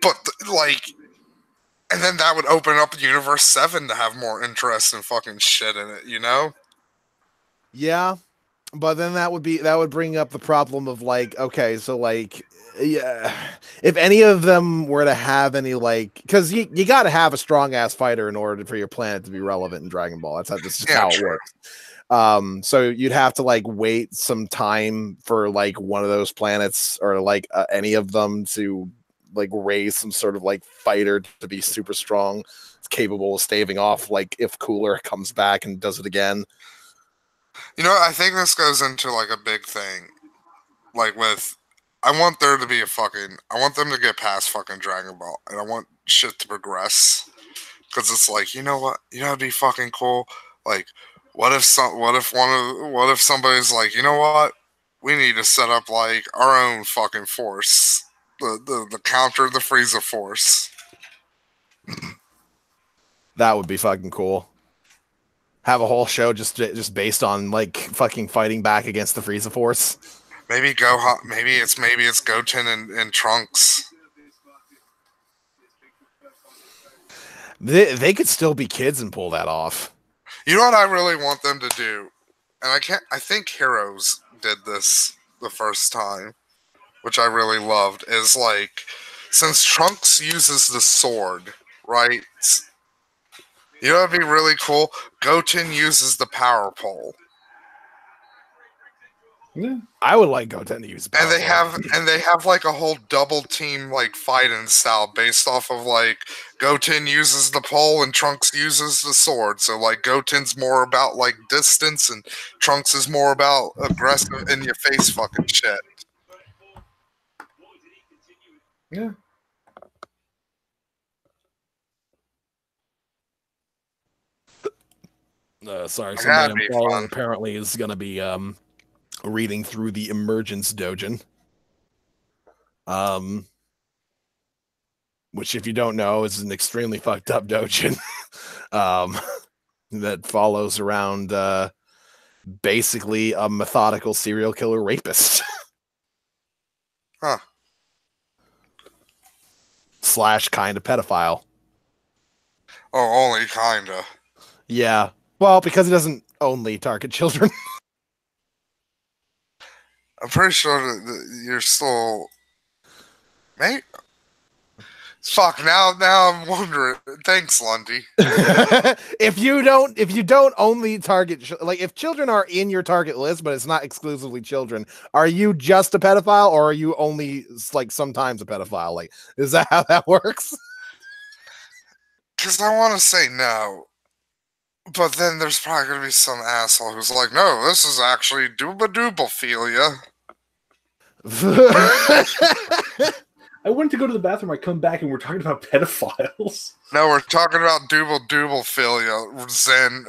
But like, and then that would open up Universe 7 to have more interest and fucking shit in it, you know? Yeah, but then that would bring up the problem of like, okay, so like, yeah, if any of them were to have any like, because you got to have a strong ass fighter in order for your planet to be relevant in Dragon Ball. That's just how it works. So you'd have to like wait some time for like one of those planets, or like any of them to like raise some sort of like fighter to be super strong, capable of staving off like if Cooler comes back and does it again. You know, I think this goes into like a big thing, like with, I want there to be I want them to get past fucking Dragon Ball, and I want shit to progress, because it's like, you know what, it'd be fucking cool. Like, what if somebody's like, you know what, we need to set up like our own fucking force, the counter the Frieza force. That would be fucking cool. Have a whole show just based on like fucking fighting back against the Frieza force. Maybe Gohan. Maybe it's Goten and Trunks. They could still be kids and pull that off. You know what I really want them to do, and I think Heroes did this the first time, which I really loved. Is like, since Trunks uses the sword, right? You know what'd be really cool? Goten uses the power pole. Yeah. I would like Goten to use. And they have like a whole double team like fighting style based off of like Goten uses the pole and Trunks uses the sword. So like Goten's more about like distance and Trunks is more about aggressive in your face fucking shit. Yeah. Sorry, somebody I'm following apparently is going to be reading through the Emergence Doujin. Which, if you don't know, is an extremely fucked up doujin. That follows around basically a methodical serial killer rapist. Huh. / kind of pedophile. Oh, only kinda. Yeah. Well, because he doesn't only target children. I'm pretty sure that you're still, mate. Fuck. Now I'm wondering. Thanks, Lundy. If you don't only target, like, if children are in your target list, but it's not exclusively children, are you just a pedophile, or are you only like sometimes a pedophile? Like, is that how that works? Because I want to say no. But then there's probably going to be some asshole who's like, no, this is actually doobadoobalphilia. I went to go to the bathroom, I come back, and we're talking about pedophiles. No, we're talking about doobadoobalphilia, Zen.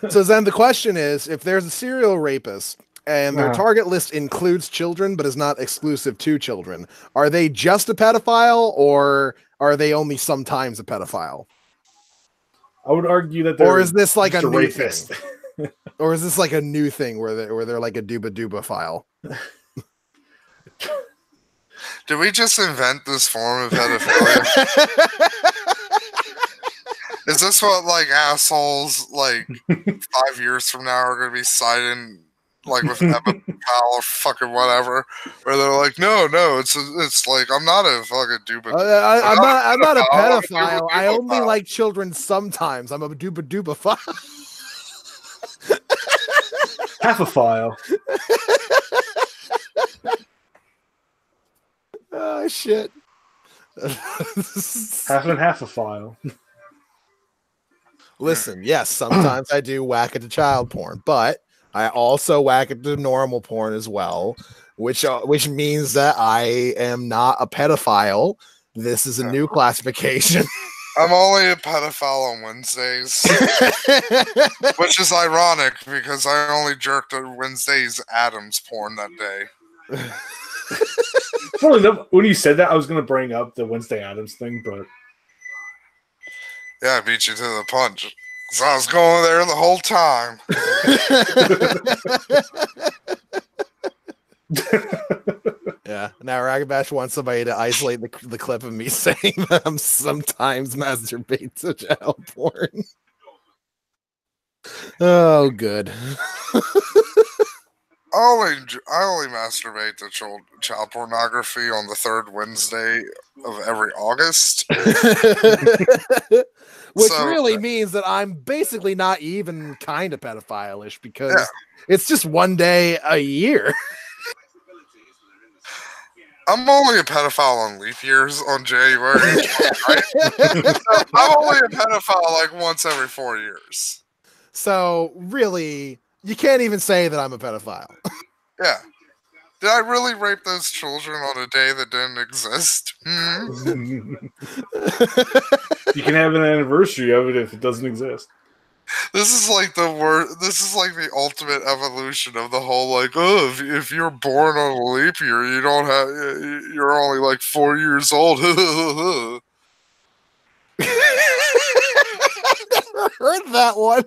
So Zen, the question is, if there's a serial rapist, and their target list includes children, but is not exclusive to children, are they just a pedophile, or are they only sometimes a pedophile? I would argue that, or is this like a new rapist thing? Or is this like a new thing where they're like a dooba file? Did we just invent this form of pedophilia? Is this what like assholes like 5 years from now are gonna be citing like with Emma Powell or fucking whatever, where they're like, no, it's like I'm not a fucking dooba. I'm not a pedophile. I only like children sometimes. I'm a dooba file. Half a file. Oh shit. Half and half a file. Listen, yes, sometimes I do whack at the child porn, but I also whack at the normal porn as well, which means that I am not a pedophile. This is a new classification. I'm only a pedophile on Wednesdays, which is ironic because I only jerked at Wednesday's Adams porn that day. Funny enough, when you said that, I was going to bring up the Wednesday Addams thing, but yeah, I beat you to the punch. So I was going there the whole time. Yeah. Now Ragabash wants somebody to isolate the clip of me saying that I'm sometimes masturbate to child porn. Oh, good. I only masturbate to child pornography on the third Wednesday of every August. Which really means that I'm basically not even kind of pedophile-ish because it's just one day a year. I'm only a pedophile on leap years on January. I'm only a pedophile like once every 4 years. So really, you can't even say that I'm a pedophile. Yeah. Did I really rape those children on a day that didn't exist? You can have an anniversary of it if it doesn't exist. This is like the worst. This is like the ultimate evolution of the whole like, oh, if you're born on a leap year, you don't have. You're only like 4 years old. Never heard that one.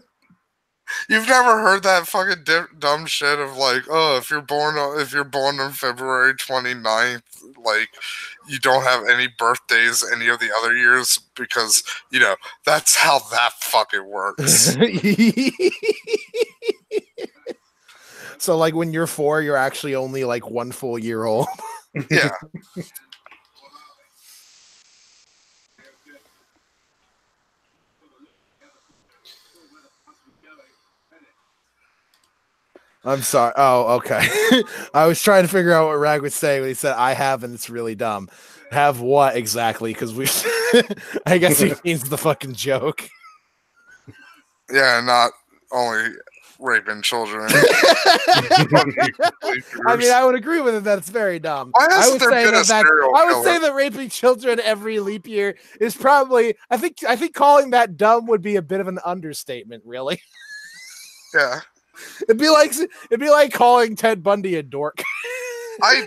You've never heard that fucking dumb shit of like, oh, if you're born on February 29th, like you don't have any birthdays any of the other years because that's how that fucking works. So like when you're 4, you're actually only like 1 full year old. Yeah. I'm sorry. Oh, okay. I was trying to figure out what Rag would say when he said, I have, and it's really dumb. Have what exactly? Because I guess he means the fucking joke. Yeah, not only raping children. I mean, I would agree with him that it's very dumb. I would say that raping children every leap year is probably, I think calling that dumb would be a bit of an understatement, really. Yeah. It'd be like calling Ted Bundy a dork. I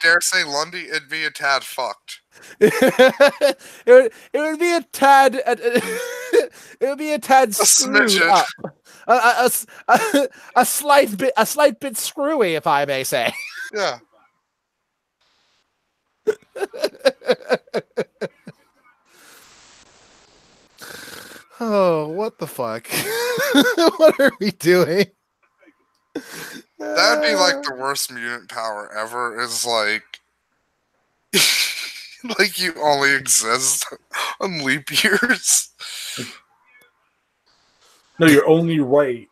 dare say Lundy, it'd be a tad fucked. it would be a tad. It would be a tad screwed up. A slight bit screwy, if I may say. Yeah. Oh, what the fuck? What are we doing? That'd be like the worst mutant power ever. Is like, like you only exist on leap years. No, you're only right.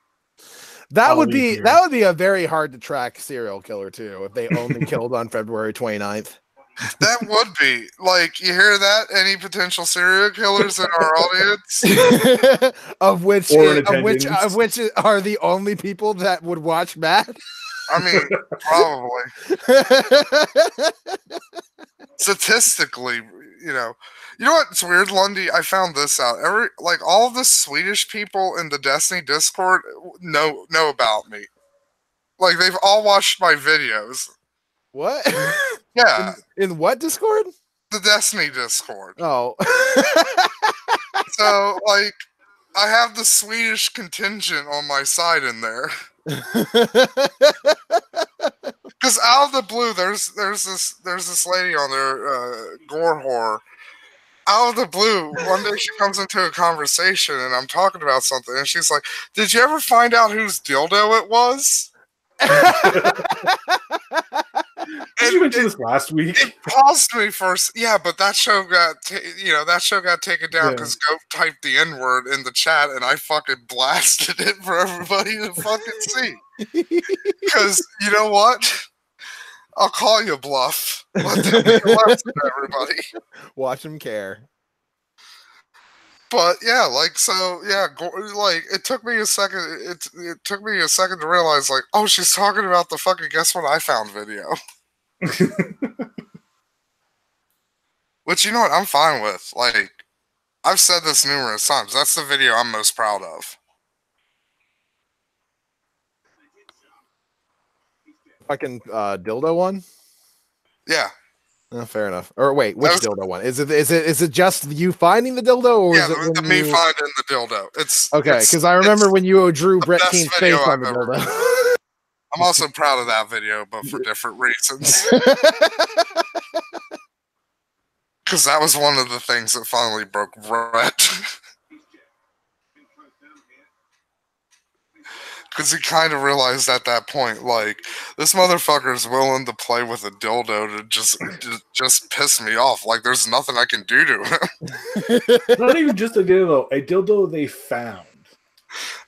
That would be a very hard to track serial killer too if they only killed on February 29th. That would be like, you hear that? Any potential serial killers in our audience? of which are the only people that would watch Matt? I mean, probably. Statistically, you know what's weird, Lundy? I found this out. All of the Swedish people in the Destiny Discord know about me. Like, they've all watched my videos. What? Yeah. In what Discord? The Destiny Discord. Oh. So, like, I have the Swedish contingent on my side in there. Because out of the blue, there's this lady on there, Gore Whore. Out of the blue, one day she comes into a conversation and I'm talking about something, and she's like, "Did you ever find out whose dildo it was?" Did you mention this last week? It paused me first. Yeah, but that show got taken down because Goat typed the N-word in the chat, and I fucking blasted it for everybody to fucking see. Because you know what? I'll call you bluff. Let them be lesson, everybody. Watch him care. But yeah, like so, yeah, like it took me a second. It took me a second to realize, like, oh, she's talking about the fucking Guess What I Found video. Which, you know what, I'm fine with. Like, I've said this numerous times. That's the video I'm most proud of. Fucking dildo one. Yeah. Oh, fair enough. Or wait, which dildo one? Is it just you finding the dildo, or yeah, is it me finding the dildo? It's okay, because I remember when you drew Brett Keen's face on the dildo. I'm also proud of that video, but for different reasons. Because that was one of the things that finally broke Brett. Because he kind of realized at that point, like, this motherfucker is willing to play with a dildo to just piss me off. Like, there's nothing I can do to him. Not even just a dildo they found.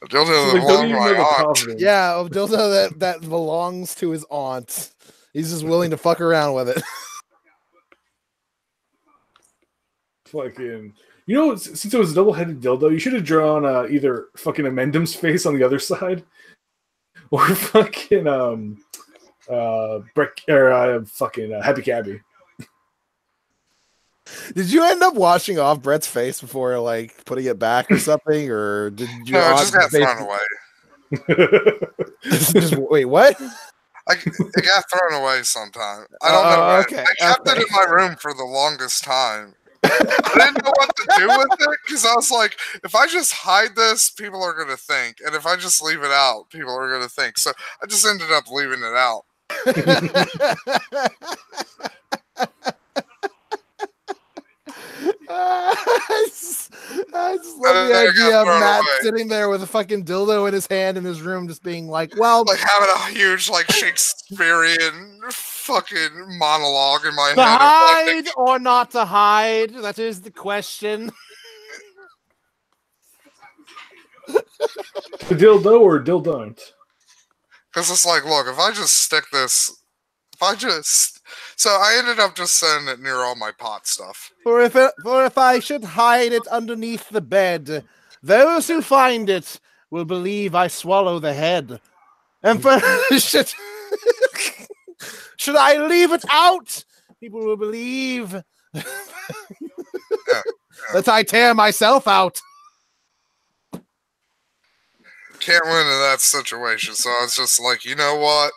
A dildo that belonged to my aunt. Yeah, a dildo that belongs to his aunt. He's just willing to fuck around with it. Fucking... You know, since it was a double-headed dildo, you should have drawn either fucking Amendum's face on the other side, or fucking Happy Cabby. Did you end up washing off Brett's face before like putting it back or something, or did you? No, it just got thrown away. Wait, what? It got thrown away sometime. I don't know. Okay, I kept it in my room for the longest time. I didn't know what to do with it because I was like, if I just hide this, people are going to think. And if I just leave it out, people are going to think. So I just ended up leaving it out. I just love the idea of Matt sitting there with a fucking dildo in his hand in his room, just being like, well, like having a huge, like, Shakespearean fucking monologue in my head. To hide or not to hide? That is the question. The dildo or dildon't? Because it's like, look, if I just stick this, so I ended up just setting it near all my pot stuff. For if I should hide it underneath the bed, those who find it will believe I swallow the head. And for should I leave it out, people will believe that I tear myself out. Can't win in that situation, so I was just like, you know what?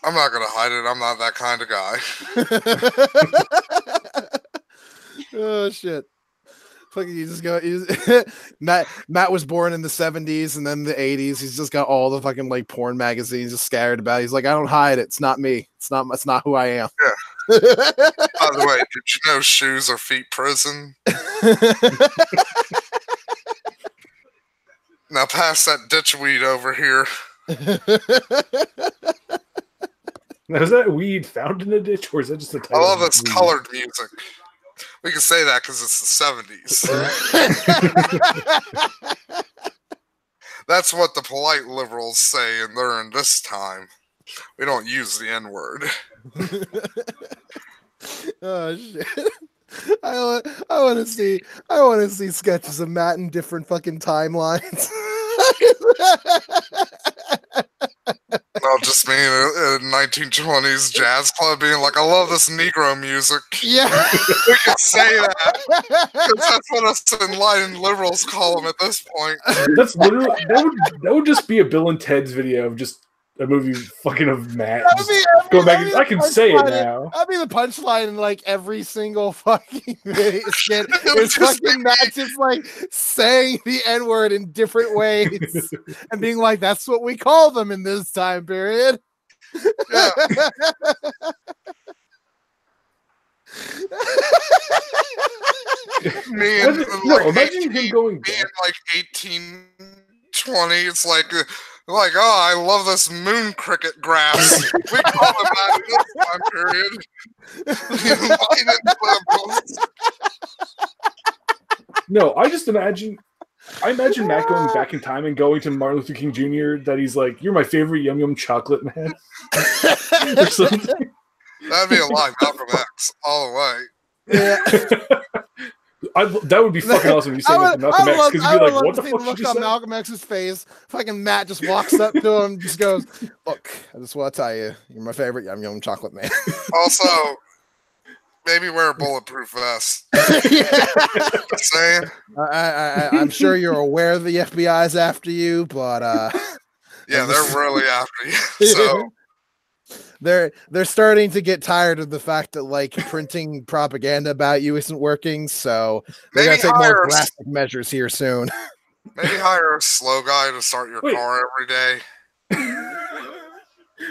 I'm not gonna hide it. I'm not that kind of guy. Oh shit! Fucking, you just go. Matt was born in the 70s and then the 80s. He's just got all the fucking like porn magazines. Just scared about it. He's like, I don't hide it. It's not me. It's not who I am. Yeah. By the way, did you know shoes are feet prison? Now pass that ditchweed over here. Now, is that weed found in a ditch, or is that just a title? I love this colored music. We can say that because it's the 70s. That's what the polite liberals say, and they're in this time. We don't use the N-word. Oh shit! I want to see sketches of Matt in different fucking timelines. No, just me in a 1920s jazz club being like, I love this Negro music. Yeah. We can say that. Because that's what us enlightened liberals call them at this point. That's literally, that would just be a Bill and Ted's video of just a movie fucking of Matt. Go back. I can say it now. That'd be the punchline in like every single fucking skit. It's fucking Matt just like saying the N-word in different ways and being like, "That's what we call them in this time period." Yeah. Imagine him going back. Me in like 1820, it's like Like, oh, I love this moon cricket grass. We call it that in this time period. No, I imagine Matt going back in time and going to Martin Luther King Jr. that he's like, "You're my favorite Yum Yum chocolate man," or something. That'd be a line, Malcolm X, all the way. Yeah. That would be fucking awesome. You say that to Malcolm X because you'd be like, "What the fuck?" Look on Malcolm X's face. Fucking Matt just walks up to him, just goes, "Look, I just want to tell you, you're my favorite Yum Yum chocolate man." Also, maybe wear a bulletproof vest. Just saying. I'm sure you're aware the FBI's after you, but yeah, they're really after you. So. They're starting to get tired of the fact that like printing propaganda about you isn't working, so they're gonna take more drastic measures here soon. Maybe hire a slow guy to start your car every day.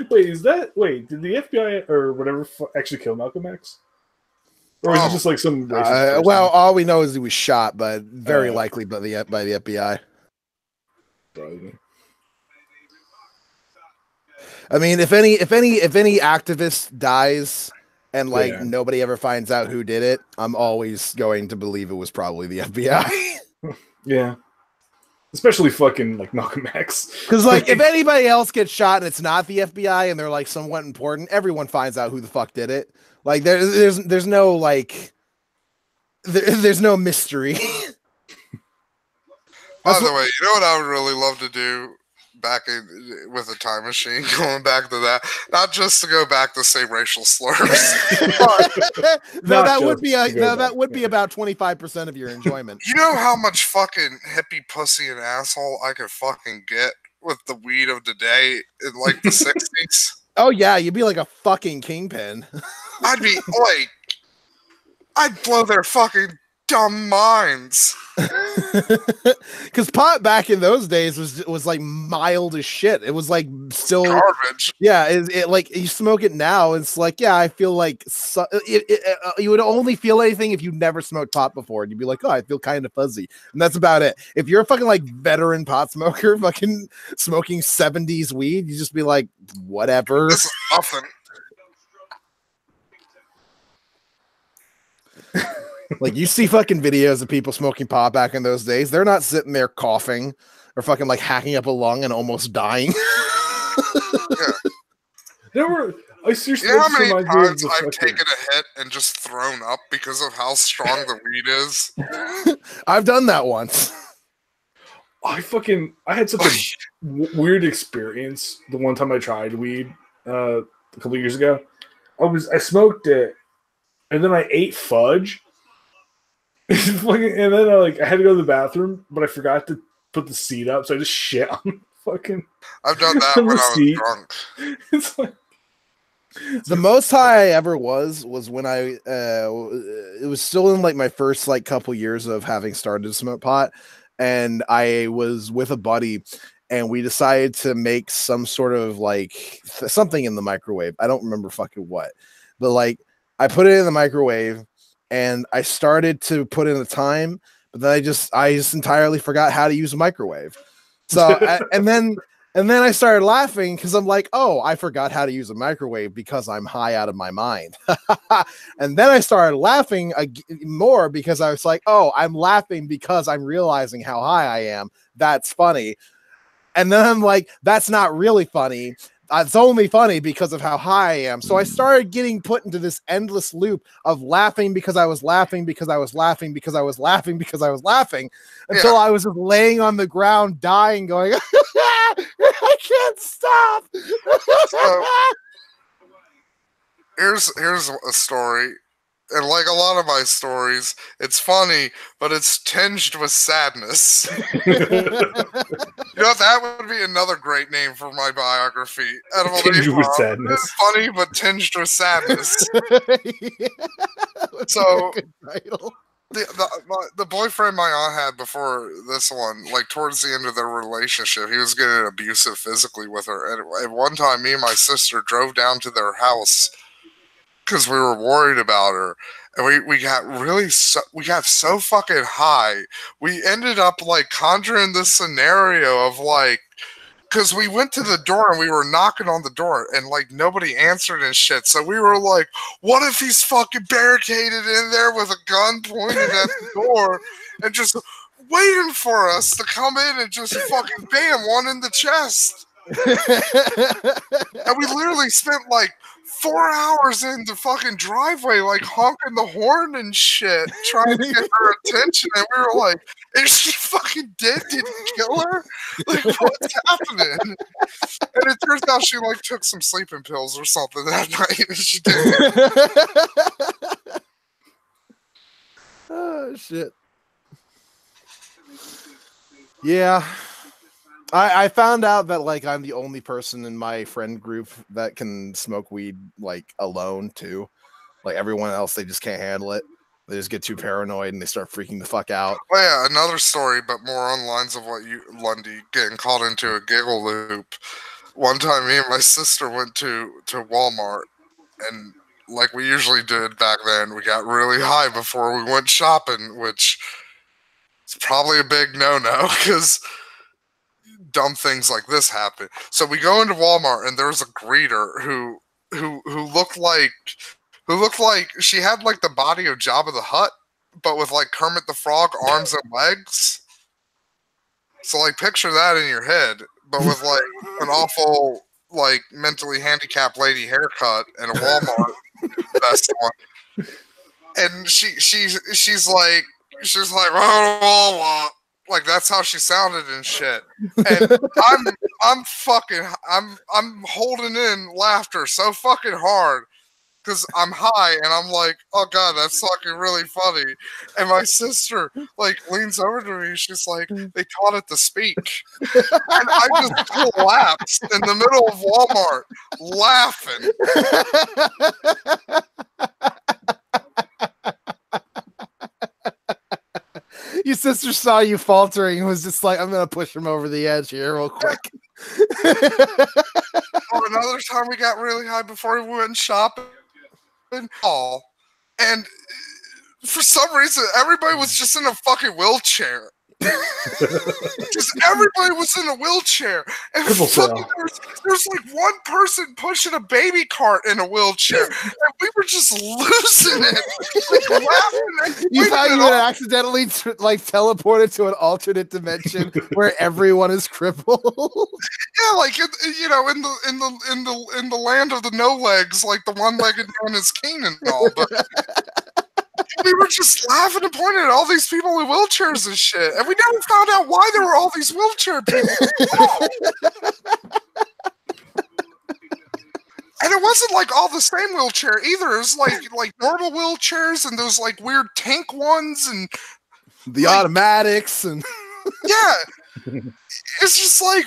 Did the FBI or whatever actually kill Malcolm X? Or is it just like some racist well, all we know is he was shot, but very likely by the FBI. Probably. I mean, if any activist dies and like nobody ever finds out who did it, I'm always going to believe it was probably the FBI. Yeah. Especially fucking like Malcolm X. Because like if anybody else gets shot and it's not the FBI and they're like somewhat important, everyone finds out who the fuck did it. Like there's no like there's no mystery. By the way, you know what I would really love to do? Back with a time machine, going back to that, not just to go back to say racial slurs. that would be about 25% of your enjoyment. You know how much fucking hippie pussy and asshole I could fucking get with the weed of today in like the 60s? Oh yeah, you'd be like a fucking kingpin. I'd be like, I'd blow their fucking dumb minds. Because pot back in those days was like mild as shit. It was like still garbage. Yeah, it like you smoke it now, it's like I feel like you would only feel anything if you never smoked pot before, and you'd be like, oh, I feel kind of fuzzy, and that's about it. If you're a fucking like veteran pot smoker, fucking smoking 70s weed, you just be like, whatever. This is nothing. Like you see fucking videos of people smoking pot back in those days. They're not sitting there coughing or fucking like hacking up a lung and almost dying. I seriously, you know how many times I've taken a hit and just thrown up because of how strong the weed is? I've done that once. I had such a weird experience the one time I tried weed a couple of years ago. I smoked it and then I ate fudge. And then I had to go to the bathroom, but I forgot to put the seat up, so I just shit on fucking. I've done that when I was drunk. It's like the most high I ever was when I it was still in like my first like couple years of having started to smoke pot, and I was with a buddy, and we decided to make some sort of like something in the microwave. I don't remember fucking what, but like I put it in the microwave. And I started to put in the time, but then I just entirely forgot how to use a microwave. So and then I started laughing because I'm like, oh, I forgot how to use a microwave because I'm high out of my mind. And then I started laughing more because I was like, oh, I'm laughing because I'm realizing how high I am. That's funny. And then I'm like, that's not really funny. It's only funny because of how high I am. So I started getting put into this endless loop of laughing because I was laughing because I was laughing because I was laughing because I was laughing until I was just laying on the ground dying going, I can't stop. So, here's a story. And like a lot of my stories, it's funny, but it's tinged with sadness. You know, that would be another great name for my biography. Tinged with sadness. It's funny, but tinged with sadness. So, the boyfriend my aunt had before this one, like towards the end of their relationship, he was getting abusive physically with her. And at one time, me and my sister drove down to their house because we were worried about her, and we got so fucking high. We ended up like conjuring this scenario of like because we went to the door and we were knocking on the door and like nobody answered and shit. So we were like, what if he's fucking barricaded in there with a gun pointed at the door and just waiting for us to come in and just fucking bam, one in the chest. And we literally spent like 4 hours in the fucking driveway, like honking the horn and shit, trying to get her attention. And we were like, is she fucking dead? Did he kill her? Like, what's happening? And it turns out she like took some sleeping pills or something that night. And she did. Oh, shit. Yeah. I found out that like I'm the only person in my friend group that can smoke weed like alone too. Like everyone else, they just can't handle it. They just get too paranoid and they start freaking the fuck out. Oh yeah, another story, but more on lines of what you, Lundy, getting caught into a giggle loop. One time, me and my sister went to Walmart, and like we usually did back then, we got really high before we went shopping, which is probably a big no-no because dumb things like this happen. So we go into Walmart and there's a greeter who looked like she had like the body of Jabba the Hutt, but with like Kermit the Frog arms and legs. So like picture that in your head, but with like an awful like mentally handicapped lady haircut and a Walmart vest on. And she's like Walmart. Like that's how she sounded and shit. And I'm holding in laughter so fucking hard because I'm high and I'm like, oh god, that's fucking really funny. And my sister like leans over to me. She's like, they taught it to speak. And I just collapsed in the middle of Walmart laughing. Your sister saw you faltering and was just like, I'm going to push him over the edge here real quick. Or another time we got really high before we went shopping. And for some reason, everybody was just in a fucking wheelchair. Just everybody was in a wheelchair. And fucking, there's like one person pushing a baby cart in a wheelchair. And we were just losing it. Like, laughing. You thought you would accidentally like teleported to an alternate dimension where everyone is crippled. Yeah, like in the land of the no legs, like the one-legged man is king and all, but we were just laughing and pointing at all these people in wheelchairs and shit, and we never found out why there were all these wheelchair people. And it wasn't like all the same wheelchair either. It was like normal wheelchairs and those like weird tank ones and the like, automatics and yeah. It's just like,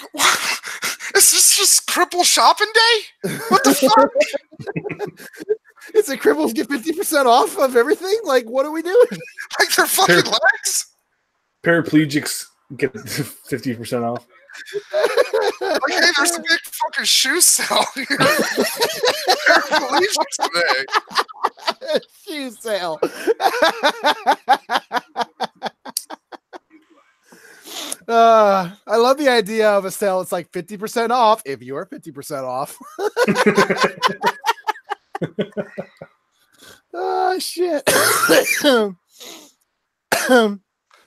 is this just cripple shopping day? What the fuck? Is it cripples get 50% off of everything? Like, what are we doing? Like their fucking legs? Paraplegics get 50% off. Like, hey, there's a big fucking shoe sale here. Paraplegics today. Shoe sale. I love the idea of a sale. It's like 50% off if you're 50% off. Oh shit.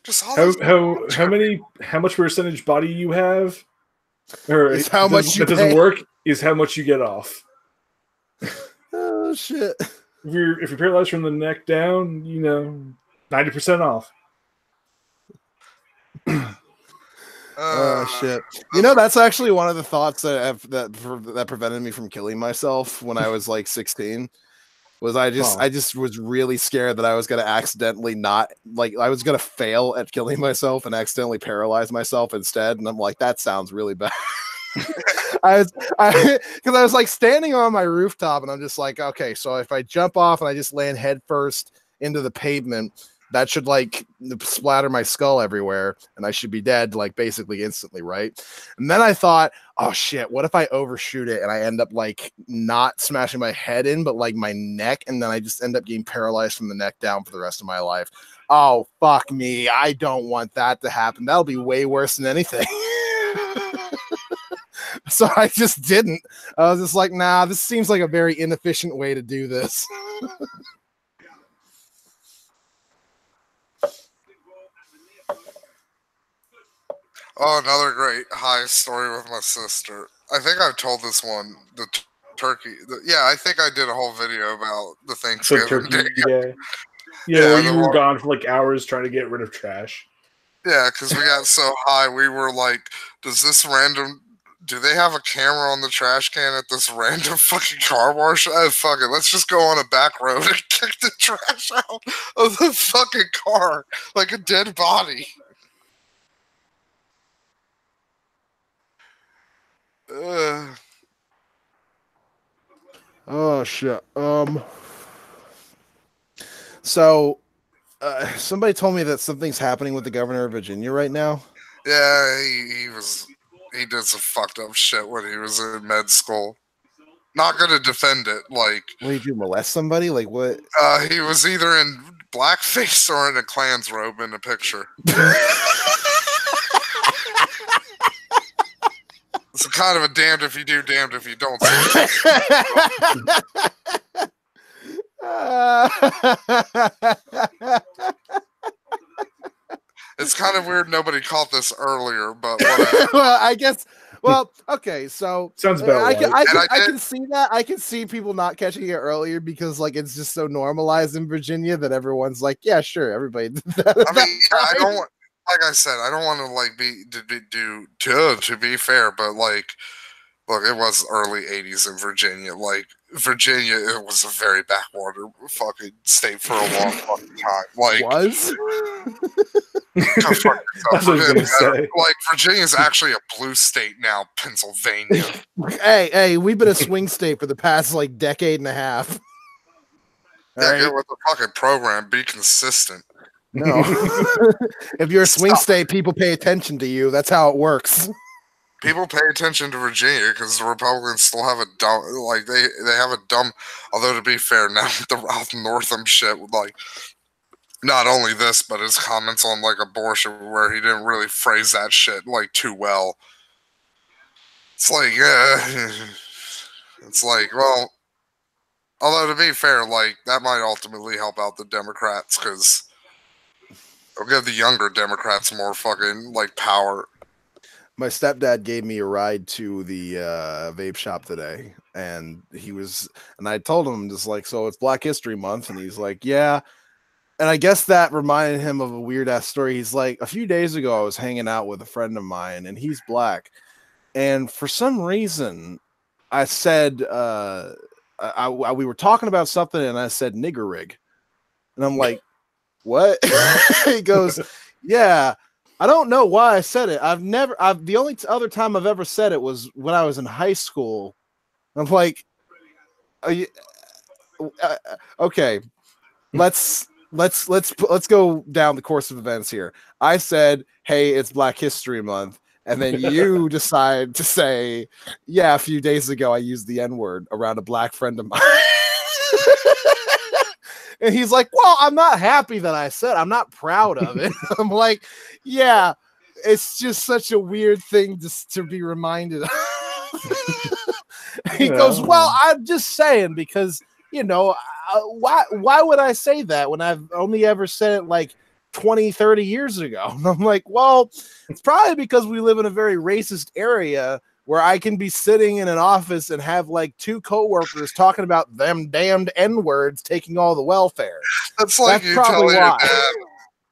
Just how much percentage body you have, or is how much you doesn't work is how much you get off. Oh shit. If you're paralyzed from the neck down, 90% off. Oh shit! That's actually one of the thoughts that prevented me from killing myself when I was like 16. Was I just was really scared that I was gonna accidentally I was gonna fail at killing myself and accidentally paralyze myself instead. And I'm like, that sounds really bad. Because I was like standing on my rooftop and I'm just like, okay, so if I jump off and I just land head first into the pavement, that should like splatter my skull everywhere and I should be dead like basically instantly, right? And then I thought, oh shit, what if I overshoot it and I end up like not smashing my head in but like my neck, and then I just end up getting paralyzed from the neck down for the rest of my life? Oh fuck me, I don't want that to happen. That'll be way worse than anything. So I just didn't. I was just like, nah, this seems like a very inefficient way to do this. Oh, another great high story with my sister. I think I've told this one. Turkey. I think I did a whole video about the Thanksgiving day. Yeah, where you were gone for like hours trying to get rid of trash. Yeah, because we got so high, we were like, do they have a camera on the trash can at this random fucking car wash? Fuck it, let's just go on a back road and kick the trash out of the fucking car like a dead body. Oh shit. So somebody told me that something's happening with the governor of Virginia right now. Yeah, he did some fucked up shit when he was in med school. Not gonna defend it. Like, what did you molest somebody? Like what? He was either in blackface or in a Klan's robe in a picture. It's kind of a damned if you do, damned if you don't. It's kind of weird nobody caught this earlier, but whatever. Well, I guess. Well, okay, so sounds about right. I can see that. I can see people not catching it earlier because like it's just so normalized in Virginia that everyone's like, yeah, sure, everybody did that. I mean, I don't want, like I said, I don't want to like to be fair, but like, look, it was early 80s in Virginia. Like, Virginia, it was a very backwater fucking state for a long fucking time. Like, was? That's what I was gonna say. Like, Virginia's actually a blue state now, Pennsylvania. Hey, we've been a swing state for the past, like, decade and a half. Yeah, get with the fucking program. Be consistent. No. If you're a swing state, people pay attention to you. That's how it works. People pay attention to Virginia because the Republicans still have a dumb, like they have a dumb. Although to be fair, now with the Ralph Northam shit, like not only this, but his comments on like abortion, where he didn't really phrase that shit like too well. It's like, yeah, it's like, well, although to be fair, like that might ultimately help out the Democrats because it'll give the younger Democrats more fucking like power. My stepdad gave me a ride to the vape shop today, and I told him just like, so it's Black History Month, and he's like, yeah. And I guess that reminded him of a weird ass story. He's like, a few days ago, I was hanging out with a friend of mine, and he's black, and for some reason, I said, we were talking about something, and I said nigger rig, and I'm like, what? He goes, yeah. I don't know why I said it. The only other time I've ever said it was when I was in high school. I'm like, okay, let's go down the course of events here. I said, hey, it's Black History Month. And then you decide to say, yeah, a few days ago, I used the N-word around a black friend of mine. And he's like, well, I'm not happy that I said, I'm not proud of it. I'm like, yeah, it's just such a weird thing to be reminded of. He goes, well, I'm just saying because, you know, why would I say that when I've only ever said it like 20, 30 years ago? And I'm like, well, it's probably because we live in a very racist area where I can be sitting in an office and have like two coworkers talking about them damned N-words taking all the welfare. That's like you telling your dad.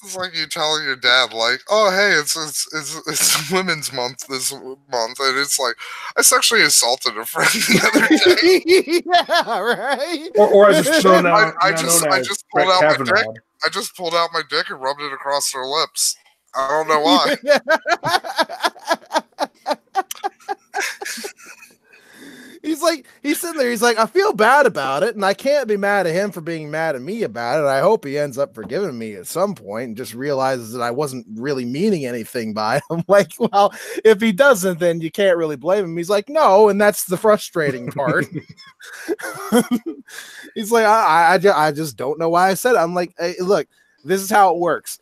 It's like you telling your dad, like, "Oh, hey, it's Women's Month this month," and it's like, I sexually assaulted a friend the other day. Yeah, right. Or I just shown out. I just pulled out my dick. I just pulled out my dick and rubbed it across their lips. I don't know why. He's sitting there. He's like, I feel bad about it, and I can't be mad at him for being mad at me about it. I hope he ends up forgiving me at some point and just realizes that I wasn't really meaning anything by it. I'm like, well, if he doesn't, then you can't really blame him. He's like, no, and that's the frustrating part. He's like, I just don't know why I said it. I'm like, hey, look, this is how it works.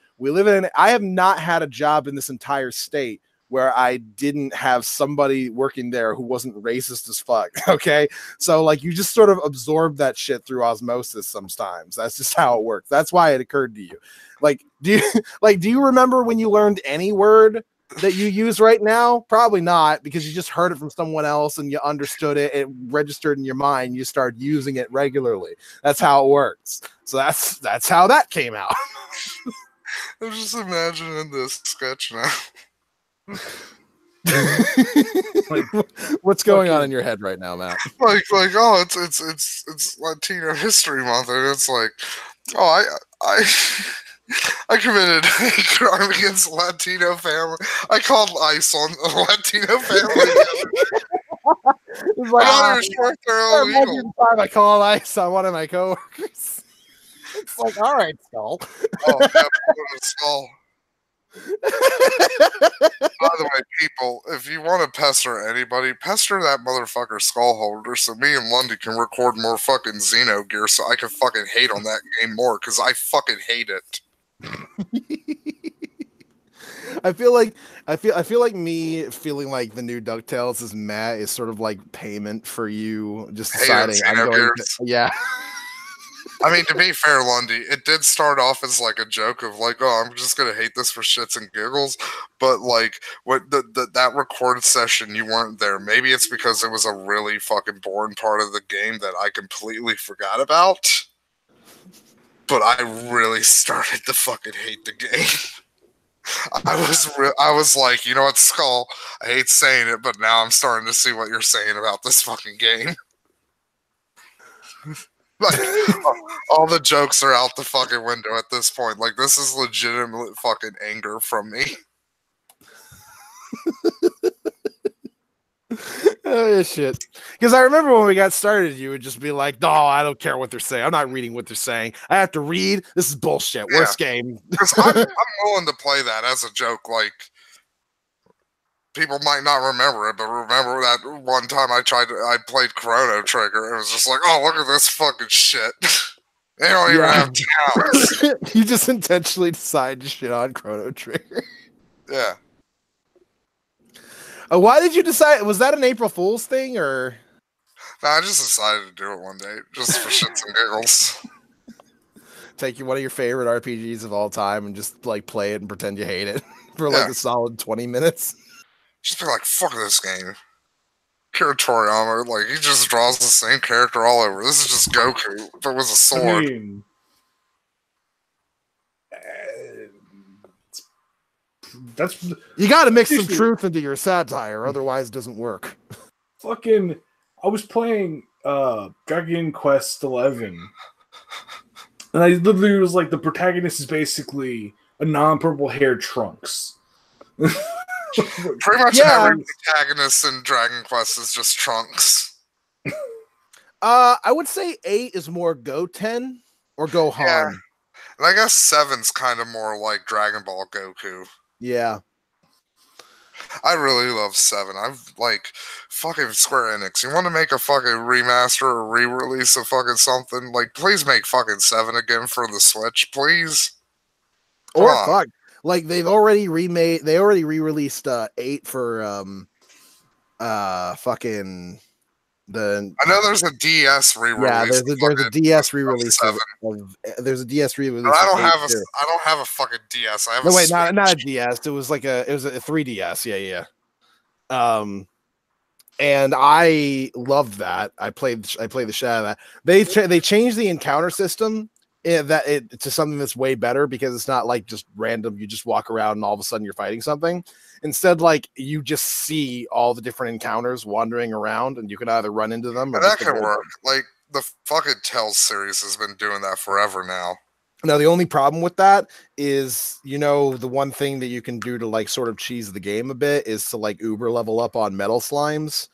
I have not had a job in this entire state where I didn't have somebody working there who wasn't racist as fuck. Okay. So like you just sort of absorb that shit through osmosis sometimes. That's just how it works. That's why it occurred to you. Like, do you remember when you learned any word that you use right now? Probably not, because you just heard it from someone else and you understood it. It registered in your mind. You started using it regularly. That's how it works. So that's how that came out. I'm just imagining this sketch now. What's going on in your head right now, Matt? Like, oh, it's Latino History Month, and it's like, oh, I committed a crime against a Latino family. I called ICE on a Latino family. It's like, I called ICE on one of my coworkers. It's like, all right, Skull. Oh, yeah, Skull. By the way, people, if you want to pester anybody, pester that motherfucker Skullholder so me and Lundy can record more fucking Xenogear so I can fucking hate on that game more, because I fucking hate it. I feel like me feeling like the new DuckTales is Matt is sort of like payment for you just deciding I'm going to, yeah. I mean, to be fair, Lundy, it did start off as like a joke of like, oh, I'm just gonna hate this for shits and giggles. But like, what that recorded session, you weren't there. Maybe it's because it was a really fucking boring part of the game that I completely forgot about. But I really started to fucking hate the game. I was like, you know what, Skull? I hate saying it, but now I'm starting to see what you're saying about this fucking game. Like, all the jokes are out the fucking window at this point. Like, this is legitimate fucking anger from me. Oh, shit. Because I remember when we got started, you would just be like, no, I don't care what they're saying. I'm not reading what they're saying. I have to read. This is bullshit. Yeah. Worst game. I'm willing to play that as a joke. Like, people might not remember it, but remember that one time I played Chrono Trigger. It was just like, oh, look at this fucking shit. They don't even have towns. You just intentionally decide to shit on Chrono Trigger. Yeah. Why did you decide? Was that an April Fool's thing, or? No, I just decided to do it one day, just for shits and giggles. Take one of your favorite RPGs of all time and just like play it and pretend you hate it for like a solid 20 minutes. Just be like, fuck this game. Kira Toriyama, like, he just draws the same character all over. This is just Goku, but with a sword. I mean, you got to mix some truth into your satire, otherwise it doesn't work. Fucking, I was playing Dragon Quest 11, and I literally was like, the protagonist is basically a non-purple haired Trunks. Pretty much every protagonist in Dragon Quest is just Trunks. I would say 8 is more Goten or Gohan. Yeah. And I guess 7's kind of more like Dragon Ball Goku. Yeah. I really love 7. I've like fucking Square Enix. You want to make a fucking remaster or re-release of fucking something? Like, please make fucking 7 again for the Switch, please. Or fuck. Like they already re-released 8 for fucking the. I know there's a DS re-release. Yeah, there's a DS re-release there's a DS re-release. But I don't have a fucking DS. I have not a DS. It was a 3DS. Yeah. And I loved that. I played the shit out of that. They changed the encounter system to something that's way better, because it's not like just random. You just walk around and all of a sudden you're fighting something. Instead, like, you just see all the different encounters wandering around, and you can either run into them. Or that can work. Like, the fucking Tales series has been doing that forever now. Now, the only problem with that is, the one thing that you can do to like sort of cheese the game a bit is to like uber level up on metal slimes.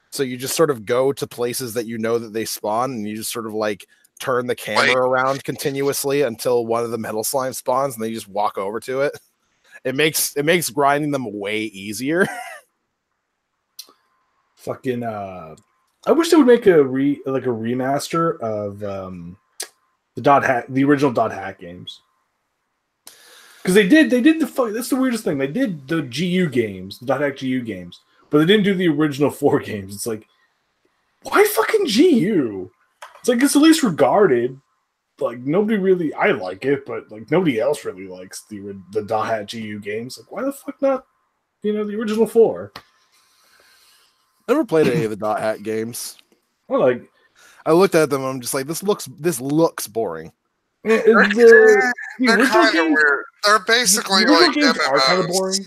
So you just sort of go to places that that they spawn, and you just sort of like turn the camera around continuously until one of the metal slime spawns, and then you just walk over to it. It makes grinding them way easier. Fucking I wish they would make a remaster of the original Dot Hack games. Because they did the fuck. That's the weirdest thing. They did the GU games, the .hack GU games, but they didn't do the original 4 games. It's like, why fucking GU? It's like it's at least regarded. Like nobody really, I like it, but like nobody else really likes the .hack GU games. Like why the fuck not? The original 4. Never played any of the .hack games. Well, like I looked at them, and I'm just like, this looks boring. They're kind of weird. They're basically like games MMOs. are kind of boring.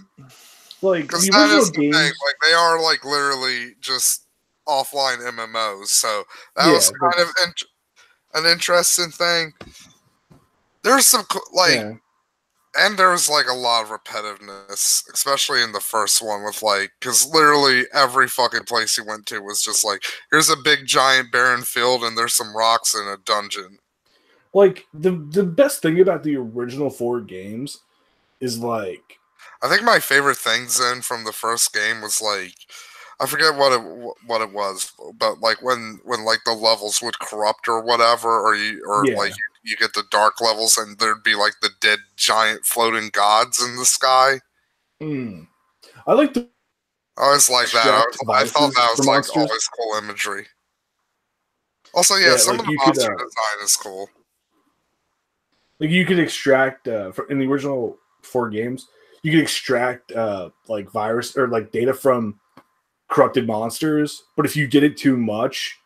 Like because the that original is the games, thing. Like they are like literally just offline MMOs. So that was kind of an interesting thing. There's some and there was like a lot of repetitiveness, especially in the first one with like, because literally every fucking place you went to was just like, here's a big giant barren field and there's some rocks in a dungeon. Like the best thing about the original 4 games is like, I think my favorite things then from the first game was like, I forget what it was, but like when like the levels would corrupt or whatever, like you get the dark levels and there'd be like the dead giant floating gods in the sky. I like the. I always like that. I thought that was like always cool imagery. Also, some of the monster design is cool. Like you could extract in the original 4 games, you could extract like virus or like data from corrupted monsters, but if you did it too much,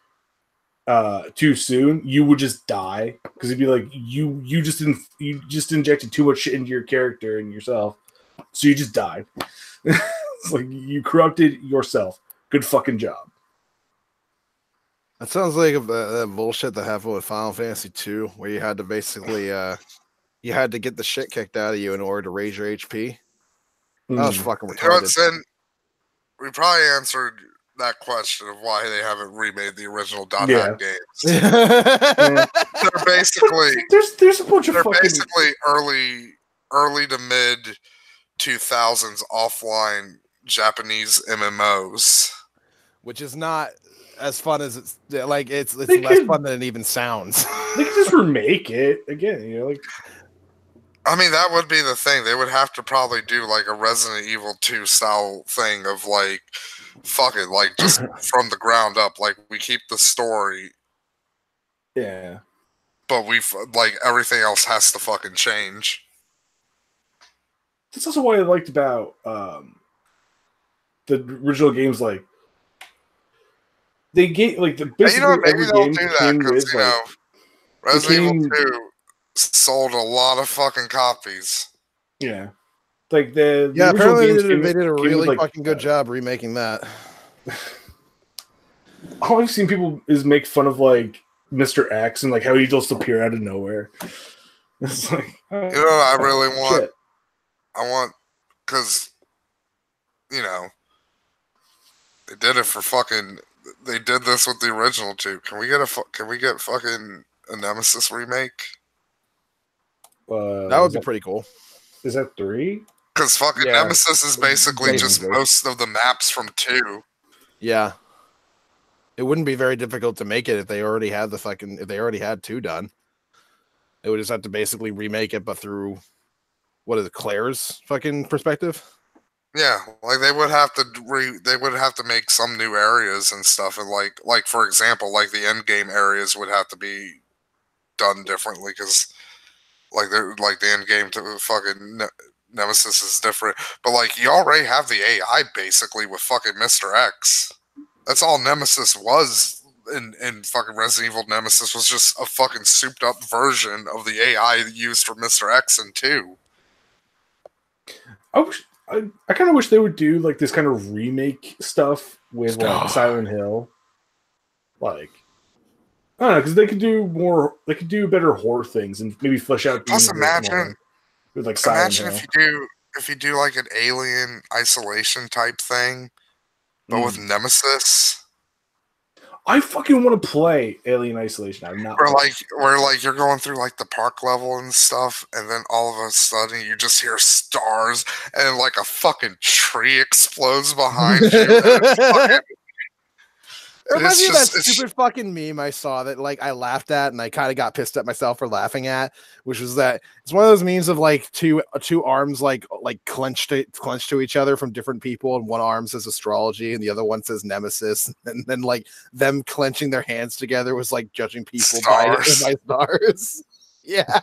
too soon, you would just die because it'd be like you just injected too much shit into your character and yourself, so you just died. It's like you corrupted yourself. Good fucking job. That sounds like that bullshit that happened with Final Fantasy 2, where you had to basically you had to get the shit kicked out of you in order to raise your HP. That was fucking retarded. We probably answered that question of why they haven't remade the original .hack games. They're basically there's a bunch of basically early to mid 2000s offline Japanese MMOs, which is not as fun as it's like. It's less fun than it even sounds. They could just remake it again. Like. I mean, that would be the thing. They would have to probably do like a Resident Evil 2 style thing of like, fuck it, like just from the ground up. Like we keep the story. Yeah. But like everything else has to fucking change. That's also what I liked about the original games. Like they get like the basically maybe they'll do that because Resident Evil 2 sold a lot of fucking copies. Yeah, like the apparently they did a really fucking good job remaking that. All I've seen people is make fun of like Mr. X and like how he just appear out of nowhere. It's like, you know what I really want? Shit. I want, because they did it for fucking. They did this with the original 2. Can we get fucking a Nemesis remake? That would be pretty cool. Is that 3? Because fucking Nemesis is basically just most of the maps from 2. Yeah. It wouldn't be very difficult to make it if they already had if they already had 2 done. They would just have to basically remake it, but through Claire's fucking perspective. Yeah, like they would have to make some new areas and stuff, and like for example, like the end game areas would have to be done differently because. Like the end game to fucking Nemesis is different, but like you already have the AI basically with fucking Mr. X. That's all Nemesis was in fucking Resident Evil. Nemesis was just a fucking souped up version of the AI used for Mr. X and 2. I kind of wish they would do like this kind of remake stuff with like Silent Hill, like. I don't know, because they could do more. They could do better horror things and maybe flesh out. Plus, imagine with like if you do like an Alien Isolation type thing, but with Nemesis. I fucking want to play Alien Isolation. I'm not. Where you're going through like the park level and stuff, and then all of a sudden you just hear stars, and like a fucking tree explodes behind you. It reminds me of that stupid fucking meme I saw that like I laughed at and I kind of got pissed at myself for laughing at, which was that it's one of those memes of like two arms like clenched to each other from different people, and one arm says astrology and the other one says nemesis, and then like them clenching their hands together was like judging people by stars. Yeah.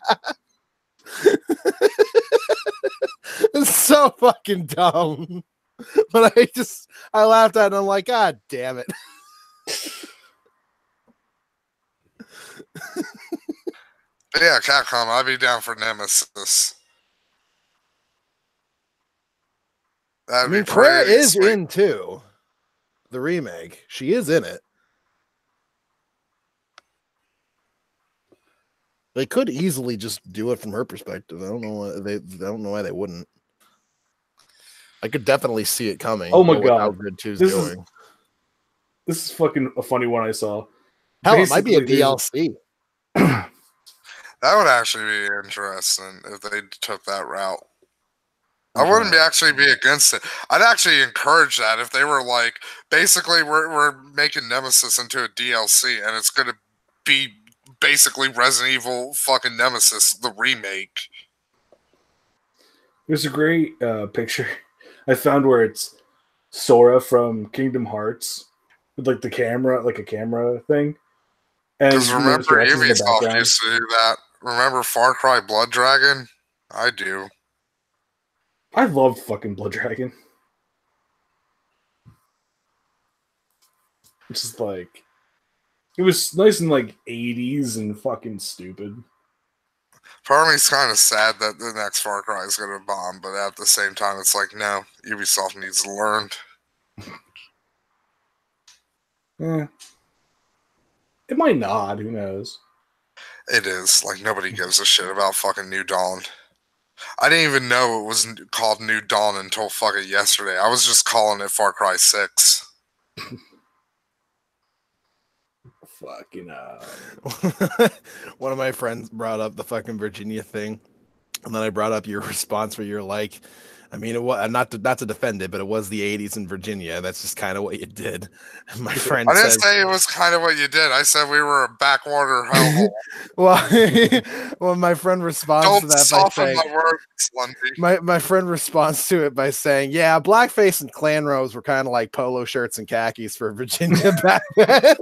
It's so fucking dumb. But I laughed at it and I'm like, God damn it. Yeah, Capcom, I'd be down for Nemesis. I mean, Claire is in too. The remake. She is in it. They could easily just do it from her perspective. I don't know why they wouldn't. I could definitely see it coming. Oh my god, how Grid 2 is going. This is fucking a funny one I saw. Hell, it might be a DLC. That would actually be interesting if they took that route. I wouldn't actually be against it. I'd actually encourage that if they were like, basically, we're making Nemesis into a DLC, and it's going to be basically Resident Evil fucking Nemesis, the remake. There's a great picture I found where it's Sora from Kingdom Hearts with like the camera, like a camera thing. Because remember, Ubisoft used to do that. Remember Far Cry Blood Dragon? I do. I loved fucking Blood Dragon. It's just like, it was nice and like 80s and fucking stupid. Part of me's kind of sad that the next Far Cry is going to bomb, but at the same time, it's like, no, Ubisoft needs to learn. Yeah. It might not, who knows? It is. Like, nobody gives a shit about fucking New Dawn. I didn't even know it was called New Dawn until fucking yesterday. I was just calling it Far Cry 6. Fucking One of my friends brought up the fucking Virginia thing, and then I brought up your response where you're like, I mean, it was not to defend it, but it was the 80s in Virginia. That's just kind of what you did. And my friend I didn't say it was kind of what you did. I said we were a backwater hellhole. well, my friend responds to that by saying, my words, my friend responds to it by saying, yeah, blackface and Klan robes were kind of like polo shirts and khakis for Virginia back then.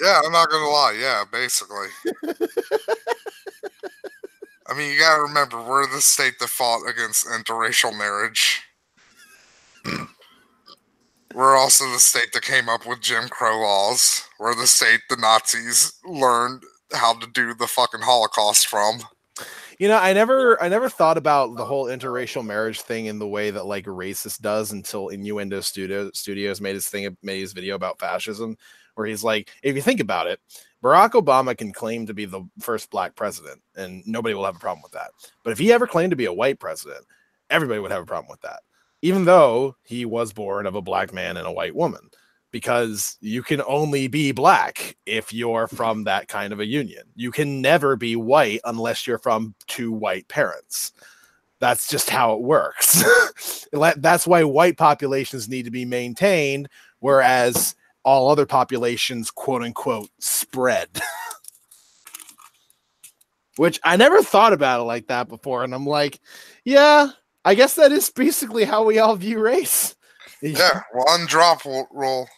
Yeah, I'm not gonna lie. Yeah, basically. I mean, you gotta remember, we're the state that fought against interracial marriage. We're also the state that came up with Jim Crow laws. We're the state the Nazis learned how to do the fucking Holocaust from. You know, I never thought about the whole interracial marriage thing in the way that like a racist does until Innuendo Studios made his video about fascism, where he's like, if you think about it, Barack Obama can claim to be the first black president, and nobody will have a problem with that. But if he ever claimed to be a white president, everybody would have a problem with that, even though he was born of a black man and a white woman, because you can only be black if you're from that kind of a union. You can never be white unless you're from two white parents. That's just how it works. That's why white populations need to be maintained, whereas all other populations, quote unquote, spread. Which I never thought about it like that before. And I'm like, yeah, I guess that is basically how we all view race. Yeah, one drop rule.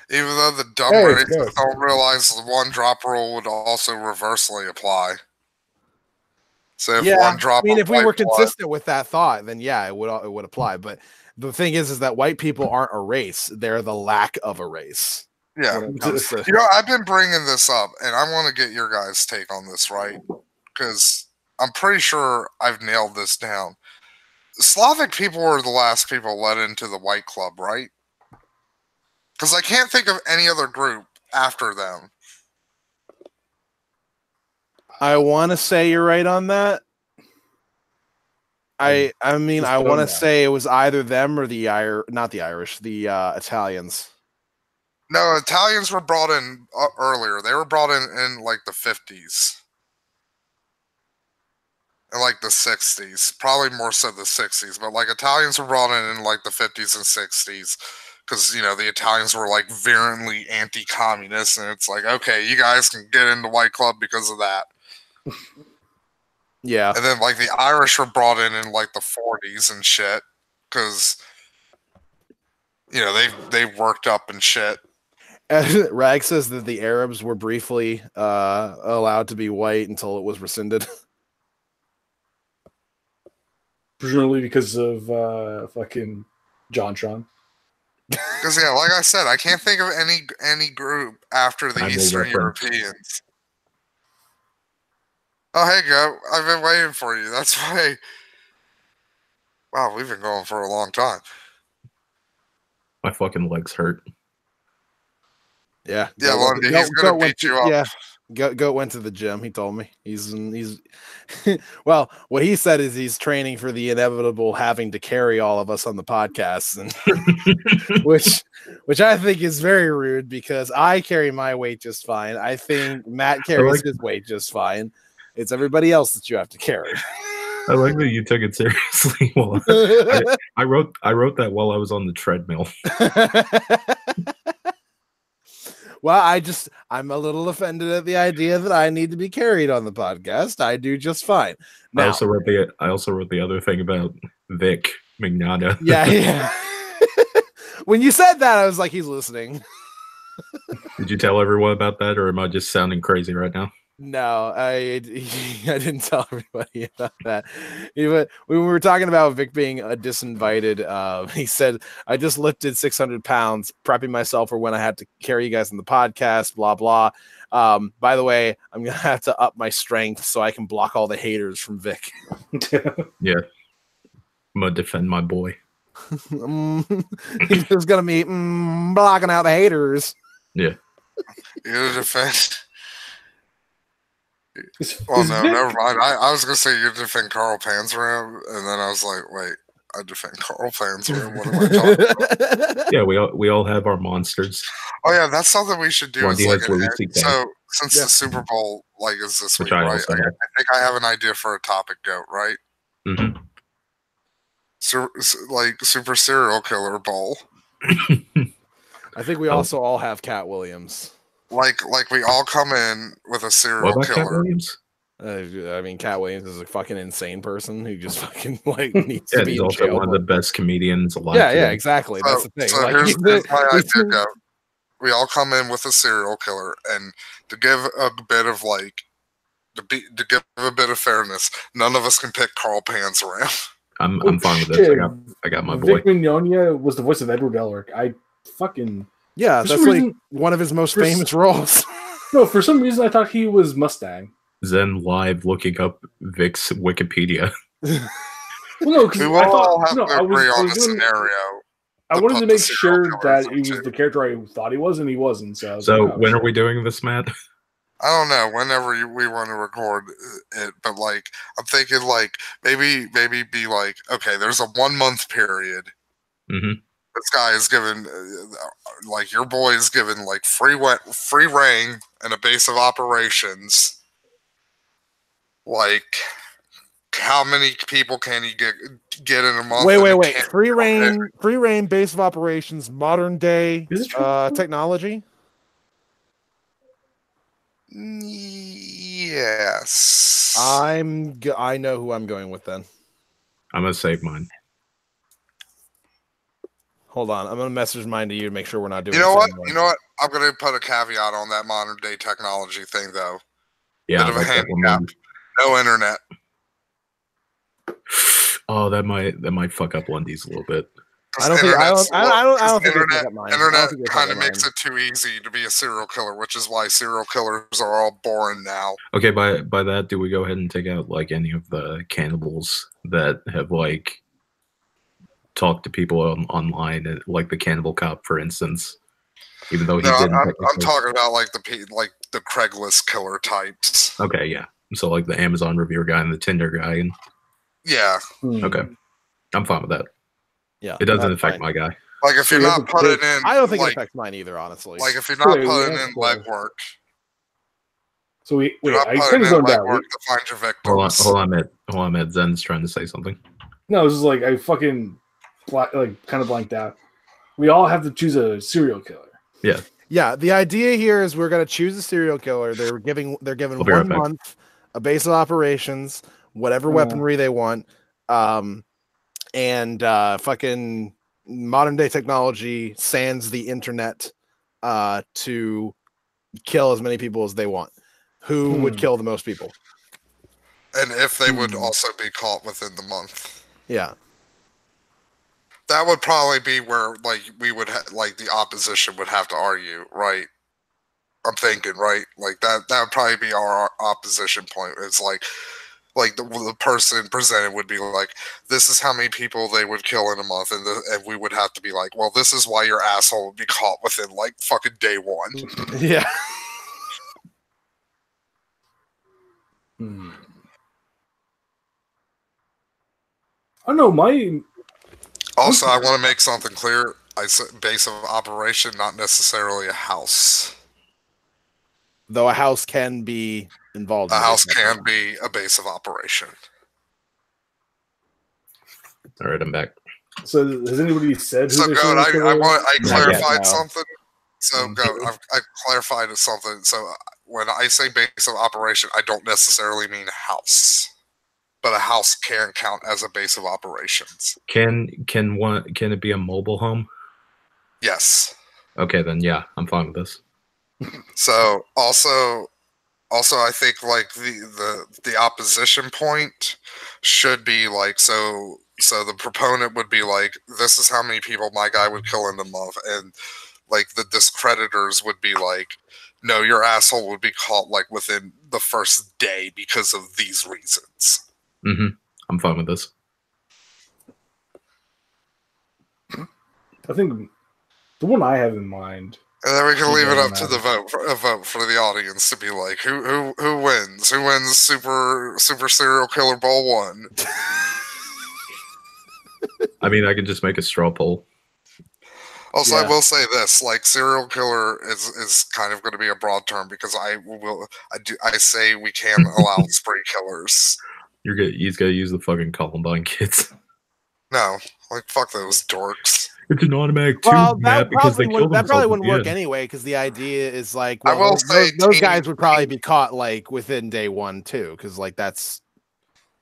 Even though the dumb racists don't realize the one drop rule would also reversely apply. So if one drop, I mean, if we were consistent with that thought, then yeah, it would apply. But the thing is that white people aren't a race; they're the lack of a race. Yeah, you know, I've been bringing this up, and I want to get your guys' take on this, right? Because I'm pretty sure I've nailed this down. Slavic people were the last people let into the white club, right? Because I can't think of any other group after them. I want to say you're right on that. I mean, I want to say it was either them or the Italians. No, Italians were brought in earlier. They were brought in like the 50s. And like the the 60s, probably more so the 60s, but like Italians were brought in like the 50s and 60s because, you know, the Italians were like virulently anti-communist, and it's like, okay, you guys can get into White Club because of that. Yeah. And then like the Irish were brought in like the 40s and shit because, you know, they worked up and shit. Rag says that the Arabs were briefly allowed to be white until it was rescinded. Presumably because of fucking JonTron. Because yeah, like I said, I can't think of any group after the Eastern Europeans. Oh, hey, Go. I've been waiting for you. That's why. Wow, we've been going for a long time. My fucking legs hurt. Yeah. Yeah, Lundy, he's going to beat you up. Yeah. Goat went to the gym. He told me he's well, what he said is he's training for the inevitable having to carry all of us on the podcast, and which I think is very rude because I carry my weight just fine. I think Matt carries his weight just fine. It's everybody else that you have to carry. I like that you took it seriously. Well, I wrote that while I was on the treadmill. Well, I'm a little offended at the idea that I need to be carried on the podcast. I do just fine. Now, I also wrote the other thing about Vic Mignogna. Yeah. When you said that, I was like, he's listening. Did you tell everyone about that, or am I just sounding crazy right now? No, I didn't tell everybody about that. When we were talking about Vic being a disinvited, he said, I just lifted 600 pounds, prepping myself for when I had to carry you guys on the podcast, blah, blah. By the way, I'm going to have to up my strength so I can block all the haters from Vic. Yeah. I'm going to defend my boy. He's just going to be blocking out the haters. Yeah. You're going to defend... Oh no, never mind. I was gonna say you defend Carl Panzram, and then I was like, wait, I defend Carl Panzram. What am I talking about? Yeah, we all have our monsters. Oh yeah, that's something we should do. So since the Super Bowl is this week, right? I think I have an idea for a topic, Goat, right? Mm-hmm. Super Serial Killer Bowl. I think we also all have Cat Williams. Like we all come in with a serial killer. Cat Williams? I mean, Cat Williams is a fucking insane person who just fucking needs to be he's in also jail. One of the best comedians alive. Yeah, exactly. That's the thing. So here's my idea, Go. We all come in with a serial killer, and to give a bit of to give a bit of fairness, none of us can pick Carl Panzram. I'm fine with this. I got my boy. Vic Mignogna was the voice of Edward Elric. Yeah, that's like one of his most famous roles. No, for some reason I thought he was Mustang. Zen live looking up Vic's Wikipedia. Well, no, because I thought I wanted to make sure that he was the character I thought he was, and he wasn't. So when are we doing this, Matt? I don't know. Whenever we want to record it, but I'm thinking maybe be like, okay, there's a 1 month period. Mm-hmm. This guy is given, your boy is given free reign and a base of operations. How many people can he get in a month? Wait. Free reign, base of operations, modern day technology. Yes. I know who I'm going with then. I'm gonna save mine. Hold on, I'm gonna message mine to you to make sure we're not doing. You know what? I'm gonna put a caveat on that modern day technology thing, though. Yeah, bit of a handicap. No internet. Oh, that might fuck up Lundy's a little bit. I don't think internet kind of makes it too easy to be a serial killer, which is why serial killers are all boring now. Okay, by that, do we go ahead and take out any of the cannibals that have talk to people online, like the Cannibal Cop, for instance? Even though he didn't. I'm talking about the Craigslist killer types. Okay, yeah. So the Amazon reviewer guy and the Tinder guy, and yeah. Okay, I'm fine with that. Yeah, it doesn't affect my guy. If you're not putting in, I don't think it affects mine either, honestly. If you're not putting in legwork. So wait, You're not I putting kind of in zoned out. legwork to find your victims. Hold on, Matt. Zen's trying to say something. No, this is like I fucking kind of blanked out. We all have to choose a serial killer. Yeah. Yeah, the idea here is we're gonna choose a serial killer. They're given 1 month, a base of operations, whatever weaponry they want, and fucking modern day technology sans the internet to kill as many people as they want. Who would kill the most people? And if they would also be caught within the month. Yeah. That would probably be where, like, we would the opposition would have to argue, right? I'm thinking, right? Like that would probably be our opposition point. It's like the person presented would be like, this is how many people they would kill in a month, and we would have to be like, well, this is why your asshole would be caught within like fucking day one. Yeah. I know my. Also, I want to make something clear. I said base of operation, not necessarily a house. Though a house can be involved. A house can be a base of operation. All right, I'm back. So has anybody said? So Goat, I clarified something. So Mm-hmm. Goat, I clarified something. So when I say base of operation, I don't necessarily mean a house, but a house can count as a base of operations. Can it be a mobile home? Yes. Okay, then yeah, I'm fine with this. So also I think like the opposition point should be like so the proponent would be like, this is how many people my guy would kill in a month, and like the discreditors would be like, no, your asshole would be caught like within the first day because of these reasons. I'm fine with this. I think the one I have in mind. And then we can leave it up to the vote for the audience to be like, who wins? Who wins Super Serial Killer Bowl 1? I mean, I can just make a straw poll. Also, I will say this: like, serial killer is kind of going to be a broad term because I say we can allow spree killers. He's gonna use the fucking Columbine kids. No, like fuck those dorks. It's an automatic that because probably, wouldn't work end. anyway, because the idea is like, I will say those guys would probably be caught like within day one too, because like that's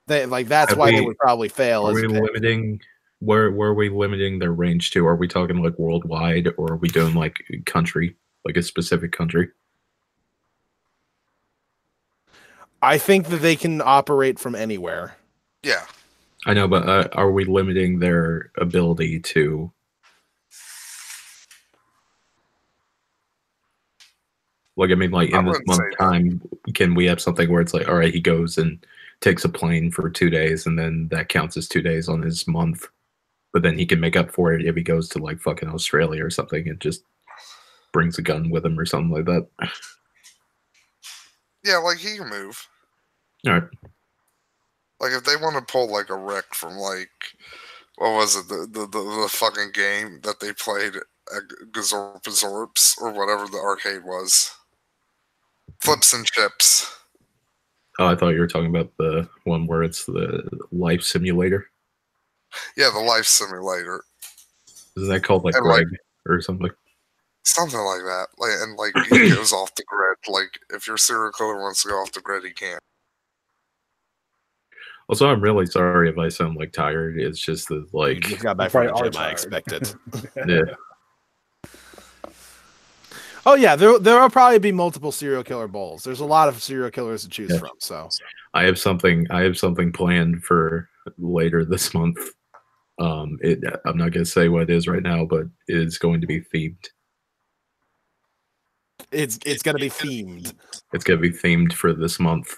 why they would probably fail. Are we limiting where are we limiting their range to? Are we talking like worldwide, or are we doing like country, like a specific country? I think that they can operate from anywhere. Yeah, I know, but are we limiting their ability to? Like, I mean, like in this month time, can we have something where it's like, all right, he goes and takes a plane for 2 days, and then that counts as 2 days on his month, but then he can make up for it if he goes to like fucking Australia or something and just brings a gun with him or something like that. yeah, like he can move. All right. Like if they want to pull like a Rick from like what was it the fucking game that they played at Gazorps or whatever the arcade was. Flips and Chips. Oh, I thought you were talking about the one where it's the life simulator. Yeah, the life simulator. Isn't that called like and Greg or something? Something like that. Like and like he goes off the grid. Like if your serial killer wants to go off the grid, he can. Also, I'm really sorry if I sound like tired. It's just that like you just got back from the gym. I expected. Yeah. Oh yeah, there will probably be multiple serial killer bowls. There's a lot of serial killers to choose from. So I have something planned for later this month. I'm not gonna say what it is right now, but it's going to be themed. It's gonna be themed. It's gonna be themed for this month.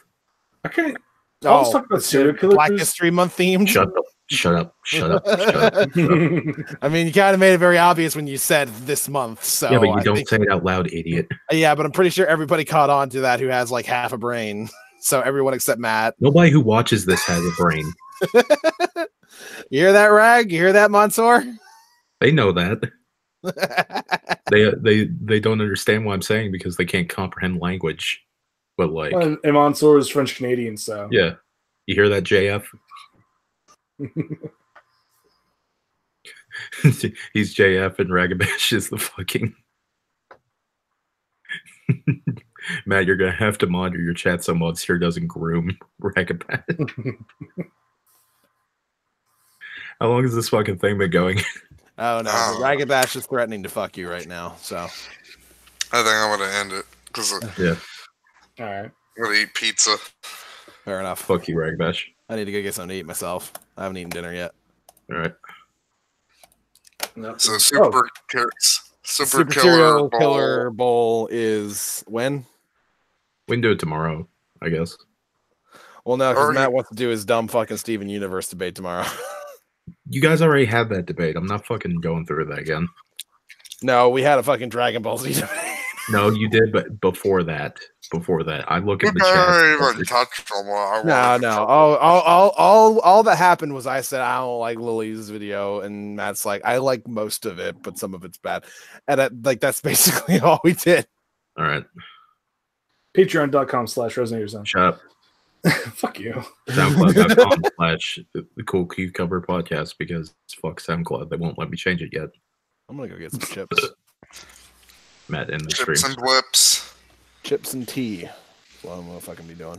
Okay. Let's talk about serial killers. Black History Month themed. Shut up. Shut up. Shut up. Shut up. I mean, you kind of made it very obvious when you said this month. So yeah, but you don't say it out loud, idiot. Yeah, but I'm pretty sure everybody caught on to that who has like half a brain. So everyone except Matt. Nobody who watches this has a brain. You hear that, Rag? You hear that, Mansoor? They know that. They don't understand what I'm saying because they can't comprehend language. But like, and Mansour is French Canadian, so yeah, you hear that, JF? He's JF and Ragabash is the fucking. Matt, you're gonna have to monitor your chat so Monster doesn't groom Ragabash. How long has this fucking thing been going? Oh no, Ragabash is threatening to fuck you right now. So I think I'm gonna end it because yeah. All right, I'm gonna eat pizza. Fair enough. Fuck you, Ragabash. I need to go get something to eat myself. I haven't eaten dinner yet. All right. So Super Serial Killer Bowl is when? We can do it tomorrow, I guess. Well, no, because Matt wants to do his dumb fucking Steven Universe debate tomorrow. You guys already had that debate. I'm not fucking going through that again. No, we had a fucking Dragon Ball Z debate. No, you did, but before that, I look at the chat. No. All that happened was I said I don't like Lily's video, and Matt's like I like most of it, but some of it's bad, and that's basically all we did. All right. Patreon.com/ResonatorZone. Shut up. Fuck you. SoundCloud.com/the Cool Cucumber Podcast because fuck SoundCloud. They won't let me change it yet. I'm gonna go get some chips. Matt in the stream. Chips and whips. Chips and tea. That's what I'm gonna fucking be doing.